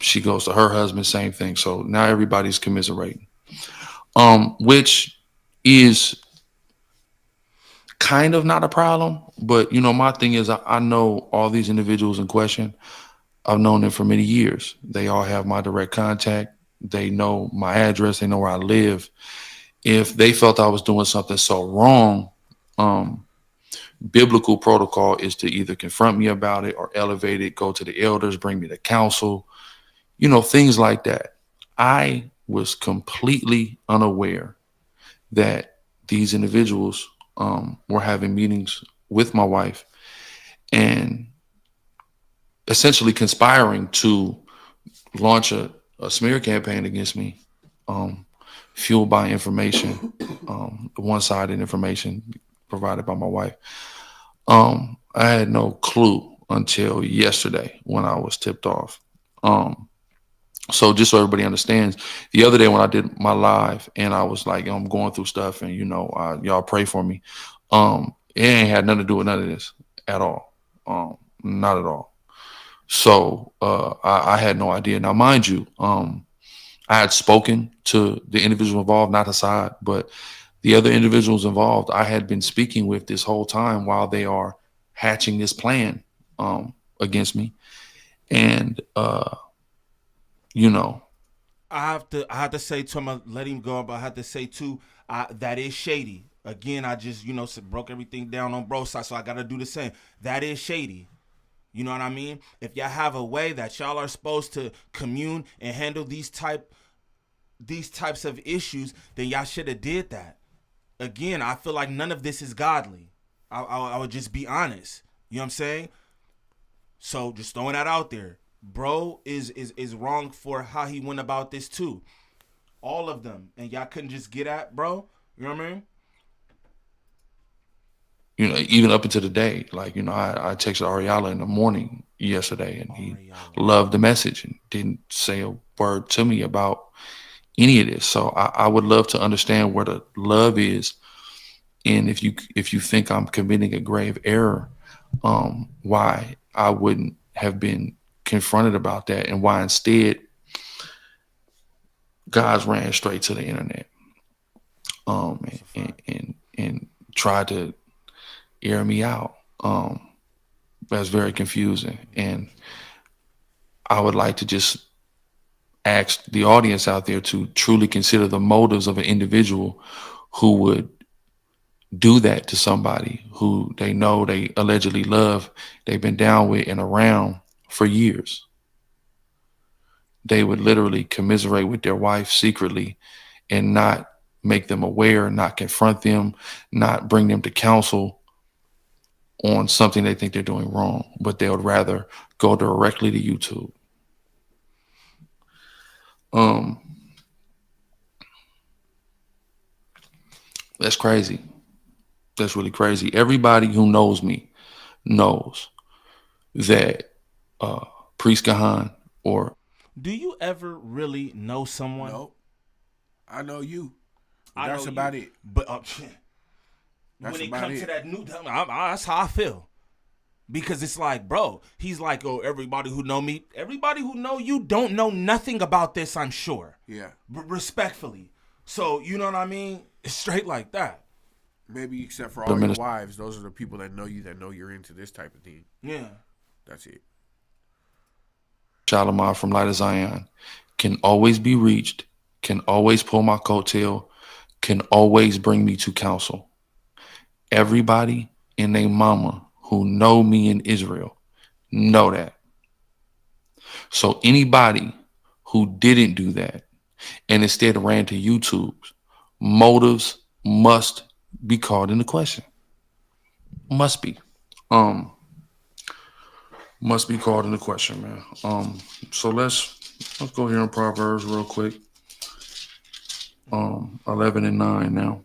she goes to her husband, same thing. So now everybody's commiserating, which is kind of not a problem. But, my thing is, I know all these individuals in question. I've known them for many years. They all have my direct contact. They know my address. They know where I live. If they felt I was doing something so wrong, biblical protocol is to either confront me about it or elevate it, go to the elders, bring me to counsel, things like that. I was completely unaware that these individuals were having meetings with my wife and essentially conspiring to launch a smear campaign against me, fueled by information, one-sided information provided by my wife. I had no clue until yesterday when I was tipped off. So just so everybody understands, the other day when I did my live and I was like, I'm going through stuff and, y'all pray for me. It ain't had nothing to do with none of this at all. Not at all. So I had no idea. Now, mind you, I had spoken to the individual involved, not Hassad, but the other individuals involved I had been speaking with this whole time while they are hatching this plan against me. And, I have to say to him, let him go, but I have to say too, that is shady. Again, I just, broke everything down on both sides, so I got to do the same. That is shady. You know what I mean? If y'all have a way that y'all are supposed to commune and handle these types of issues, then y'all should have did that. Again, I feel like none of this is godly. I would just be honest. You know what I'm saying? So just throwing that out there. Bro is wrong for how he went about this too. All of them. And y'all couldn't just get at bro. You know what I mean? Even up until the day, I texted Ariala in the morning yesterday, and he loved the message and didn't say a word to me about any of this. So I would love to understand where the love is, and if you think I'm committing a grave error, why I wouldn't have been confronted about that, and why instead guys ran straight to the internet, and tried to air me out. That's very confusing. And I would like to just ask the audience out there to truly consider the motives of an individual who would do that to somebody who they know they allegedly love, they've been down with and around for years. They would literally commiserate with their wife secretly and not make them aware, not confront them, not bring them to counsel on something they think they're doing wrong, but they would rather go directly to YouTube. That's crazy. That's really crazy. Everybody who knows me knows that Priest Kahan or... Do you ever really know someone? Nope. I know you. I That's know about you, it. But That's when it about comes it. to that new, that's how I feel. Because it's like, bro, he's like, oh, everybody who know me, everybody who know you don't know nothing about this, I'm sure. Yeah. Respectfully. So, you know what I mean? It's straight like that. Maybe except for all your wives, those are the people that know you, that know you're into this type of thing. Yeah. That's it. Shalimar from Light of Zion can always be reached, can always pull my coattail, can always bring me to counsel. Everybody and their mama who know me in Israel know that. So anybody who didn't do that and instead ran to YouTube's motives must be called into question. Must be. Must be called into question, man. So let's go here in Proverbs real quick. 11 and 9 now.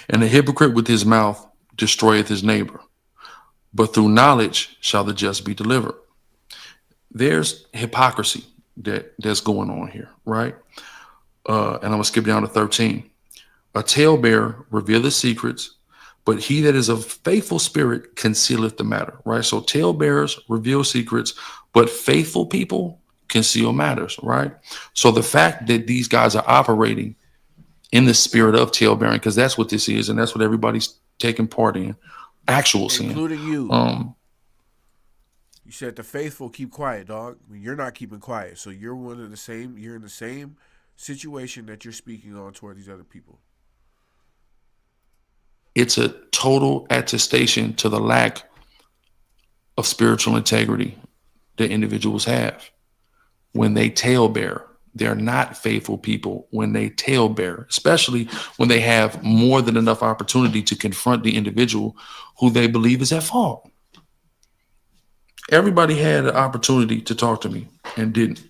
And the hypocrite with his mouth destroyeth his neighbor, but through knowledge shall the just be delivered. There's hypocrisy that's going on here, right? And I'm gonna skip down to 13. A talebearer revealeth secrets, but he that is of faithful spirit concealeth the matter, right? So talebearers reveal secrets, but faithful people conceal matters, right? So the fact that these guys are operating in the spirit of talebearing, because that's what this is, and that's what everybody's taking part in, actual sin, including you. You said the faithful keep quiet, dog. I mean, you're not keeping quiet, so you're one of the same. You're in the same situation that you're speaking on toward these other people. It's a total attestation to the lack of spiritual integrity that individuals have when they talebear. They're not faithful people when they talebear, especially when they have more than enough opportunity to confront the individual who they believe is at fault. Everybody had an opportunity to talk to me and didn't.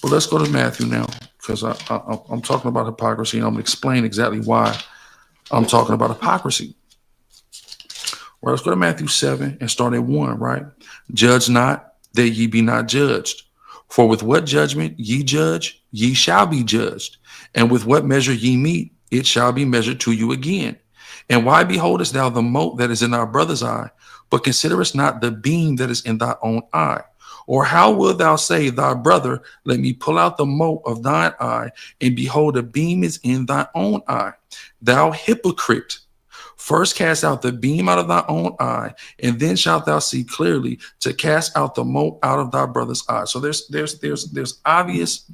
Well, let's go to Matthew now, because I'm talking about hypocrisy, and I'm going to explain exactly why I'm talking about hypocrisy. Well, let's go to Matthew 7 and start at 1, right? Judge not, that ye be not judged. For with what judgment ye judge, ye shall be judged. And with what measure ye meet, it shall be measured to you again. And why beholdest thou the mote that is in thy brother's eye, but considerest not the beam that is in thy own eye? Or how wilt thou say, thy brother, let me pull out the mote of thine eye, and behold, a beam is in thy own eye? Thou hypocrite, first cast out the beam out of thy own eye, and then shalt thou see clearly to cast out the mote out of thy brother's eye. So there's obvious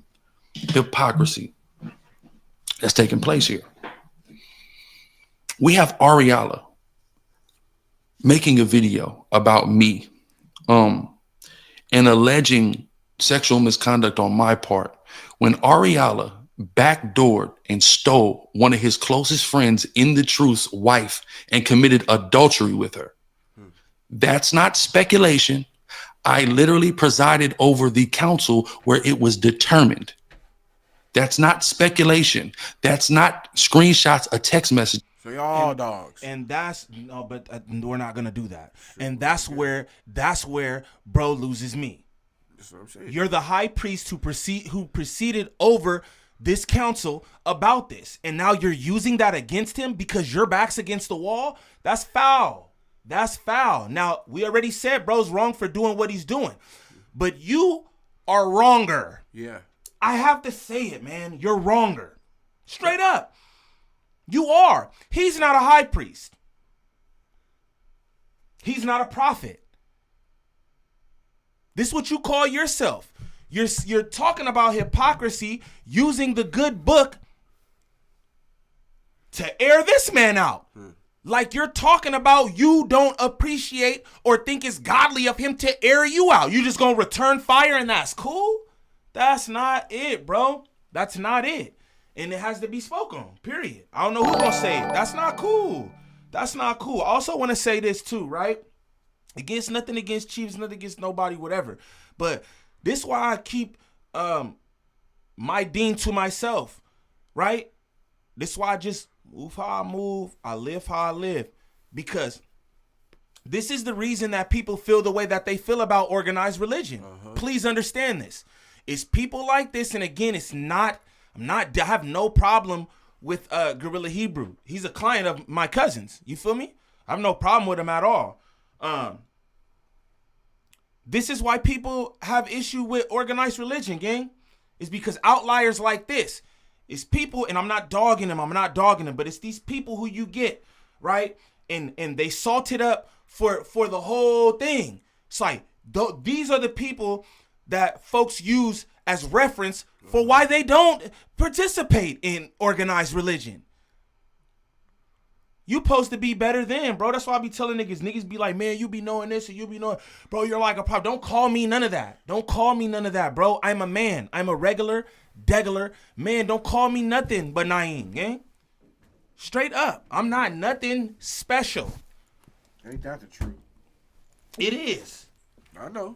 hypocrisy that's taking place here. We have Ariella making a video about me, and alleging sexual misconduct on my part, when Ariella backdoored and stole one of his closest friends in the truth's wife and committed adultery with her. That's not speculation. I literally presided over the council where it was determined. That's not speculation. That's not screenshots of text message. So y'all dogs. And that's no, but we're not gonna do that. And that's where bro loses me. That's what I'm saying. You're the high priest who proceeded over this council about this, and now you're using that against him because your back's against the wall. That's foul. That's foul. Now, we already said bro's wrong for doing what he's doing, but you are wronger. Yeah. I have to say it, man. You're wronger. Straight up. You are. He's not a high priest. He's not a prophet. This is what you call yourself. You're talking about hypocrisy, using the good book to air this man out. Like you're talking about you don't appreciate or think it's godly of him to air you out. You just gonna return fire and that's cool? That's not it, bro. That's not it. And it has to be spoken on, period. I don't know who's gonna say it. That's not cool. That's not cool. I also want to say this too, right? Against nothing against Chiefs, nothing against nobody, whatever. But this is why I keep my dean to myself, right? This is why I just move how I move. I live how I live. Because this is the reason that people feel the way that they feel about organized religion. Please understand this. It's people like this, and again, I have no problem with Guerilla Hebrew. He's a client of my cousin's. You feel me? I have no problem with him at all. This is why people have issue with organized religion, gang. It's because outliers like this. It's people, and I'm not dogging them, but it's these people who you get, right? And they salt it up for the whole thing. It's like, these are the people that folks use as reference for why they don't participate in organized religion. You supposed to be better than, bro. That's why I be telling niggas. Niggas be like, man, you be knowing this and you be knowing. Bro, you're like a prop. Don't call me none of that. Don't call me none of that, bro. I'm a man. I'm a regular, degular man. Don't call me nothing but Niem, gang. Straight up. I'm not nothing special. Ain't that the truth? It is. I know.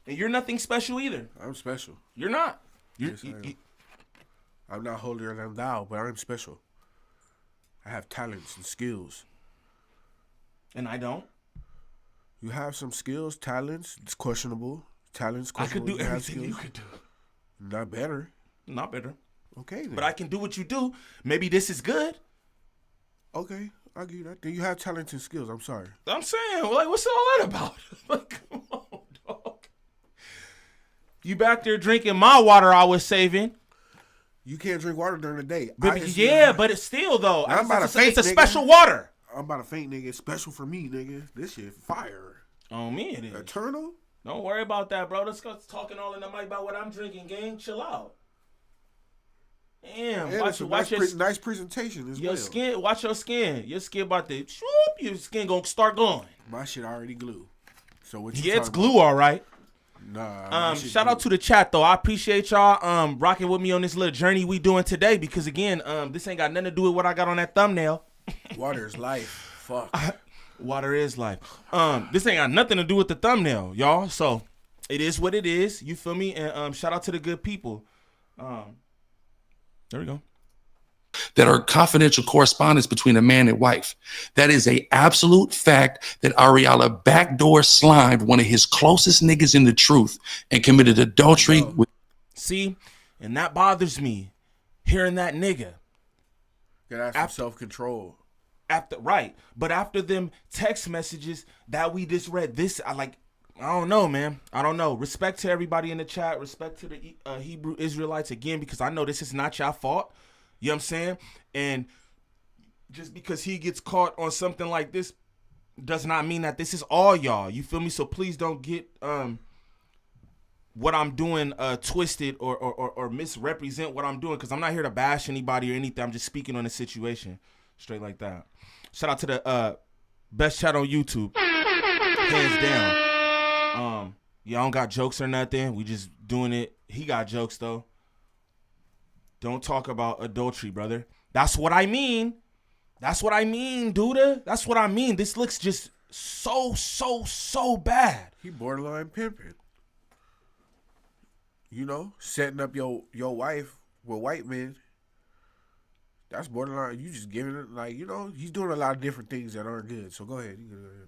And you're nothing special either. I'm special. You're not. Yes, I am. I'm not holier than thou, but I'm special. I have talents and skills. And I don't. You have some skills, talents. It's questionable. Talents, I could questionable. do have everything you skills. could do. Not better. Not better. Okay, then. But I can do what you do. Maybe this is good. Okay, I'll give you that. Then you have talents and skills. I'm sorry. I'm saying, like, what's all that about? Like, come on, dog. You back there drinking my water I was saving. You can't drink water during the day. But it's still, though. I'm about to faint, it's a nigga. special water. I'm about to faint, nigga. It's special for me, nigga. This shit fire. On me it is. Eternal? Don't worry about that, bro. Let's go talking all in the mic about what I'm drinking, gang. Chill out. Damn. And Watch your nice presentation as your well. skin. Watch your skin. Your skin about to shoop. Your skin gonna start glowing. My shit already glue. So what you Yeah, it's talking glue, all right. about? Nah. Shout out to the chat though. I appreciate y'all rocking with me on this little journey we doing today because again, this ain't got nothing to do with what I got on that thumbnail. Water is life. Fuck. Water is life. This ain't got nothing to do with the thumbnail, y'all. So it is what it is. You feel me? And shout out to the good people. There we go. That are confidential correspondence between a man and wife. That is a absolute fact that Ariella backdoor slimed one of his closest niggas in the truth and committed adultery with. See, and that bothers me. Hearing that nigga. Gotta have some self-control. But after them text messages that we just read, I don't know, man. I don't know. Respect to everybody in the chat. Respect to the Hebrew Israelites again, because I know this is not your fault. You know what I'm saying? And just because he gets caught on something like this does not mean that this is all y'all. You feel me? So please don't get what I'm doing twisted or misrepresent what I'm doing, because I'm not here to bash anybody or anything. I'm just speaking on the situation straight like that. Shout out to the best chat on YouTube. Hands down. Yeah, I don't got jokes or nothing. We just doing it. He got jokes though. Don't talk about adultery, brother. That's what I mean. That's what I mean, dude. That's what I mean. This looks just so bad. He borderline pimping. You know, setting up your wife with white men. That's borderline. You just giving it, like, you know, he's doing a lot of different things that aren't good. So go ahead. You can go ahead.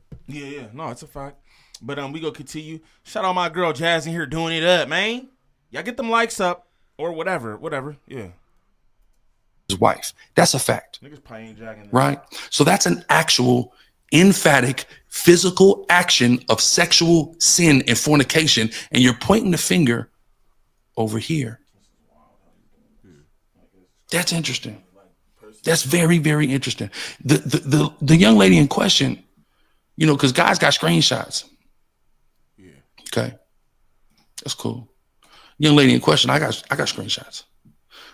Yeah. No, it's a fact. But we gonna continue. Shout out my girl Jazz in here doing it up, man. Y'all get them likes up or whatever. Yeah. His wife. That's a fact. Niggas probably ain't jacking that. Right? So that's an actual emphatic physical action of sexual sin and fornication, and you're pointing the finger over here. That's interesting. That's very, very interesting. The young lady in question, you know, because guys got screenshots. Yeah. Okay. That's cool. Young lady in question, I got screenshots.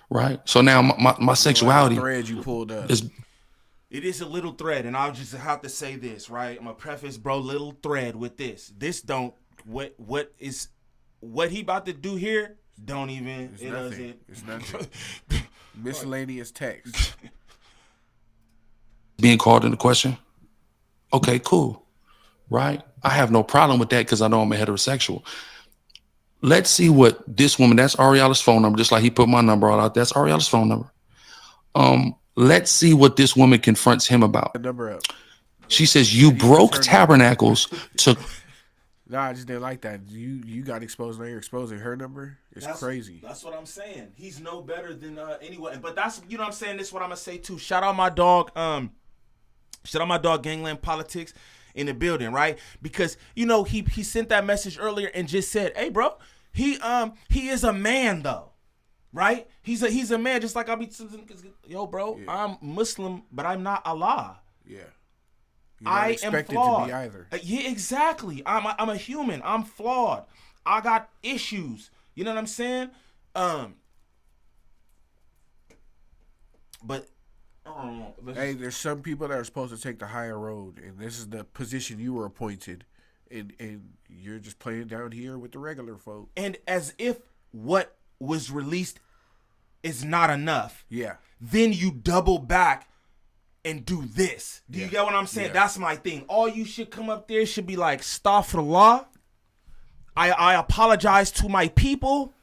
Right. So now my sexuality thread you pulled up. It is a little thread, and I'll just have to say this, right? I'm gonna preface, bro, little thread with this. This don't what he about to do here don't even It's nothing. doesn't. It's nothing. Miscellaneous text. being called into question. Okay, cool. Right? I have no problem with that because I know I'm a heterosexual. Let's see what this woman, that's Ariella's phone number, just like he put my number all out. That's Ariella's phone number. Let's see what this woman confronts him about. The number up. She says, you broke tabernacles to... Nah, I just didn't like that. You got exposed, now you're exposing her number? That's crazy. That's what I'm saying. He's no better than anyone. But that's, you know what I'm saying? This is what I'm going to say too. Shout out my dog, Gangland Politics in the building, right? Because, you know, he sent that message earlier and just said, hey, bro, he is a man, though. Right? He's a man, just like I'll be, yo, bro, yeah. I'm Muslim, but I'm not Allah. Yeah. I am flawed. To be either. Yeah, exactly. I'm a human. I'm flawed. I got issues. You know what I'm saying? But hey, there's some people that are supposed to take the higher road, and this is the position you were appointed, and you're just playing down here with the regular folk. And as if what was released is not enough. Yeah. Then you double back and do this. Do you get what I'm saying? Yeah. That's my thing. All you should come up there should be like, astaghfirullah. I apologize to my people.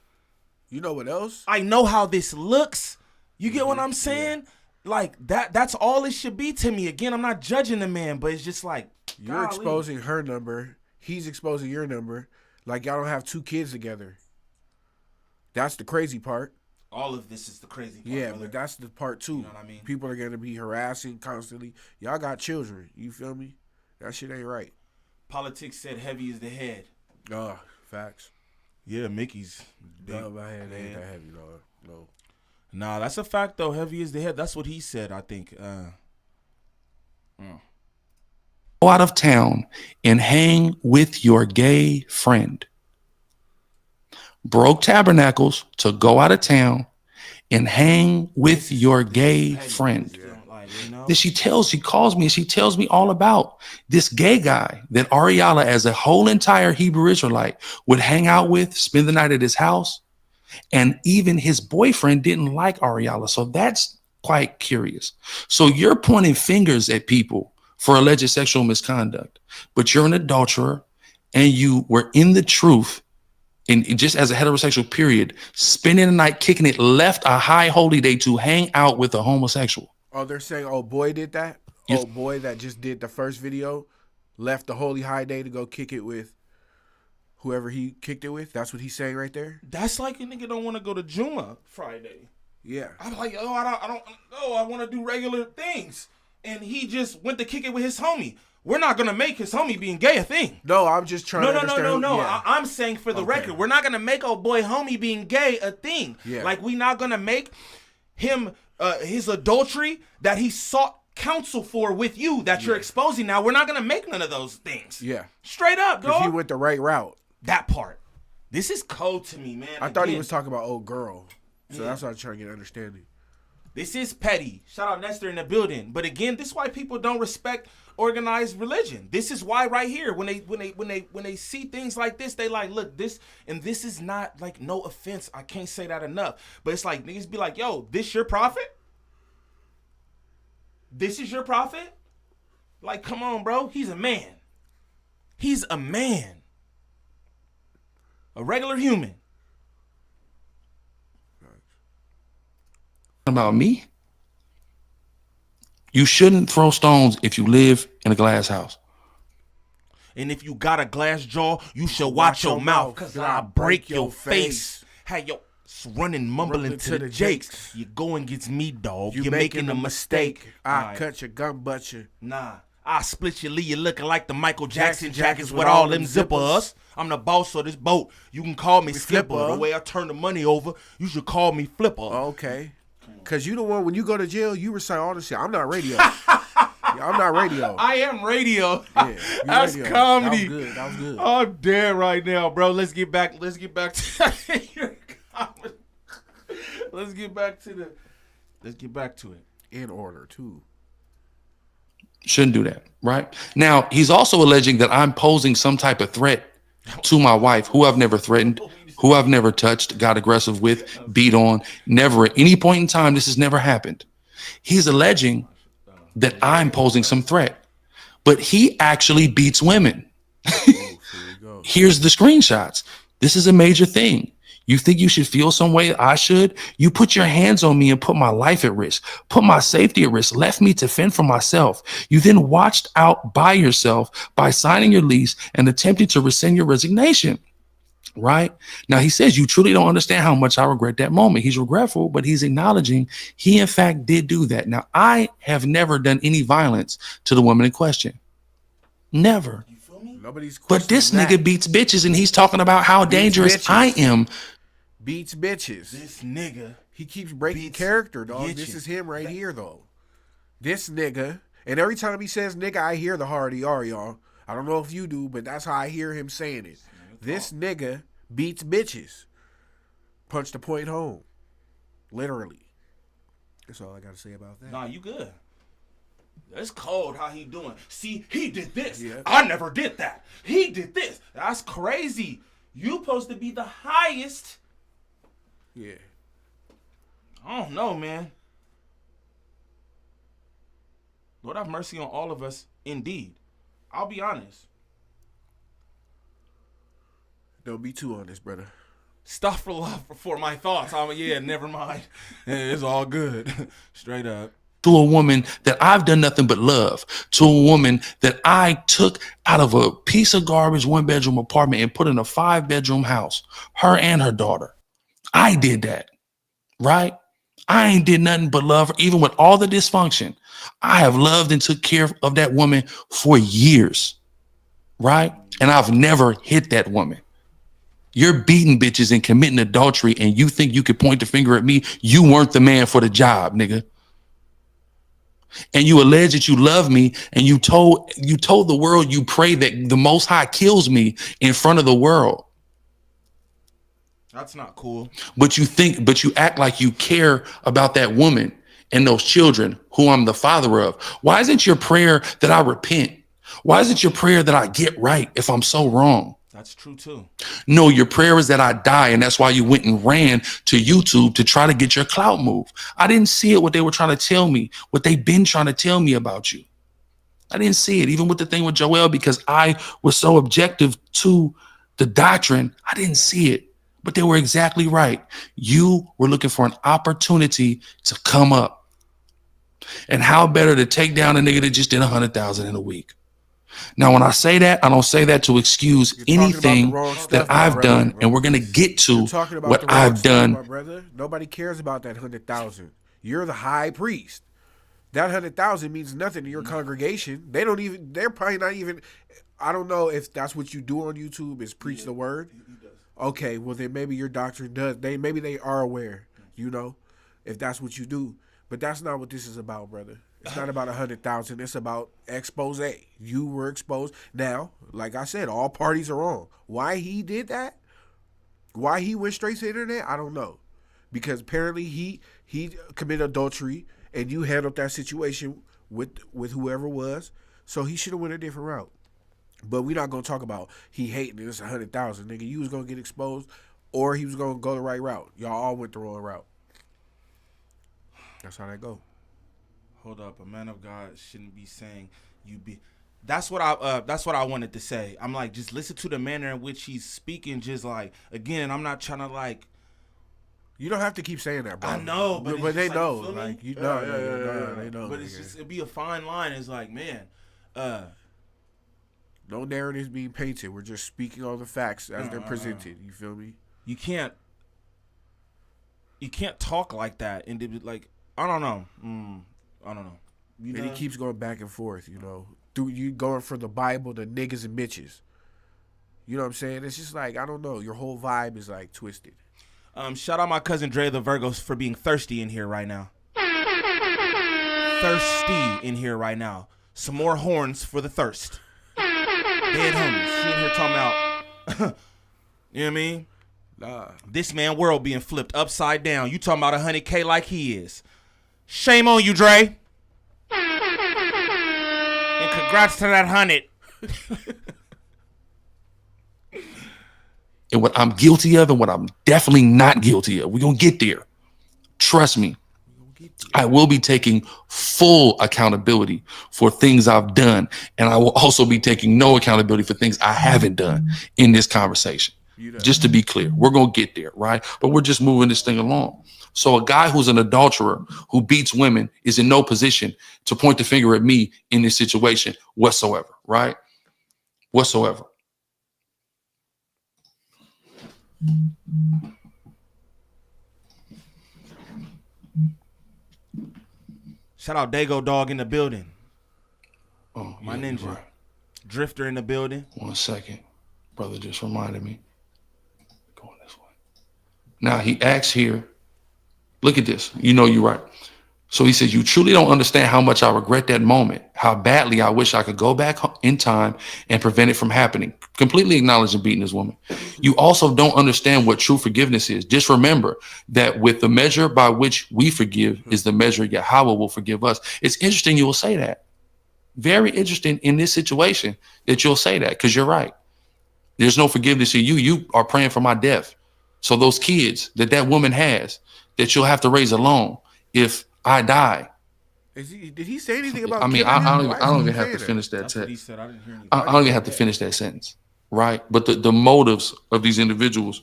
You know what else? I know how this looks. You get what I'm saying? Like that's all it should be to me. Again, I'm not judging the man, but it's just like you're golly. exposing her number. He's exposing your number. Like y'all don't have 2 kids together. That's the crazy part. All of this is the crazy part. Yeah, brother. but that's the part too. You know what I mean? People are gonna be harassing constantly. Y'all got children. You feel me? That shit ain't right. Politics said heavy is the head. Facts. Yeah, Mickey's big. No, my head ain't that heavy, dog. No. Nah, that's a fact though. Heavy is the head. That's what he said, I think. Go out of town and hang with your gay friend. Broke tabernacles to go out of town and hang with your gay friend. Like, you know? Then she calls me and she tells me all about this gay guy that Ariella, as a whole entire Hebrew Israelite, would hang out with, spend the night at his house. And even his boyfriend didn't like Ariella. So that's quite curious. So you're pointing fingers at people for alleged sexual misconduct, but you're an adulterer and you were in the truth. And just as a heterosexual period, spending the night kicking it, left a high holy day to hang out with a homosexual. Oh, they're saying, oh, boy did that? Yes. Oh, boy that just did the first video, left the holy high day to go kick it with whoever he kicked it with? That's what he's saying right there? That's like a nigga don't want to go to Juma Friday. Yeah. I'm like, I want to do regular things. And he just went to kick it with his homie. We're not going to make his homie being gay a thing. No, I'm just trying to understand. No. Yeah. I'm saying for the record, we're not going to make old boy homie being gay a thing. Yeah. Like, we not going to make him, his adultery that he sought counsel for with you that you're exposing now. We're not going to make none of those things. Yeah. Straight up, Because he dog. went the right route. That part. This is cold to me, man. I thought he Again, was talking about old girl. So that's what I'm trying to get understanding. This is petty. Shout out Nestor in the building. But again, this is why people don't respect organized religion. This is why right here, when they see things like this, they like, look, this, and this is not like, no offense, I can't say that enough. But it's like niggas be like, yo, this your prophet? This is your prophet? Like, come on, bro. He's a man. He's a man. A regular human. About me? You shouldn't throw stones if you live in a glass house. And if you got a glass jaw, you should watch your mouth, cause I'll break your face. Have your running, mumbling to the jakes. You going against me, dog. You're making a mistake. I cut your gun, but you. Nah. I split your lead. You're looking like the Michael Jackson jackets with all them zippers. I'm the boss of this boat. You can call me Skipper. The way I turn the money over, you should call me Flipper. Okay. Because you the one, when you go to jail, you recite all this shit. I'm not radio. I'm not radio. I am radio. Yeah, that's radio. comedy. That was good. I'm dead right now, bro. Let's get back to your comedy. Let's get back to it. In order, too. Shouldn't do that, right? Now, he's also alleging that I'm posing some type of threat to my wife, who I've never threatened, who I've never touched, got aggressive with, beat on. Never at any point in time, this has never happened. He's alleging that I'm posing some threat, but he actually beats women. Here's the screenshots. This is a major thing. You think you should feel some way I should? You put your hands on me and put my life at risk, put my safety at risk, left me to fend for myself. You then watched out by yourself by signing your lease and attempting to rescind your resignation. Right? Now, he says you truly don't understand how much I regret that moment. He's regretful, but he's acknowledging he, in fact, did do that. Now, I have never done any violence to the woman in question. Never. Nobody's But this questioning nigga that. beats bitches, and he's talking about how dangerous bitches. I am. Beats bitches. This nigga. He keeps breaking beats character, dog. bitches. This is him right here, though. This nigga. And every time he says nigga, I hear the hard ER, y'all. I don't know if you do, but that's how I hear him saying it. This nigga beats bitches. Punch the point home. Literally. That's all I got to say about that. Nah, you good. It's cold how he doing. See, he did this. Yeah. I never did that. He did this. That's crazy. You supposed to be the highest. Yeah. I don't know, man. Lord have mercy on all of us, indeed. I'll be honest. Don't be too honest, brother. Astaghfirullah for my thoughts. Yeah, never mind. It's all good. Straight up. To a woman that I've done nothing but love, to a woman that I took out of a piece of garbage 1-bedroom apartment and put in a 5-bedroom house, her and her daughter. I did that, right? I ain't did nothing but love her, even with all the dysfunction. I have loved and took care of that woman for years, right? And I've never hit that woman. You're beating bitches and committing adultery, and you think you could point the finger at me? You weren't the man for the job, nigga. And you allege that you love me, and you told the world you pray that the Most High kills me in front of the world. That's not cool. But you act like you care about that woman and those children who I'm the father of. Why isn't your prayer that I repent? Why isn't your prayer that I get right if I'm so wrong? That's true too. No, your prayer is that I die, and that's why you went and ran to YouTube to try to get your clout move. I didn't see it, what they were trying to tell me, what they've been trying to tell me about you. I didn't see it, even with the thing with Joel, because I was so objective to the doctrine. I didn't see it, but they were exactly right. You were looking for an opportunity to come up. And how better to take down a nigga that just did 100,000 in a week. Now, when I say that, I don't say that to excuse anything that I've done, and we're gonna get to what I've done. My brother, nobody cares about that 100,000. You're the high priest. That 100,000 means nothing to your congregation. They don't even. They're probably not even. I don't know if that's what you do on YouTube is preach the word. Okay, well then maybe your doctrine does. Maybe they are aware. You know, if that's what you do. But that's not what this is about, brother. It's not about 100,000. It's about expose. You were exposed. Now, like I said, all parties are wrong. Why he did that? Why he went straight to the internet? I don't know. Because apparently he committed adultery, and you handled that situation with whoever it was. So he should have went a different route. But we're not gonna talk about he hating this 100,000, nigga. You was gonna get exposed, or he was gonna go the right route. Y'all all went the wrong route. That's how that go. Hold up, a man of God shouldn't be saying you be. That's what I wanted to say. I'm like, just listen to the manner in which he's speaking. Just like, again, I'm not trying to like. You don't have to keep saying that, bro. I know, but they like, know, like you know, they know. But it's just it'd be a fine line. It's like, man, no narratives being painted. We're just speaking on the facts as they're presented. You feel me? You can't talk like that and like I don't know. I don't know. And he keeps going back and forth, you know. You going from the Bible to niggas and bitches. You know what I'm saying? It's just like, I don't know. Your whole vibe is like twisted. Shout out my cousin Dre the Virgos for being thirsty in here right now. Thirsty in here right now. Some more horns for the thirst. Dead homies. She in here talking about, you know what I mean? Nah. This man world being flipped upside down. You talking about 100K like he is. Shame on you, Dre. And congrats to that 100. And what I'm guilty of and what I'm definitely not guilty of. We're going to get there. Trust me. I will be taking full accountability for things I've done. And I will also be taking no accountability for things I haven't done in this conversation. Just to be clear, we're going to get there, right? But we're just moving this thing along. So a guy who's an adulterer, who beats women, is in no position to point the finger at me in this situation whatsoever, right? Whatsoever. Shout out Dago Dog in the building. Oh, my yeah, ninja. Right. Drifter in the building. 1 second. Brother just reminded me. Going this way. Now he asks here, look at this. You know you're right. So he says, you truly don't understand how much I regret that moment, how badly I wish I could go back in time and prevent it from happening. Completely acknowledging beating this woman. You also don't understand what true forgiveness is. Just remember that with the measure by which we forgive is the measure Yahweh will forgive us. It's interesting you will say that. Very interesting in this situation that you'll say that, because you're right. There's no forgiveness in you. You are praying for my death. So those kids that woman has, that you'll have to raise alone if I die. Did he say anything about? I mean, I don't even have to finish that That's what he said. I didn't hear anything. I don't even have to finish that sentence, right? But the motives of these individuals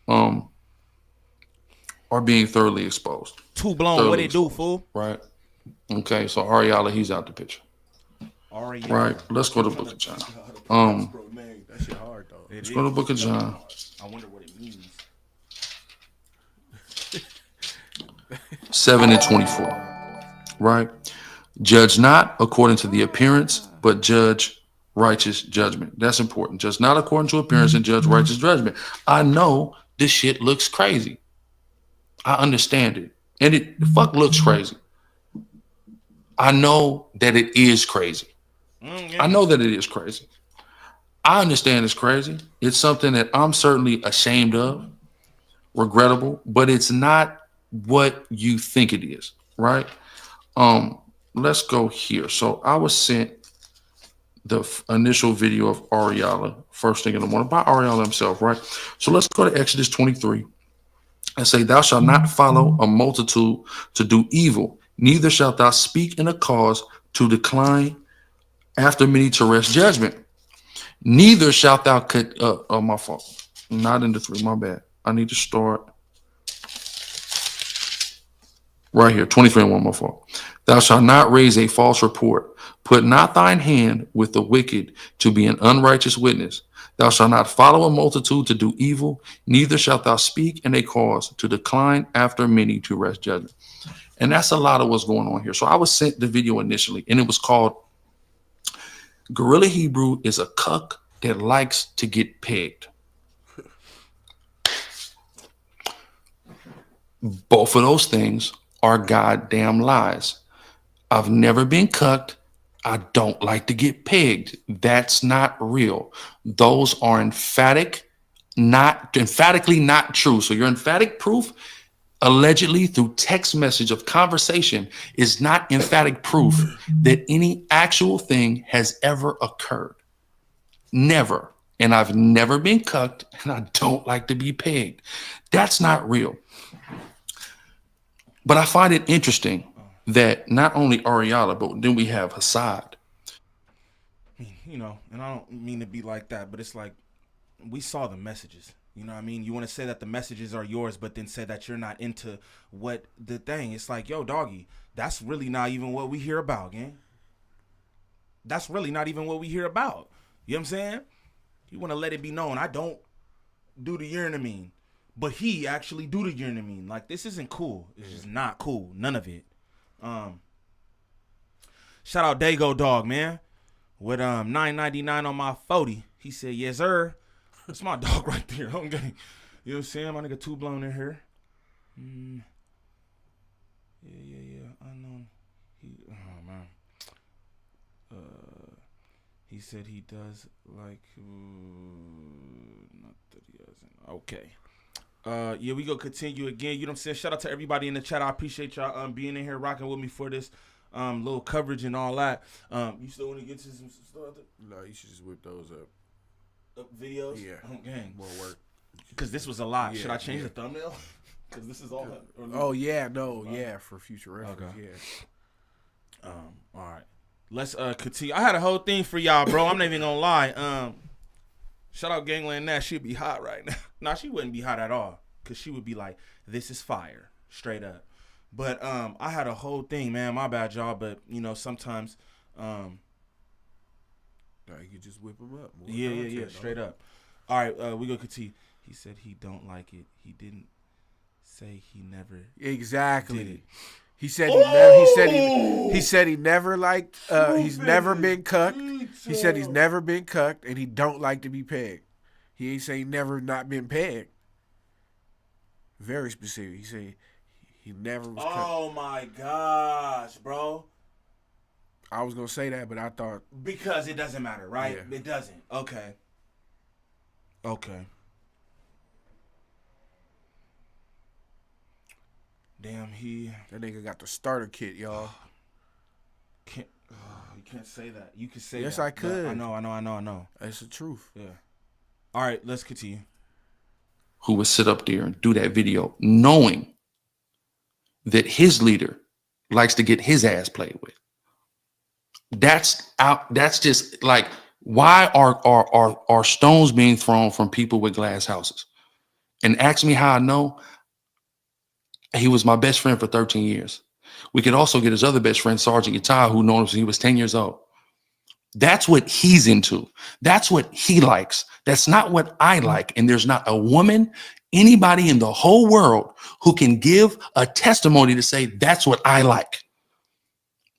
are being thoroughly exposed. Too blown. Thoroughly What it do, exposed, fool? right? Okay, so Ariala, he's out the picture. Ariala. Right. Let's go to Book of John. That shit hard though. Let's go to Book of John. I wonder what it means. 7:24. Right? Judge not according to the appearance, but judge righteous judgment. That's important. Judge not according to appearance and judge righteous judgment. I know this shit looks crazy. I understand it. And it the fuck looks crazy. I know that it is crazy. I know that it is crazy. I understand it's crazy. It's something that I'm certainly ashamed of, regrettable, but it's not what you think it is, right? Let's go here. So I was sent the initial video of Ariala first thing in the morning by Ariala himself, right? So let's go to Exodus 23 and say, thou shalt not follow a multitude to do evil, neither shalt thou speak in a cause to decline after many to rest judgment. Neither shalt thou my fault. Not in the 3, my bad. I need to start right here, 23 and 1, my fault. Thou shalt not raise a false report. Put not thine hand with the wicked to be an unrighteous witness. Thou shalt not follow a multitude to do evil, neither shalt thou speak in a cause to decline after many to rest judgment. And that's a lot of what's going on here. So I was sent the video initially, and it was called Guerilla Hebrew is a cuck that likes to get pegged. Both of those things are goddamn lies. I've never been cucked. I don't like to get pegged. That's not real. Those are emphatically not true. So your emphatic proof, allegedly through text message of conversation, is not emphatic proof that any actual thing has ever occurred. Never. And I've never been cucked, and I don't like to be pegged. That's not real. But I find it interesting that not only Ariala, but then we have Hassad. You know, and I don't mean to be like that, but it's like we saw the messages. You know what I mean? You want to say that the messages are yours, but then say that you're not into what the thing. It's like, yo, doggy, that's really not even what we hear about, gang. That's really not even what we hear about. You know what I'm saying? You want to let it be known. I don't do the you know what I mean, but he actually do the you know what I mean. Like, this isn't cool. It's just not cool. None of it. Shout out Dago Dog, man. With $9.99 on my 40. He said, yes, sir. That's my dog right there. Okay. You know what I'm saying? My nigga Too Blown in here. Yeah. I know. Oh, man. He said he does like... not that he doesn't. Okay. Yeah, we gonna continue again. You know what I'm saying? Shout out to everybody in the chat. I appreciate y'all being in here, rocking with me for this little coverage and all that. You still want to get to some stuff? No, you should just whip those up. Videos? Yeah. Oh, gang. More work. Because this was a lot. Yeah, Should I change the thumbnail? Because this is all... Oh, yeah. No, yeah. For future reference, okay. Yeah. All right. Let's continue. I had a whole thing for y'all, bro. I'm not even gonna lie. Shout out Gangland Nat. She'd be hot right now. Nah, she wouldn't be hot at all. Because she would be like, this is fire. Straight up. But I had a whole thing, man. My bad, y'all. But, you know, sometimes... No, you could just whip them up. More Yeah. content, Straight dog. up. All right, we gonna continue. He said he don't like it. He didn't say he never Exactly. did it. He said he never. He said he never liked. He's never been cucked. He said he's never been cucked, and he don't like to be pegged. He ain't say he never not been pegged. Very specific. He said he never was cucked. Oh my gosh, bro. I was gonna say that, but I thought Because it doesn't matter, right? Yeah. It doesn't. Okay. Damn, that nigga got the starter kit, y'all. you can't say that. You can say Yes, that. I could. I know. That's the truth. Yeah. All right, let's continue. Who would sit up there and do that video knowing that his leader likes to get his ass played with. That's out. That's just like, why are stones being thrown from people with glass houses? and ask me how I know, he was my best friend for 13 years. We could also get his other best friend, Sergeant Yatai, who known him since he was 10 years old. That's what he's into. That's what he likes. That's not what I like. And there's not a woman, anybody in the whole world who can give a testimony to say that's what I like.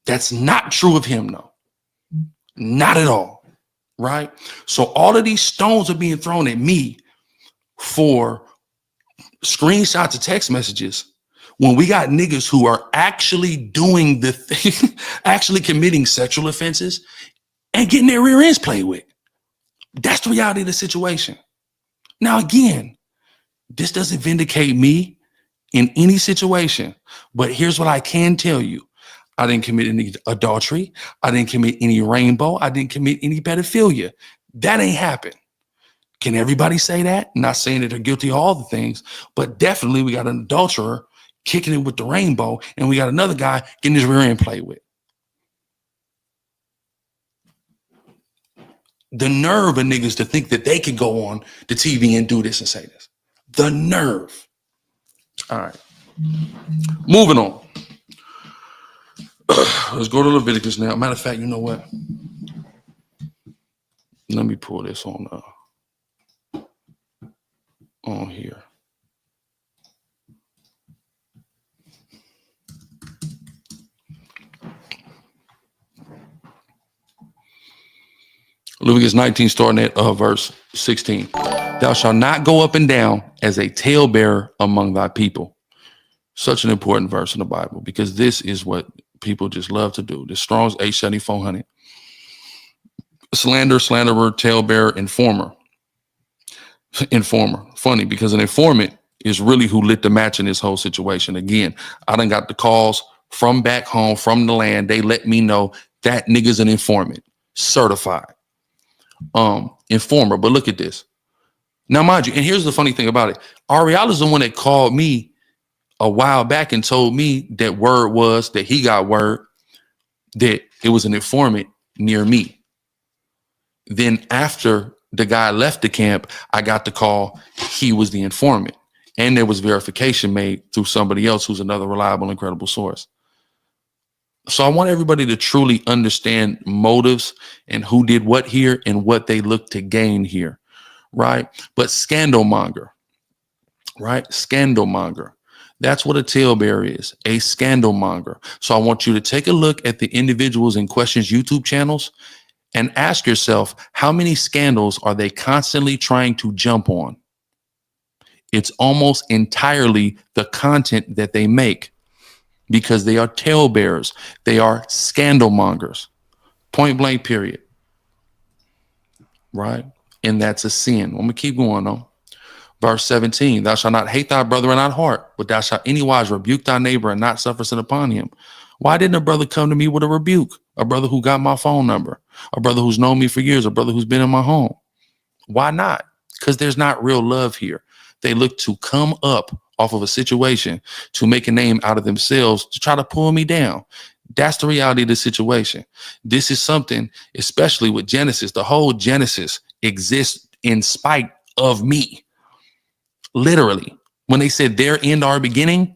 That's not true of him, though. Not at all. Right? So all of these stones are being thrown at me for screenshots of text messages when we got niggas who are actually doing the thing, actually committing sexual offenses and getting their rear ends played with. That's the reality of the situation. Now, again, this doesn't vindicate me in any situation, but here's what I can tell you. I didn't commit any adultery. I didn't commit any rainbow. I didn't commit any pedophilia. That ain't happened. Can everybody say that? Not saying that they're guilty of all the things, but definitely we got an adulterer kicking it with the rainbow, and we got another guy getting his rear end played with. The nerve of niggas to think that they can go on the TV and do this and say this. The nerve. All right. Moving on. Let's go to Leviticus now. Matter of fact, you know what? Let me pull this on here. Leviticus 19, starting at verse 16. Thou shalt not go up and down as a talebearer among thy people. Such an important verse in the Bible, because this is what people just love to do. The Strong's H7400. Slanderer, talebearer, informer. Informer. Funny, because an informant is really who lit the match in this whole situation. Again, I done got the calls from back home, from the land. They let me know that nigga's an informant. Certified. Informer. But look at this. Now, mind you, and here's the funny thing about it. Ariel is the one that called me a while back and told me that word was that he got word that it was an informant near me. Then after the guy left the camp, I got the call he was the informant. And there was verification made through somebody else who's another reliable and credible source. So I want everybody to truly understand motives and who did what here and what they look to gain here, right? But scandalmonger, right? Scandalmonger. That's what a talebearer is, a scandalmonger. So I want you to take a look at the individuals in questions YouTube channels and ask yourself, how many scandals are they constantly trying to jump on? It's almost entirely the content that they make, because they are talebearers. They are scandalmongers. Point blank, period. Right? And that's a sin. I'm going to keep going on. Verse 17, thou shalt not hate thy brother in thy heart, but thou shalt anywise rebuke thy neighbor and not suffer sin upon him. Why didn't a brother come to me with a rebuke? A brother who got my phone number, a brother who's known me for years, a brother who's been in my home. Why not? Because there's not real love here. They look to come up off of a situation to make a name out of themselves to try to pull me down. That's the reality of the situation. This is something, especially with Genesis, the whole Genesis exists in spite of me. Literally, when they said their end, our beginning,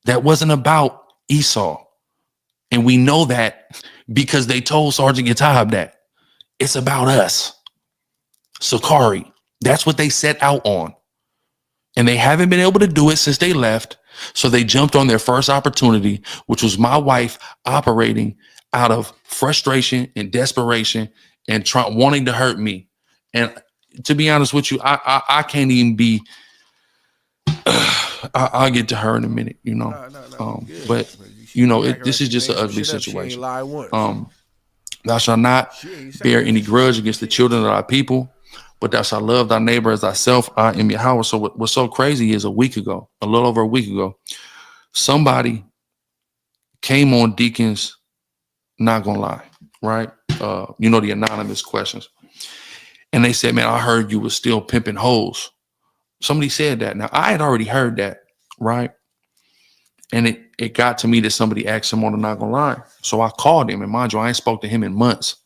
that wasn't about Esau. And we know that because they told Sergeant Yatab that. It's about us. Sakari. That's what they set out on. And they haven't been able to do it since they left. So they jumped on their first opportunity, which was my wife operating out of frustration and desperation and wanting to hurt me. And to be honest with you, I can't even be. I'll get to her in a minute, you know. But you know, this is just an ugly situation. Thou shalt not bear any grudge against the children of thy people, but thou shalt love thy neighbor as thyself. I am Yahweh. So what's so crazy is a little over a week ago, somebody came on Deacon's, not gonna lie, right? You know, the anonymous questions. And they said, man, I heard you was still pimping hoes. Somebody said that. Now, I had already heard that, right? And it got to me that somebody asked him on the Not Gonna Lie. So I called him, and mind you, I ain't spoke to him in months.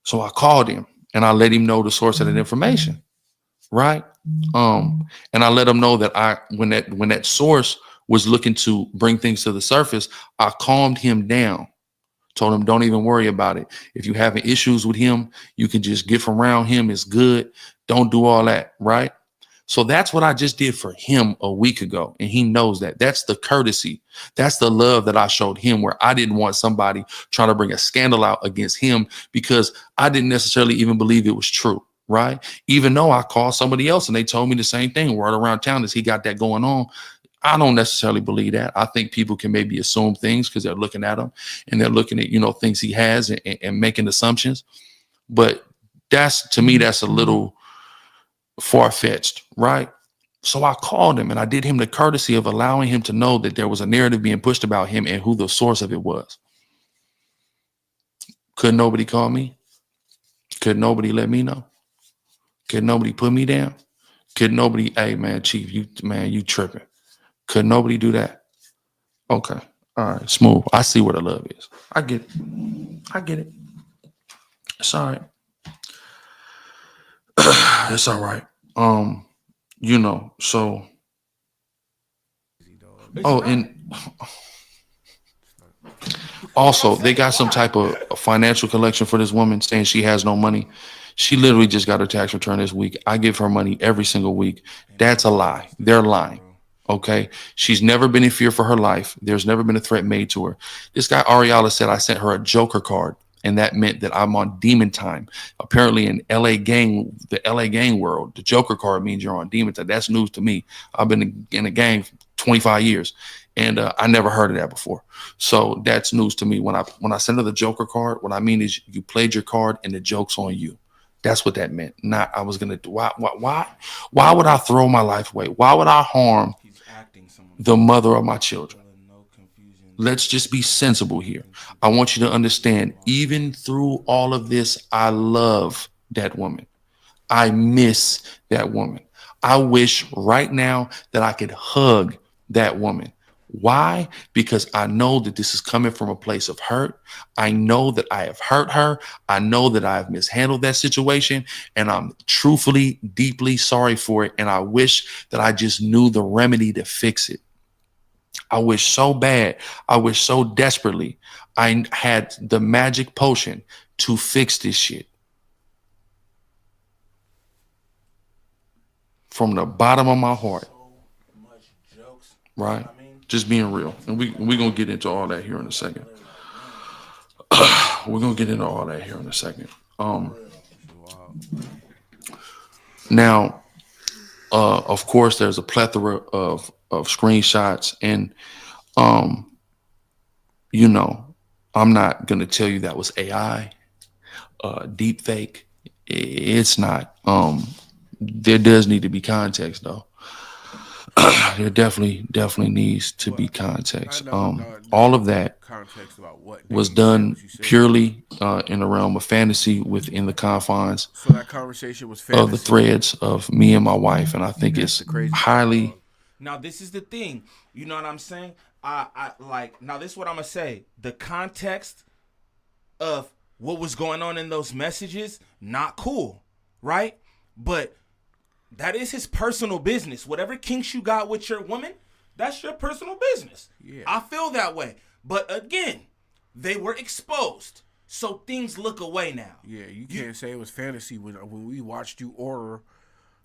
So I called him and I let him know the source of that information, right? And I let him know that when that source was looking to bring things to the surface, I calmed him down. Told him, don't even worry about it. If you having issues with him, you can just get from around him. It's good. Don't do all that, right? So that's what I just did for him a week ago. And he knows that. That's the courtesy. That's the love that I showed him, where I didn't want somebody trying to bring a scandal out against him because I didn't necessarily even believe it was true, right? Even though I called somebody else and they told me the same thing, word around town is he got that going on. I don't necessarily believe that. I think people can maybe assume things because they're looking at him and they're looking at, things he has and making assumptions. But to me, that's a little far-fetched, right? So I called him and I did him the courtesy of allowing him to know that there was a narrative being pushed about him and who the source of it was. Could nobody call me? Could nobody let me know? Could nobody put me down? Could nobody, hey man, Chief, you tripping. Could nobody do that? Okay. All right. Smooth. I see what the love is. I get it. It's all right. It's all right. So. Oh, and also they got some type of financial collection for this woman saying she has no money. She literally just got her tax return this week. I give her money every single week. That's a lie. They're lying. Okay. She's never been in fear for her life. There's never been a threat made to her. This guy, Ariella, said I sent her a Joker card, and that meant that I'm on demon time. Apparently in the LA gang world, the Joker card means you're on demon time. That's news to me. I've been in a gang for 25 years and I never heard of that before. So that's news to me. When I send her the Joker card, what I mean is you played your card and the joke's on you. That's what that meant. Not I was going to do. Why would I throw my life away? Why would I harm the mother of my children? Let's just be sensible here. I want you to understand, even through all of this, I love that woman. I miss that woman. I wish right now that I could hug that woman. Why? Because I know that this is coming from a place of hurt. I know that I have hurt her. I know that I have mishandled that situation, and I'm truthfully, deeply sorry for it. And I wish that I just knew the remedy to fix it. I wish so bad. I wish so desperately I had the magic potion to fix this shit. From the bottom of my heart. Right? Just being real. And we're going to get into all that here in a second. Now, of course, there's a plethora of screenshots and, I'm not going to tell you that was AI, deep fake. It's not. There does need to be context, though. There definitely needs to be context. All of that was done purely in the realm of fantasy within the confines So that conversation was fantasy. of the threads of me and my wife, and I think it's highly. Now this is the thing. You know what I'm saying? I like. Now this is what I'm gonna say. The context of what was going on in those messages, not cool, right? But that is his personal business. Whatever kinks you got with your woman, that's your personal business. Yeah. I feel that way. But again, they were exposed. So things look away now. Yeah, you can't say it was fantasy when we watched you order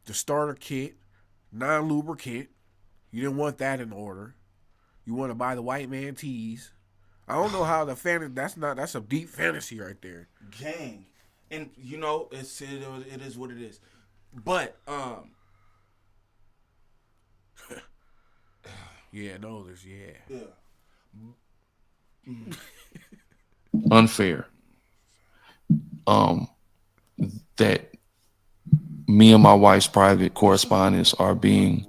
the starter kit, non-lubricant. You didn't want that in order. You want to buy the white man tees. I don't know how the fantasy, that's a deep fantasy right there. Gang. And it is what it is. But Unfair. That me and my wife's private correspondence are being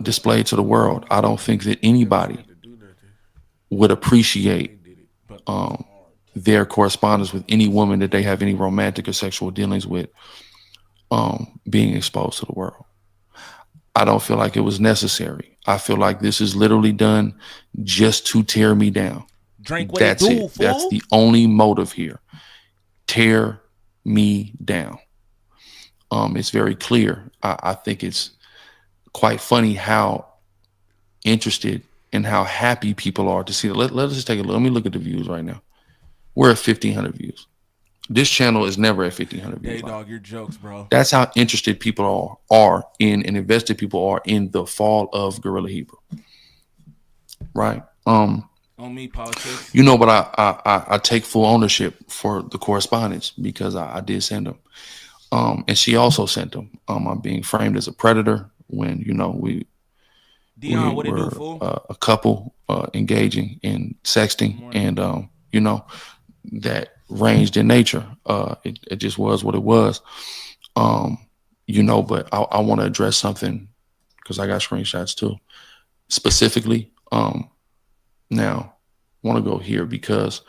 displayed to the world. I don't think that anybody would appreciate their correspondence with any woman that they have any romantic or sexual dealings with being exposed to the world. I don't feel like it was necessary. I feel like this is literally done just to tear me down. That's it. That's the only motive here. Tear me down. it's very clear. I think it's quite funny how interested and how happy people are to see it. Let's just take a look. Let me look at the views right now. We're at 1,500 views. This channel is never at 1,500 views. Hey, dog, your jokes, bro. That's how interested people are in and invested people are in the fall of Guerrilla Hebrew. Right. On me, politics. You know, but I take full ownership for the correspondence because I did send them. And she also sent them. I'm being framed as a predator when, you know, Dion, we what it were do, fool? a couple engaging in sexting, and you know, that ranged in nature. It just was what it was. You know, but I want to address something because I got screenshots too. Specifically, now I want to go here because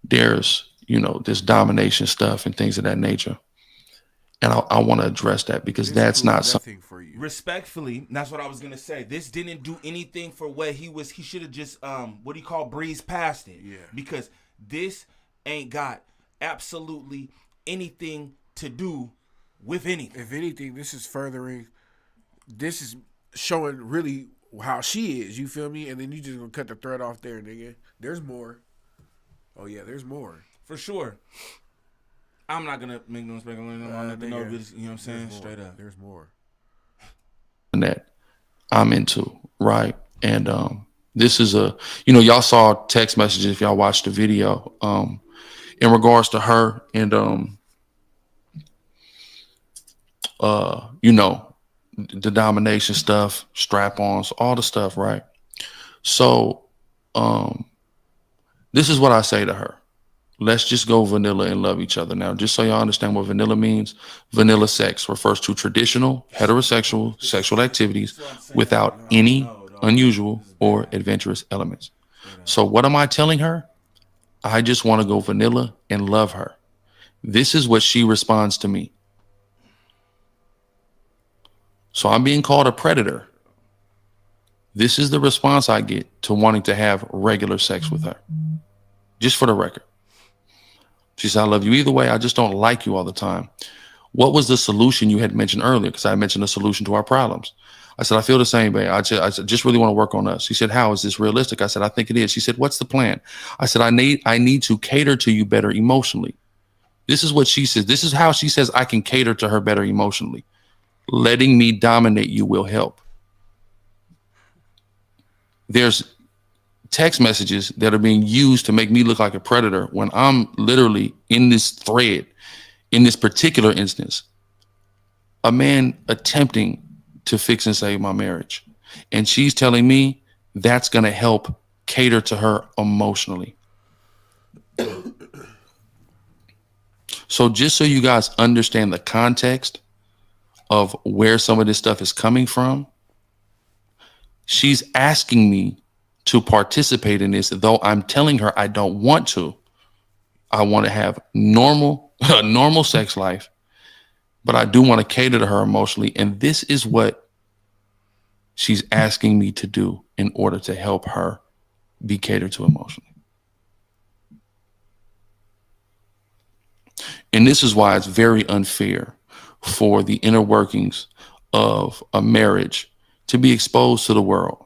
there's, you know, this domination stuff and things of that nature. And I want to address that because that's not something for you. Respectfully, that's what I was gonna say. This didn't do anything for what he was. He should have just what do you call breezed past it. Yeah. Because this ain't got absolutely anything to do with anything. If anything, this is furthering. This is showing really how she is. You feel me? And then you just gonna cut the thread off there, nigga. There's more. Oh yeah, there's more For sure. I'm not gonna make no speculation on nothing. No, you know what I'm saying? Straight up. There's more. that I'm into, right? And this is a, you know, y'all saw text messages if y'all watched the video in regards to her and you know, the domination stuff, strap-ons, all the stuff, right? So this is what I say to her. Let's just go vanilla and love each other. Now, just so y'all understand what vanilla means, vanilla sex refers to traditional heterosexual sexual activities without any unusual or adventurous elements. So what am I telling her? I just want to go vanilla and love her. This is what she responds to me. So I'm being called a predator. This is the response I get to wanting to have regular sex with her. Just for the record. She said, I love you either way. I just don't like you all the time. What was the solution you had mentioned earlier? Because I mentioned a solution to our problems. I said, I feel the same way. I just really want to work on us. She said, how is this realistic? I said, I think it is. She said, what's the plan? I said, I need to cater to you better emotionally. This is what she says. This is how she says I can cater to her better emotionally. Letting me dominate you will help. There's text messages that are being used to make me look like a predator when I'm literally in this thread, in this particular instance, a man attempting to fix and save my marriage. And she's telling me that's going to help cater to her emotionally. So just so you guys understand the context of where some of this stuff is coming from, she's asking me to participate in this, though I'm telling her I don't want to. I want to have a normal sex life, but I do want to cater to her emotionally. And this is what she's asking me to do in order to help her be catered to emotionally. And this is why it's very unfair for the inner workings of a marriage to be exposed to the world.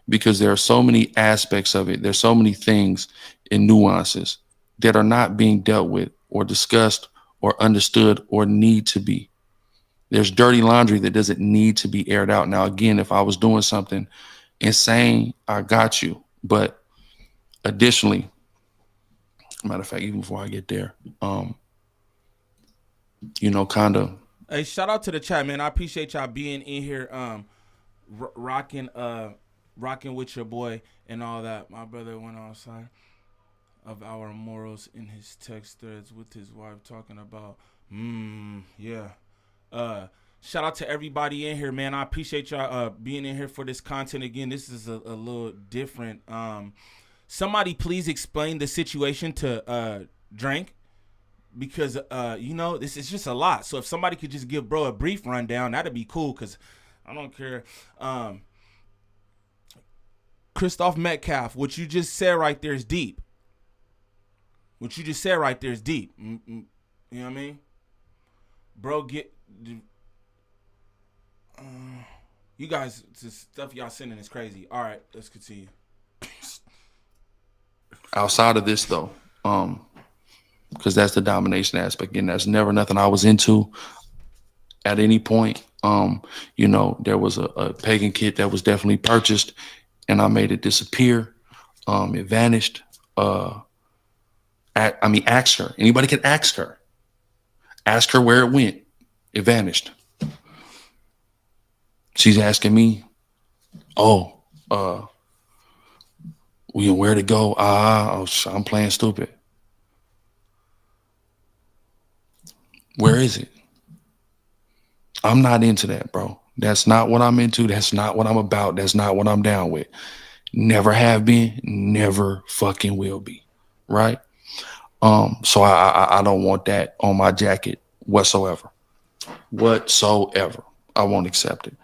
Because there are so many aspects of it. There's so many things and nuances that are not being dealt with or discussed or understood or need to be. There's dirty laundry that doesn't need to be aired out. Now, again, if I was doing something insane, I got you. But additionally, matter of fact, even before I get there, you know, kind of. Hey, shout out to the chat, man. I appreciate y'all being in here, rocking with your boy and all that. My brother went outside of our morals in his text threads with his wife talking about, yeah. Shout out to everybody in here, man. I appreciate y'all being in here for this content. Again, this is a little different. Somebody please explain the situation to Drank, because you know, this is just a lot. So if somebody could just give bro a brief rundown, that'd be cool, because I don't care. Christoph Metcalf, what you just said right there is deep. What you just said right there is deep. You know what I mean? bro, you guys, the stuff y'all sending is crazy. All right, let's continue. Outside of this though, because that's the domination aspect, and that's never nothing I was into at any point. You know, there was a pagan kit that was definitely purchased, and I made it disappear. It vanished. Ask her. Anybody can ask her. Ask her where it went. It vanished. She's asking me, where'd it go? I'm playing stupid. Where is it? I'm not into that, bro. That's not what I'm into. That's not what I'm about. That's not what I'm down with. Never have been, never fucking will be. Right? So I don't want that on my jacket whatsoever. I won't accept it.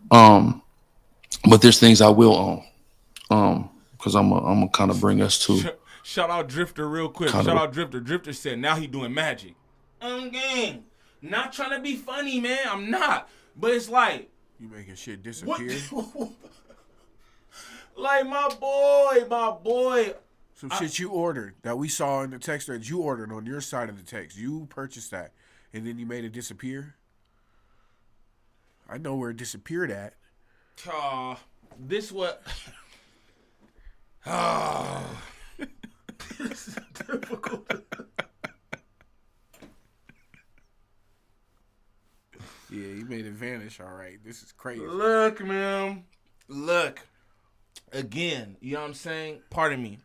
But there's things I will own. Because I'm gonna kind of bring us to shout out Drifter real quick. Shout out Drifter. Drifter said now he doing magic. Gang. Not trying to be funny, man. I'm not. But it's like you making shit disappear. Like my boy. Some shit you ordered that we saw in the text that you ordered on your side of the text. You purchased that, and then you made it disappear. I know where it disappeared at. This what? This is difficult. Yeah, you made it vanish. All right, this is crazy. Look, man. Look. Again, you know what I'm saying? Pardon me.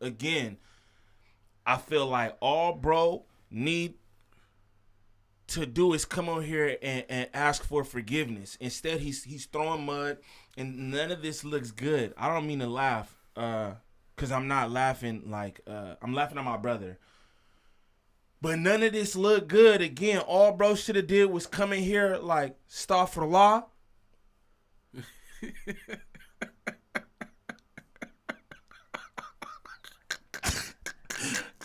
Again, I feel like all bro need to do is come on here and ask for forgiveness. Instead, he's throwing mud, and none of this looks good. I don't mean to laugh, because I'm not laughing like I'm laughing at my brother. But none of this look good. Again, all bro should have did was come in here like Astaghfirullah.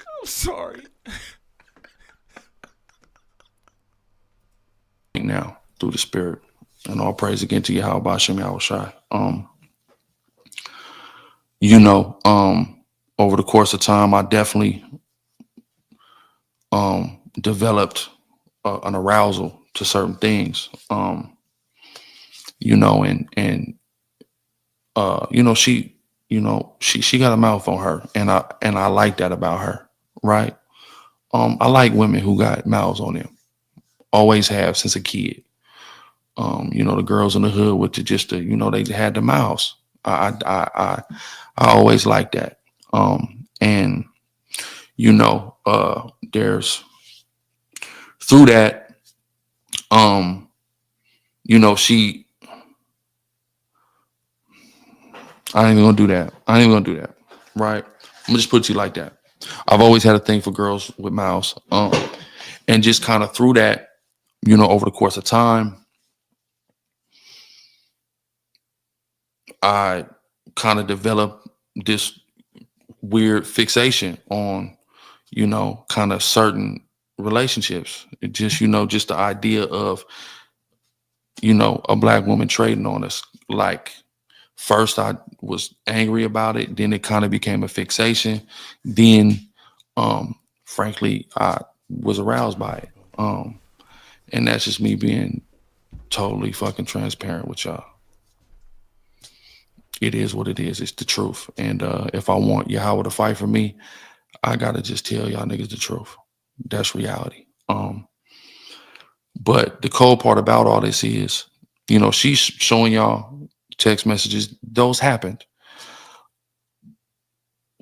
I'm sorry. Now through the spirit, and all praise again to Yahweh Bashem Yahushai. Over the course of time, I definitely developed an arousal to certain things. She got a mouth on her, and I like that about her, right? I like women who got mouths on them. Always have since a kid. The girls in the hood with they had the mouths. I always liked that. There's through that, I ain't even gonna do that. Right? I'm gonna just put it to you like that. I've always had a thing for girls with mouths. And just kind of through that, over the course of time, I kind of developed this weird fixation on, kind of certain relationships. It just, just the idea of, a black woman trading on us. Like, first I was angry about it. Then it kind of became a fixation. Then, frankly, I was aroused by it. And that's just me being totally fucking transparent with y'all. It is what it is. It's the truth. And if I want Yahweh to fight for me, I gotta just tell y'all niggas the truth. That's reality. But the cold part about all this is, she's showing y'all text messages. Those happened.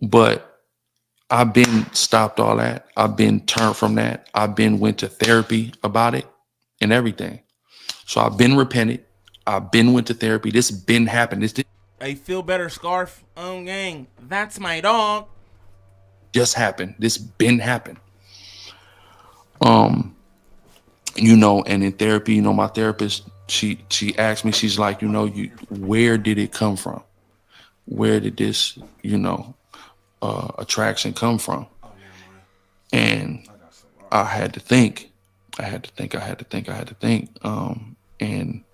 But I've been stopped all that. I've been turned from that. I've been went to therapy about it and everything. So I've been repented. I've been went to therapy. This been happened. This Hey, feel better, Scarf. Gang. That's my dog. Just happened. This been happened. And in therapy, my therapist, she asked me, she's like, where did it come from? Where did this, attraction come from? And I had to think, I had to think. And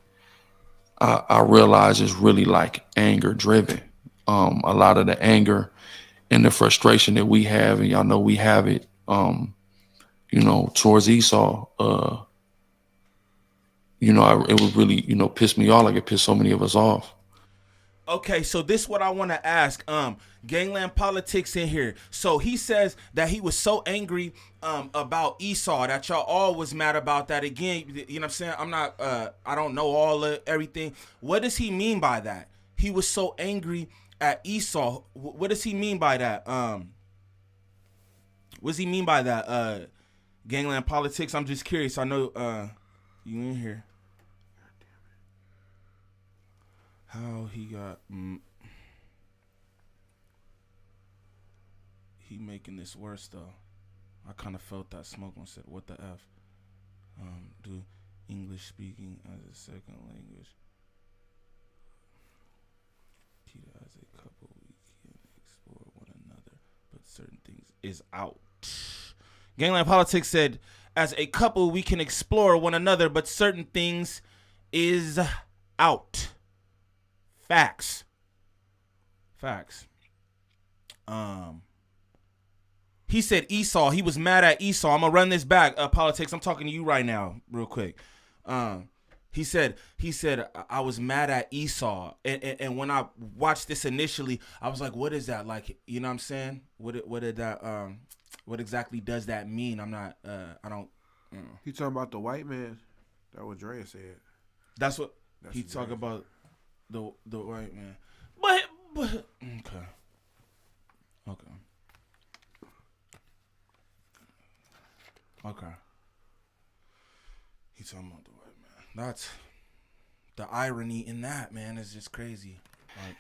I realized it's really like anger driven. A lot of the anger and the frustration that we have, and y'all know we have it, towards Esau, it would really, piss me off like it pissed so many of us off. Okay, so this is what I want to ask. Gangland Politics in here. So he says that he was so angry about Esau that y'all all was mad about that. Again, you know what I'm saying? I'm not I don't know all of everything. What does he mean by that? He was so angry at Esau. What does he mean by that? What does he mean by that? Gangland Politics. I'm just curious. I know you in here. How he got he making this worse though. I kind of felt that smoke and said, "What the f?" Do English speaking as a second language. Peter, as a couple, we can explore one another, but certain things is out. Gangland Politics said, "As a couple, we can explore one another, but certain things is out." Facts. He said Esau. He was mad at Esau. I'm gonna run this back. Politics. I'm talking to you right now, real quick. He said I was mad at Esau, and when I watched this initially, I was like, what is that? Like, you know what I'm saying? What did that? What exactly does that mean? I'm not. I don't. He talking about the white man. That's what Dre said. That's what he talking about. The white man, but okay. He's talking about the white man. That's the irony in that, man. Is just crazy. Like,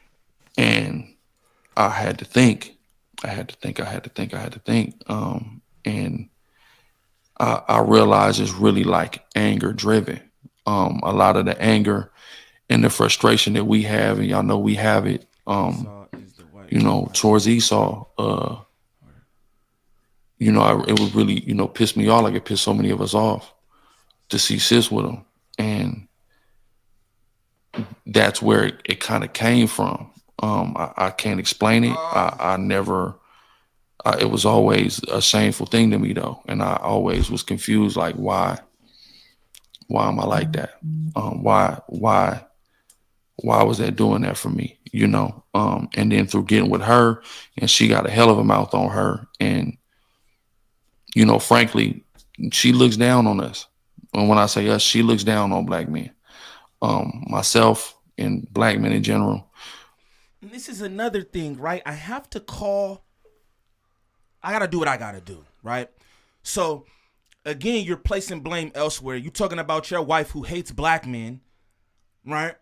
and I had to think. And I realized it's really like anger driven. A lot of the anger and the frustration that we have, and y'all know we have it, towards Esau, it would really, piss me off like it pissed so many of us off to see sis with him. And that's where it kind of came from. I can't explain it. It was always a shameful thing to me though. And I always was confused, like, why am I like that? Why was that doing that for me? And then through getting with her, and she got a hell of a mouth on her. And, frankly, she looks down on us. And when I say us, she looks down on black men, myself and black men in general. And this is another thing, right? I got to do what I got to do, right? So, again, you're placing blame elsewhere. You're talking about your wife who hates black men, right?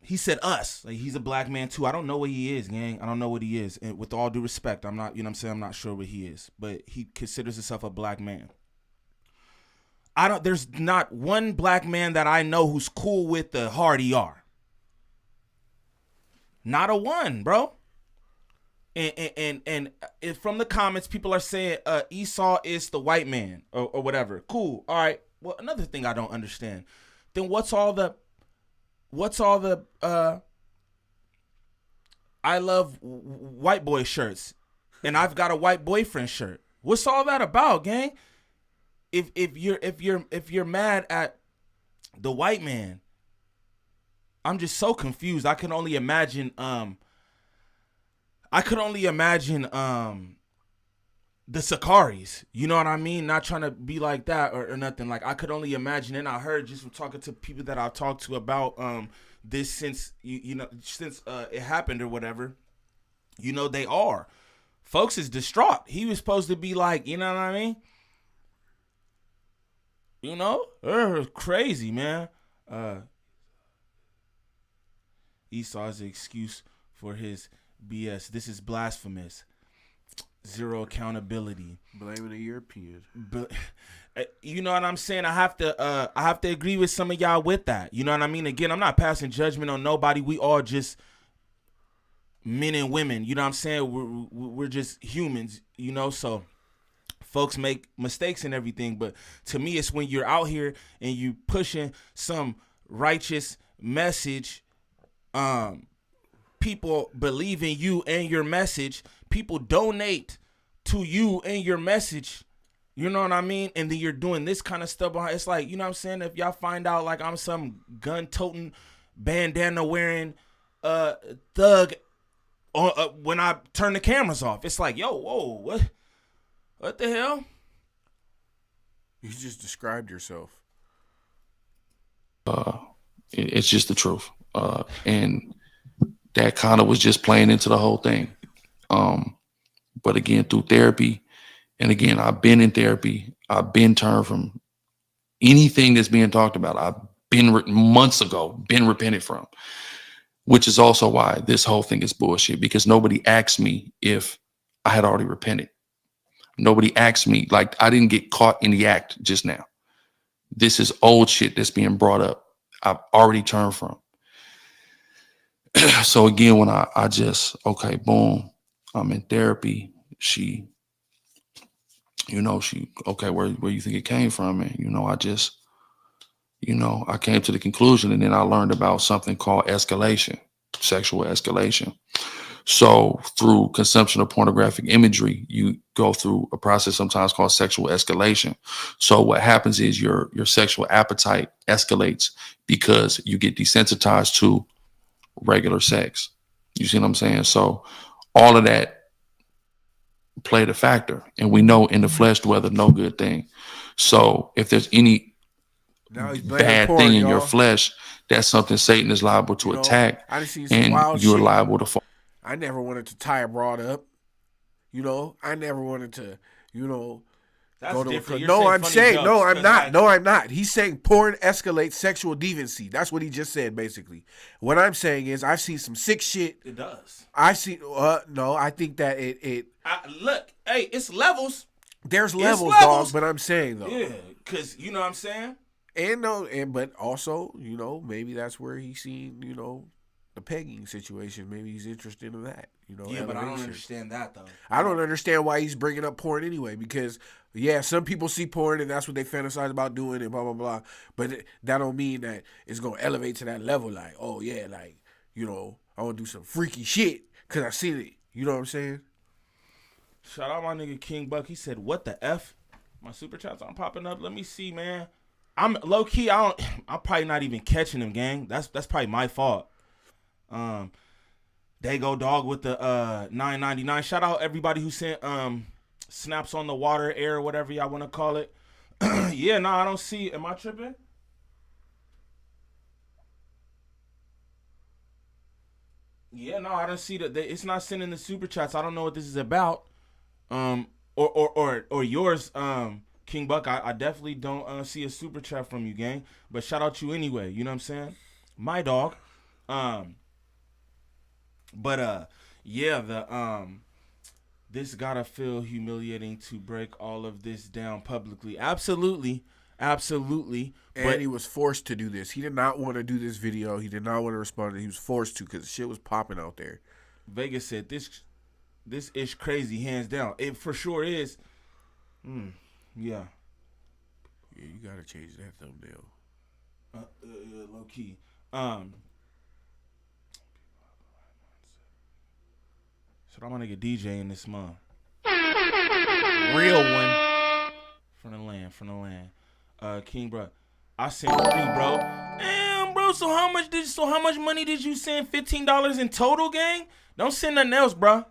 He said us. Like, he's a black man too. I don't know what he is, gang. I don't know what he is. And with all due respect, I'm not, I'm not sure what he is. But he considers himself a black man. There's not one black man that I know who's cool with the hard ER. Not a one, bro. And from the comments, people are saying Esau is the white man or whatever. Cool. All right. Well, another thing I don't understand. Then what's all the I love white boy shirts and I've got a white boyfriend shirt? What's all that about, gang? If you're mad at the white man, I'm just so confused. I can only imagine the Sakaris, you know what I mean? Not trying to be like that or nothing. Like, I could only imagine, and I heard just from talking to people that I've talked to about this since since it happened or whatever. They are. Folks is distraught. He was supposed to be like, you know what I mean? Crazy, man. Esau's an excuse for his BS. This is blasphemous. Zero accountability. Blaming the European. But you know what I'm saying? I have to agree with some of y'all with that. You know what I mean? Again, I'm not passing judgment on nobody. We all just men and women. You know what I'm saying? We're just humans. So folks make mistakes and everything, but to me, it's when you're out here and you pushing some righteous message. People believe in you and your message. People donate to you and your message. You know what I mean? And then you're doing this kind of stuff behind. It's like, you know what I'm saying? If y'all find out like I'm some gun-toting, bandana-wearing thug when I turn the cameras off, it's like, yo, whoa, what the hell? You just described yourself. It's just the truth. And that kind of was just playing into the whole thing. But again, through therapy, and again, I've been in therapy. I've been turned from anything that's being talked about. I've been months ago, been repented from, which is also why this whole thing is bullshit, because nobody asked me if I had already repented. Nobody asked me, like, I didn't get caught in the act just now. This is old shit that's being brought up. I've already turned from. So again, when I just, okay, boom, I'm in therapy. She, okay, where you think it came from? And, I just, I came to the conclusion, and then I learned about something called escalation, sexual escalation. So through consumption of pornographic imagery, you go through a process sometimes called sexual escalation. So what happens is your sexual appetite escalates because you get desensitized to regular sex. You see what I'm saying? So all of that played a factor, and we know in the flesh dwelleth no good thing. So if there's any bad porn, thing in y'all. your flesh, that's something Satan is liable to attack, I done seen some and wild you're shit. liable to fall. I never wanted to tie a broad up. I never wanted to, That's go to different. You're no, I'm funny saying, jokes, no, I'm 'cause, not. like, No, I'm not. He's saying porn escalates sexual deviancy. That's what he just said, basically. What I'm saying is I've seen some sick shit. it does. I've seen, no, I think that Look, hey, it's levels. there's It's levels, levels. dog, but I'm saying, though. Yeah, because you know what I'm saying? But also, maybe that's where he's seen, the pegging situation. Maybe he's interested in that, Yeah, but I don't elevation. understand that, though. I don't understand why he's bringing up porn anyway, because, some people see porn and that's what they fantasize about doing and blah, blah, blah. But that don't mean that it's going to elevate to that level. Like, oh, yeah, like, I want to do some freaky shit because I seen it. You know what I'm saying? Shout out my nigga King Buck. He said, what the F? My super chats aren't popping up. Let me see, man. I'm low key. I'm probably not even catching them, gang. That's probably my fault. They go dog with the $9.99. Shout out everybody who sent snaps on the water, air, whatever y'all want to call it. Yeah, no, I don't see. Am I tripping? Yeah, no, I don't see that. It's not sending the super chats. I don't know what this is about. Or yours, King Buck. I definitely don't see a super chat from you, gang. But shout out you anyway. You know what I'm saying? My dog. This gotta feel humiliating to break all of this down publicly. Absolutely. And he was forced to do this. He did not want to do this video. He did not want to respond. He was forced to because the shit was popping out there. Vegas said this is crazy, hands down. It for sure is. Yeah. Yeah, you gotta change that thumbnail. Low key. So I'm gonna get DJ in this month. Real one. From the land. King, bro. I sent 3, bro. Damn, bro. So how much money did you send? $15 in total, gang? Don't send nothing else, bro.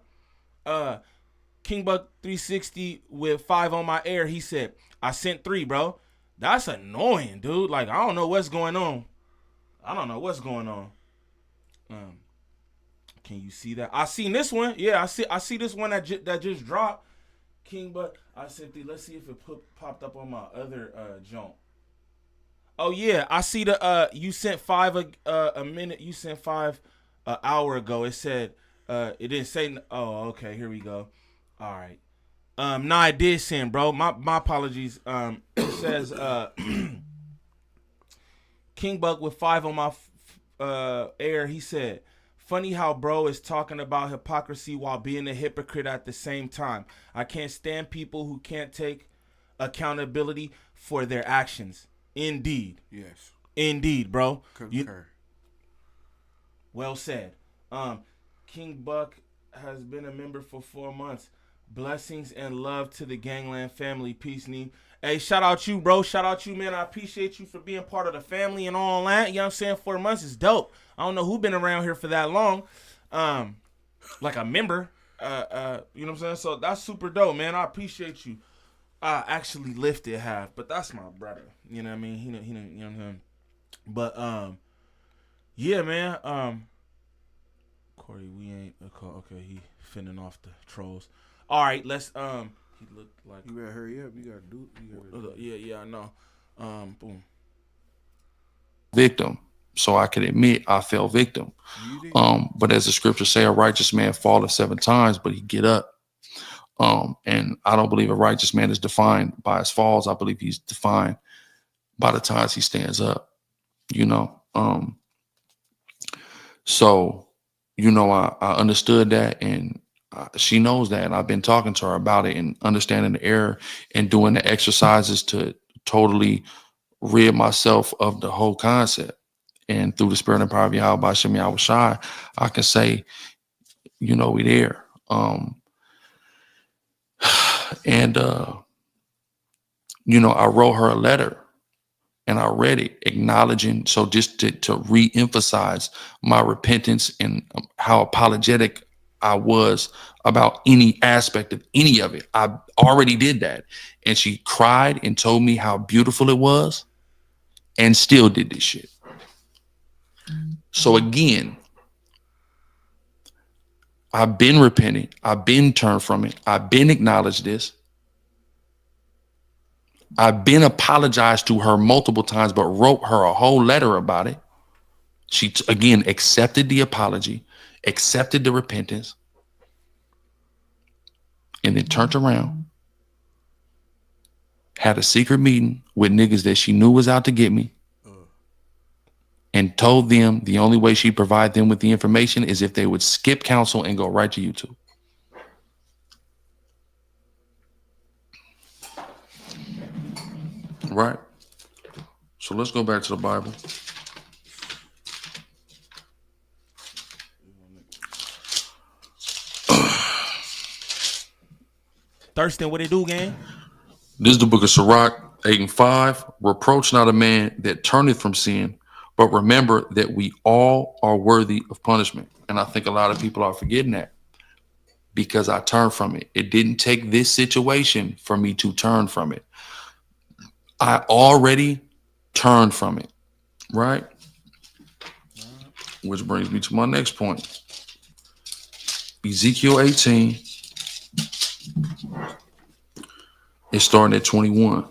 King Buck 360 with 5 on my air. He said, I sent 3, bro. That's annoying, dude. Like, I don't know what's going on. Can you see that? I seen this one. Yeah, I see this one that just dropped. King Buck, I sent 3. Let's see if it popped up on my other junk. Oh yeah, I see the you sent 5 a minute. You sent 5 an hour ago. It said it didn't say. Oh, okay, here we go. All right. No, I did send, bro. My apologies. It says King Buck with 5 on my air. He said Funny how bro is talking about hypocrisy while being a hypocrite at the same time. I can't stand people who can't take accountability for their actions. Indeed. Yes. Indeed, bro. Concur. Well said. King Buck has been a member for 4 months. Blessings and love to the Gangland family. Peace, Niem. Hey, shout out you, bro. Shout out you, man. I appreciate you for being part of the family and all that. You know what I'm saying? 4 months is dope. I don't know who been around here for that long. Like a member. You know what I'm saying? So that's super dope, man. I appreciate you. I actually lifted half, but that's my brother. You know what I mean? He know what I'm saying? But yeah, man. Corey, we ain't okay. He finning off the trolls. All right, let's He looked like you better hurry up. You gotta do. Yeah, I know. Boom. Victim, so I could admit I fell victim. But as the scriptures say, a righteous man falleth 7 times, but he get up. And I don't believe a righteous man is defined by his falls. I believe he's defined by the times he stands up. You know. So, you know, I understood that, and she knows that, and I've been talking to her about it and understanding the error and doing the exercises to totally rid myself of the whole concept. And through the spirit and power of Yahweh Bashem Yahweh Shai, I can say, you know, we there. And you know, I wrote her a letter and I read it, acknowledging, so just to re-emphasize my repentance and how apologetic I was about any aspect of any of it. I already did that. And she cried and told me how beautiful it was and still did this shit. So again, I've been repenting. I've been turned from it. I've been acknowledged this. I've been apologized to her multiple times, but wrote her a whole letter about it. She, again, accepted the apology, accepted the repentance, and then turned around, had a secret meeting with niggas that she knew was out to get me, and told them the only way she'd provide them with the information is if they would skip counsel and go right to YouTube. Right. So let's go back to the Bible. Thurston, what it do, gang? This is the book of Sirach 8 and 5. Reproach not a man that turneth from sin, but remember that we all are worthy of punishment. And I think a lot of people are forgetting that because I turned from it. It didn't take this situation for me to turn from it. I already turned from it, right? Which brings me to my next point. Ezekiel 18 is starting at 21.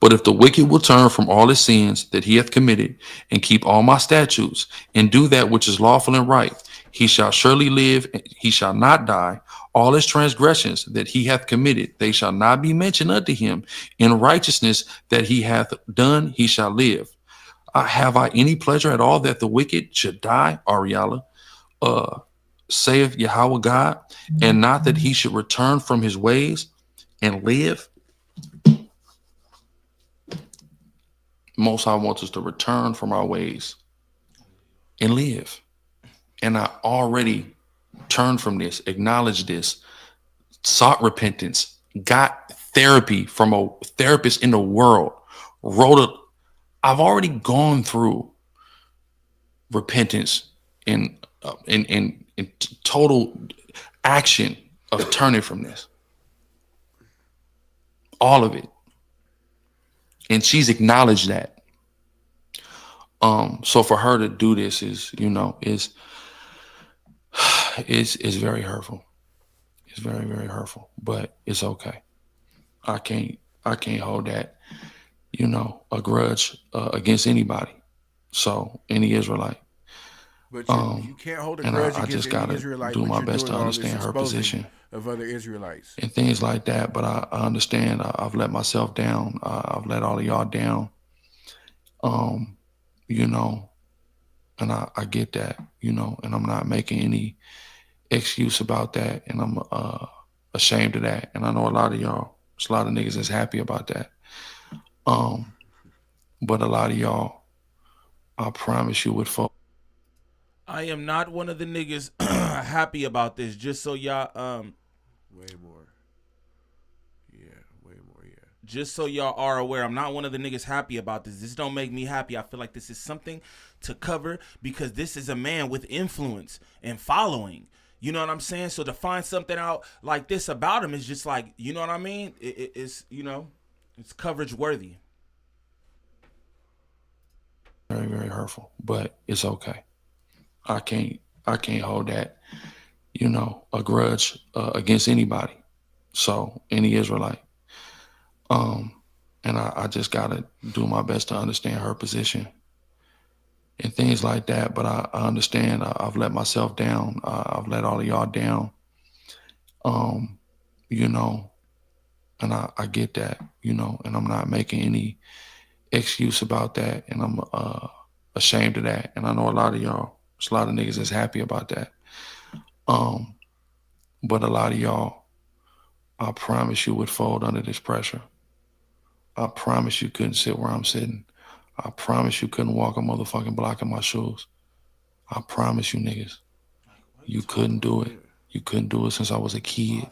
But if the wicked will turn from all his sins that he hath committed and keep all my statutes and do that which is lawful and right, he shall surely live, he shall not die. All his transgressions that he hath committed, they shall not be mentioned unto him. In righteousness that he hath done, he shall live. Have I any pleasure at all that the wicked should die, Ariala? Saith Yahweh God, and not that he should return from his ways and live? Most High wants us to return from our ways and live. And I already turned from this, acknowledged this, sought repentance, got therapy from a therapist in the world, I've already gone through repentance and total action of turning from this. All of it. And she's acknowledged that. So for her to do this is very hurtful. It's very, very hurtful, but it's okay. I can't hold that, a grudge against anybody. So any Israelite. But you can't hold a grudge against any Israelite. Do my best to understand her position of other Israelites and things like that. But I understand. I've let myself down. I've let all of y'all down. And I get that, you know, and I'm not making any excuse about that. And I'm ashamed of that. And I know a lot of y'all, there's a lot of niggas that's happy about that. But a lot of y'all, I promise you would fall. I am not one of the niggas happy about this. Just so y'all Way more. Yeah, way more, yeah. just so y'all are aware, I'm not one of the niggas happy about this. This don't make me happy. I feel like this is something to cover because this is a man with influence and following. You know what I'm saying? So to find something out like this about him is just like, you know what I mean? It's, you know, it's coverage worthy. Very, very hurtful, but it's okay. I can't hold that, you know, a grudge against anybody. So any Israelite. And I just gotta do my best to understand her position and things like that. But I understand I've let myself down. I've let all of y'all down. You know, and I get that, you know, and I'm not making any excuse about that. And I'm ashamed of that. And I know a lot of y'all, there's a lot of niggas that's happy about that. But a lot of y'all, I promise you would fold under this pressure. I promise you couldn't sit where I'm sitting. I promise you couldn't walk a motherfucking block in my shoes. I promise you niggas, you couldn't do it. You couldn't do it since I was a kid,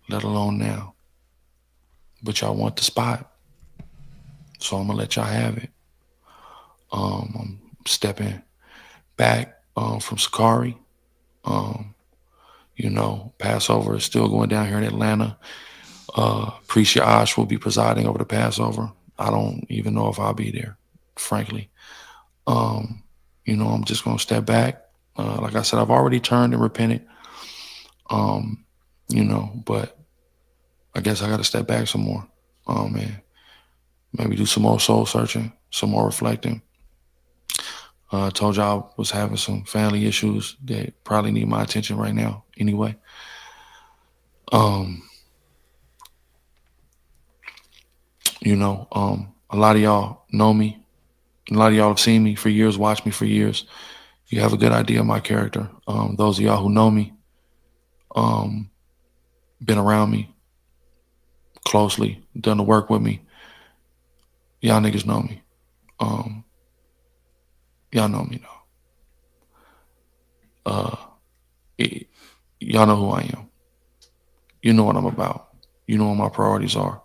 let alone now. But y'all want the spot, so I'm gonna let y'all have it. I'm stepping back from Sakari. You know, Passover is still going down here in Atlanta. Preacher Ash will be presiding over the Passover. I don't even know if I'll be there, frankly. You know, I'm just gonna step back. Like I said, I've already turned and repented. You know, but I guess I gotta step back some more. Man, maybe do some more soul searching, some more reflecting. I told y'all I was having some family issues that probably need my attention right now anyway. You know, a lot of y'all know me. A lot of y'all have seen me for years, watched me for years. You have a good idea of my character. Those of y'all who know me, been around me closely, done the work with me, y'all niggas know me. Y'all know me though. Y'all know who I am. You know what I'm about. You know what my priorities are.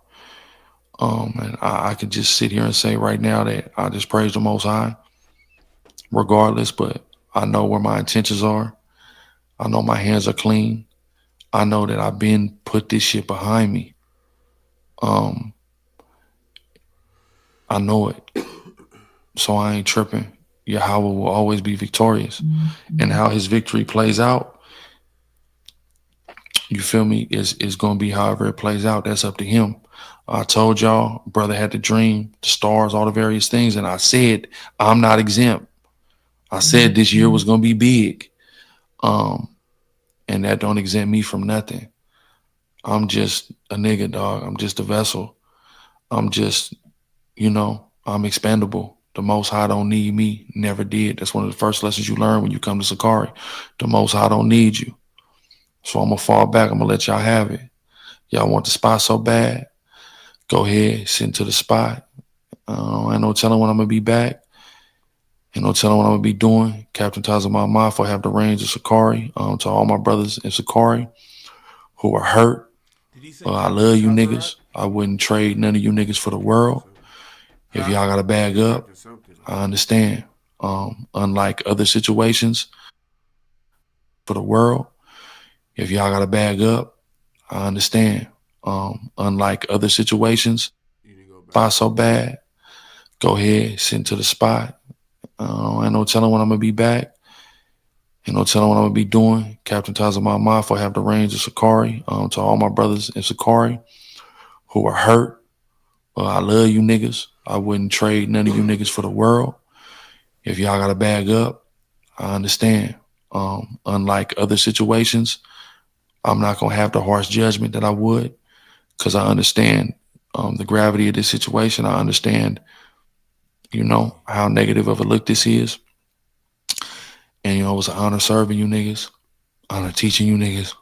And I could just sit here and say right now that I just praise the Most High, regardless, but I know where my intentions are. I know my hands are clean. I know that I've been put this shit behind me. I know it. So I ain't tripping. Yahweh will always be victorious. And how his victory plays out, you feel me, is going to be however it plays out. That's up to him. I told y'all, brother had the dream, the stars, all the various things. And I said, I'm not exempt. I said this year was going to be big. And that don't exempt me from nothing. I'm just a nigga, dog. I'm just a vessel. I'm just, you know, I'm expendable. The Most High don't need me. Never did. That's one of the first lessons you learn when you come to Sakari. The Most High don't need you. So I'm going to fall back. I'm going to let y'all have it. Y'all want the spot so bad? Go ahead, sit into the spot. Ain't no telling when I'm going to be back. Ain't no telling what I'm going to be doing. Captain Taza Mouth, I have the range of Sakari. To all my brothers in Sakari who are hurt. I love you niggas. I wouldn't trade none of you niggas for the world. If y'all got to bag up, I understand. Unlike other situations, for the world, if y'all got to bag up, I understand. Unlike other situations, spot so bad, go ahead, sit into the spot. Ain't no telling when I'm going to be back. Ain't no telling what I'm going to be doing. Captain Taza Mouth, I have the range of Sakari. To all my brothers in Sakari who are hurt, I love you niggas. I wouldn't trade none of you niggas for the world. If y'all got to bag up, I understand. Unlike other situations, I'm not going to have the harsh judgment that I would because I understand the gravity of this situation. I understand, you know, how negative of a look this is. And, it was an honor serving you niggas, honor teaching you niggas.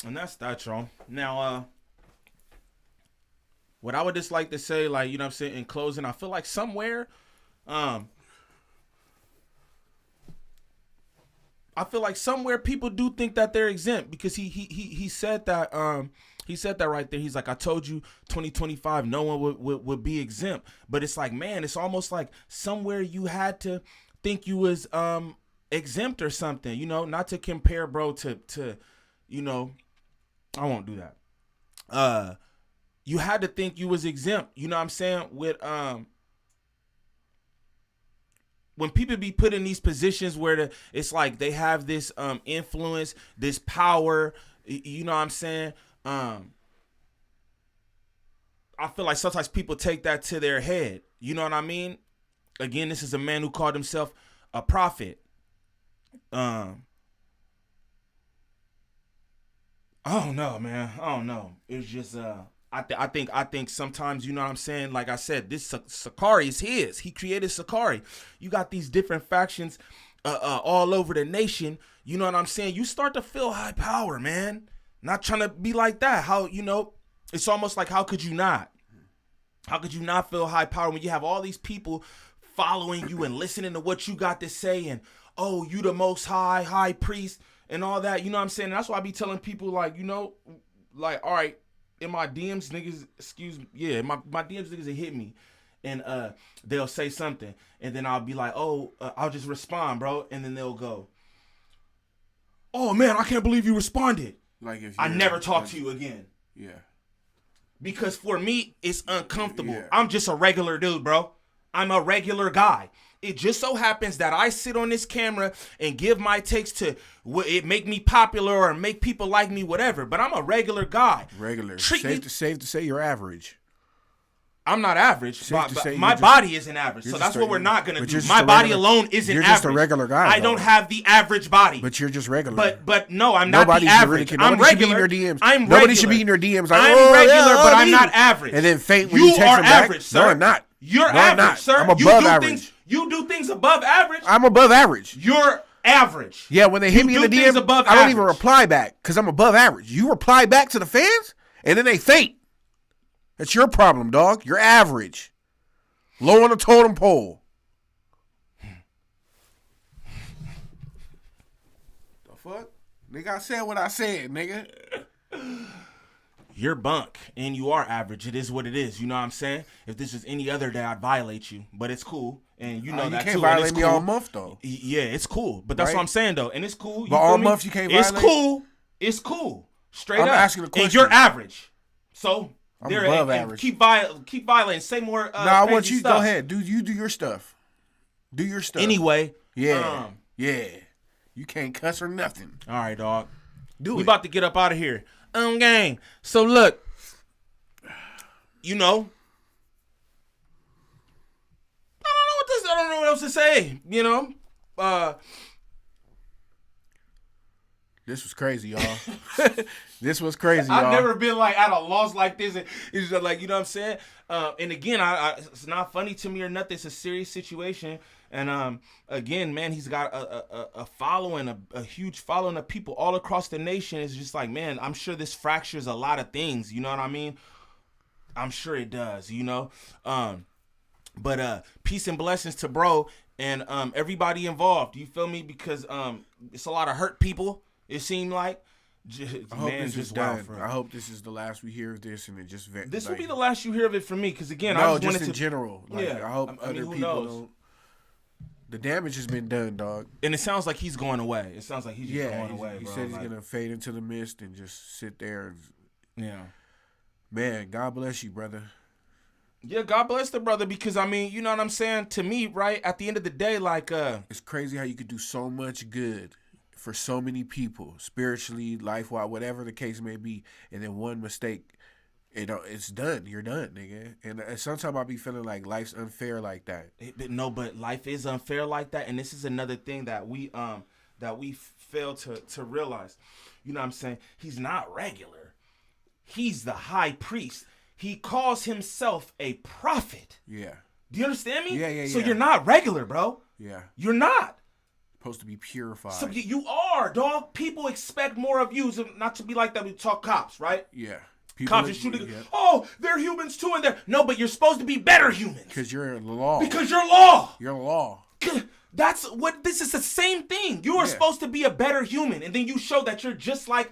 And that's that, y'all. Now, what I would just like to say, like, you know what I'm saying, in closing, I feel like somewhere, I feel like somewhere people do think that they're exempt, because he said that right there. He's like, I told you 2025 no one would be exempt. But it's like, man, it's almost like somewhere you had to think you was exempt or something, you know, not to compare, bro, to you know, I won't do that. You had to think you was exempt, you know what I'm saying, with when people be put in these positions where it's like they have this influence, this power, you know what I'm saying? I feel like sometimes people take that to their head. You know what I mean? Again, this is a man who called himself a prophet. I don't know, man. I don't know. It's just I think sometimes, you know what I'm saying? Like I said, this Sakari is his. He created Sakari. You got these different factions all over the nation. You know what I'm saying? You start to feel high power, man. Not trying to be like that. How, you know, it's almost like, how could you not? How could you not feel high power when you have all these people following you and listening to what you got to say, and, oh, you the most high priest and all that, you know what I'm saying? And that's why I be telling people, like, you know, like, all right, in my DMs, niggas, my DMs niggas will hit me, and they'll say something, and then I'll be like, oh, I'll just respond, bro, and then they'll go, oh man, I can't believe you responded. Like, if I never talk to you again. Yeah. Because for me, it's uncomfortable. Yeah. I'm just a regular dude, bro. I'm a regular guy. It just so happens that I sit on this camera and give my takes to it make me popular or make people like me, whatever. But I'm a regular guy. Regular. Safe to say you're average. I'm not average. My body isn't average. So that's what we're not going to do. My body alone isn't average. You're just a regular guy. I don't have the average body. But you're just regular. But no, I'm not the average. I'm regular. Nobody should be in your DMs. Like, I'm regular, but I'm not average. And then faint when you text them back. You are average, sir. No, I'm not. You're average, sir. I'm above average. You do things above average. I'm above average. You're average. Yeah, when they hit me in the DMs, I don't even reply back because I'm above average. You reply back to the fans, and then they faint. That's your problem, dog. You're average. Low on the totem pole. The fuck? Nigga, I said what I said, nigga. You're bunk, and you are average. It is what it is. You know what I'm saying? If this was any other day, I'd violate you. But it's cool. And you know that too. You can't violate me all month, though. Yeah, it's cool. But that's what I'm saying, though. And it's cool. But all month you can't violate? It's cool. It's cool. Straight up. I'm asking a question. And you're average. So... I'm above average. Keep violating. Say more. I want you. Stuff. Go ahead. Do your stuff. Do your stuff. Anyway. Yeah. Yeah. You can't cuss or nothing. All right, dog. We about to get up out of here. Gang. So look. You know. I don't know what else to say. You know. This was crazy, y'all. This was crazy, y'all. I've never been like at a loss like this. It's just like, you know what I'm saying? And again, it's not funny to me or nothing. It's a serious situation. And again, man, he's got a following, a huge following of people all across the nation. It's just like, man, I'm sure this fractures a lot of things. You know what I mean? I'm sure it does, you know? But peace and blessings to bro and everybody involved. You feel me? Because it's a lot of hurt people. It seemed like. I hope this is done. I hope this is the last we hear of this, and it just. This will be the last you hear of it from me, because again, I just wanted in general. Like, yeah, I hope other people don't. The damage has been done, dog. And it sounds like he's going away. It sounds like he's just going away. He said he's gonna fade into the mist and just sit there. And, man, God bless you, brother. Yeah, God bless the brother, because I mean, you know what I'm saying? To me, right, at the end of the day, like it's crazy how you could do so much good for so many people, spiritually, life-wise, whatever the case may be, and then one mistake, it's done. You're done, nigga. And sometimes I be feeling like life's unfair like that. But life is unfair like that, and this is another thing that we fail to realize. You know what I'm saying? He's not regular. He's the high priest. He calls himself a prophet. Yeah. Do you understand me? Yeah. So you're not regular, bro. Yeah. You're not. Supposed to be purified. So you are, dog. People expect more of you. So not to be like that. We talk cops, right? Yeah. Cops are shooting. Yeah. Oh, they're humans too, and they're no, but you're supposed to be better humans. Because you're the law. Because you're law. You're law. That's what this is. The same thing. You are supposed to be a better human, and then you show that you're just like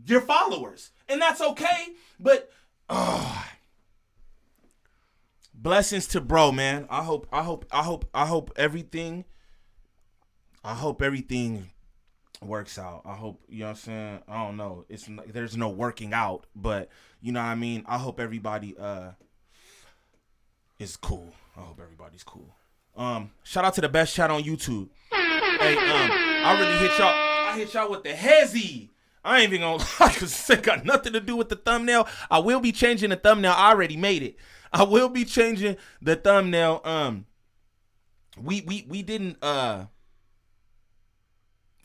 your followers, and that's okay. But blessings to bro, man. I hope everything works out. I hope, you know what I'm saying? I don't know. There's no working out, but you know what I mean? I hope everybody is cool. I hope everybody's cool. Shout out to the best chat on YouTube. Hey, I really hit y'all with the hezzy. I ain't even gonna lie, cause it got nothing to do with the thumbnail. I will be changing the thumbnail. I already made it. I will be changing the thumbnail. We didn't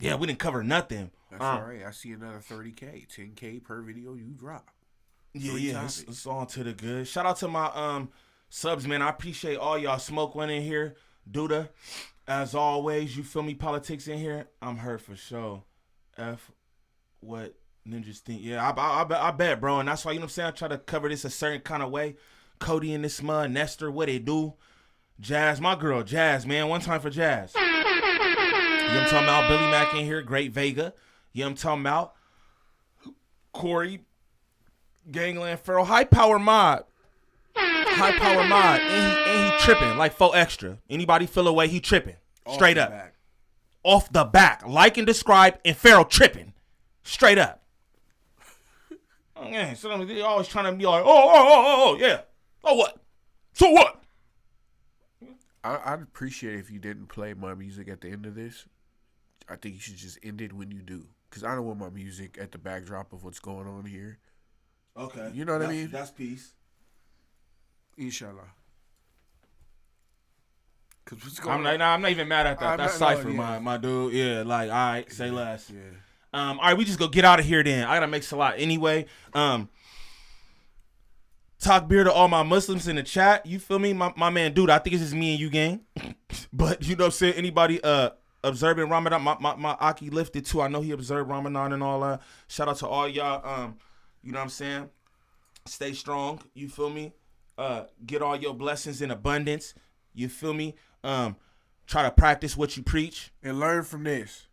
we didn't cover nothing. That's all right. I see another 30K, 10K per video you drop. Yeah, it's on to the good. Shout out to my subs, man. I appreciate all y'all. Smoke one in here. Duda, as always, you feel me? Politics in here. I'm hurt for sure. What ninjas think? Yeah, I bet, bro. And that's why, you know what I'm saying, I try to cover this a certain kind of way. Cody in this mud, Nestor, what they do? Jazz, my girl, Jazz, man. One time for Jazz. You know what I'm talking about? Billy Mack in here, Great Vega. You know what I'm talking about? Corey, Gangland Farrell, high power mod. And he tripping like 4 extra. Anybody feel away? He tripping. Straight up. Off the back. Like and describe, and Farrell tripping. Straight up. Okay, so they're always trying to be like, oh, yeah. Oh, what? So what? I'd appreciate it if you didn't play my music at the end of this. I think you should just end it when you do. Because I don't want my music at the backdrop of what's going on here. Okay. You know what I mean? That's peace. Inshallah. Cause what's I'm not even mad at that. That's Cypher, my dude. Yeah, like, all right, say less. Yeah. All right, we just go get out of here then. I gotta make Salat anyway. Talk beer to all my Muslims in the chat. You feel me? My man, dude, I think it's just me and you, gang. But you know what I'm saying? Anybody observing Ramadan? My Aki lifted too. I know he observed Ramadan and all that. Shout out to all y'all. You know what I'm saying? Stay strong. You feel me? Get all your blessings in abundance. You feel me? Try to practice what you preach. And learn from this.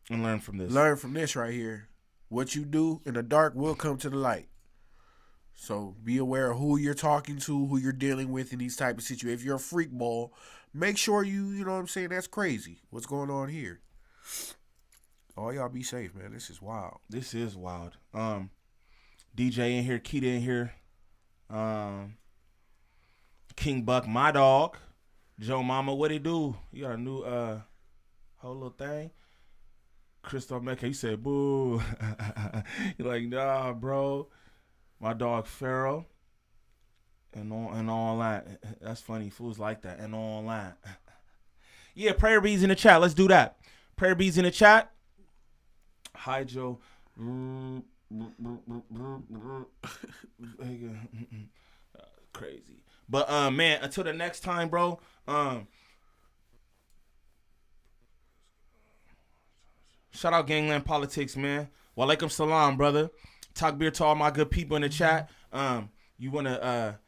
Learn from this right here. What you do in the dark will come to the light. So be aware of who you're talking to, who you're dealing with in these type of situations. If you're a freak ball, make sure you know what I'm saying, that's crazy. What's going on here? All y'all be safe, man. This is wild. This is wild. DJ in here, Keita in here. King Buck, my dog. Joe Mama, what he do? You got a new whole little thing. Christoph Mecca, he said, boo. You're like, nah, bro. My dog Pharaoh. And all that. That's funny. Fools like that. And all that. Yeah, prayer beads in the chat. Let's do that. Prayer beads in the chat. Hi, Joe. Crazy. But man, until the next time, bro. Shout out Gangland Politics, man. Walaikum salam, brother. Talk beer to all my good people in the chat. You wanna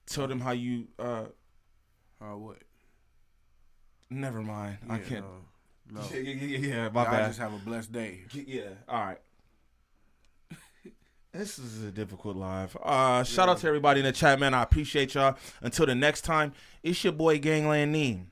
tell them how you what? Never mind. Yeah, I can't. No. Yeah, my bad. Just have a blessed day. Yeah. All right. This is a difficult live. Shout out to everybody in the chat, man. I appreciate y'all. Until the next time, it's your boy Gvnglvnd Niem.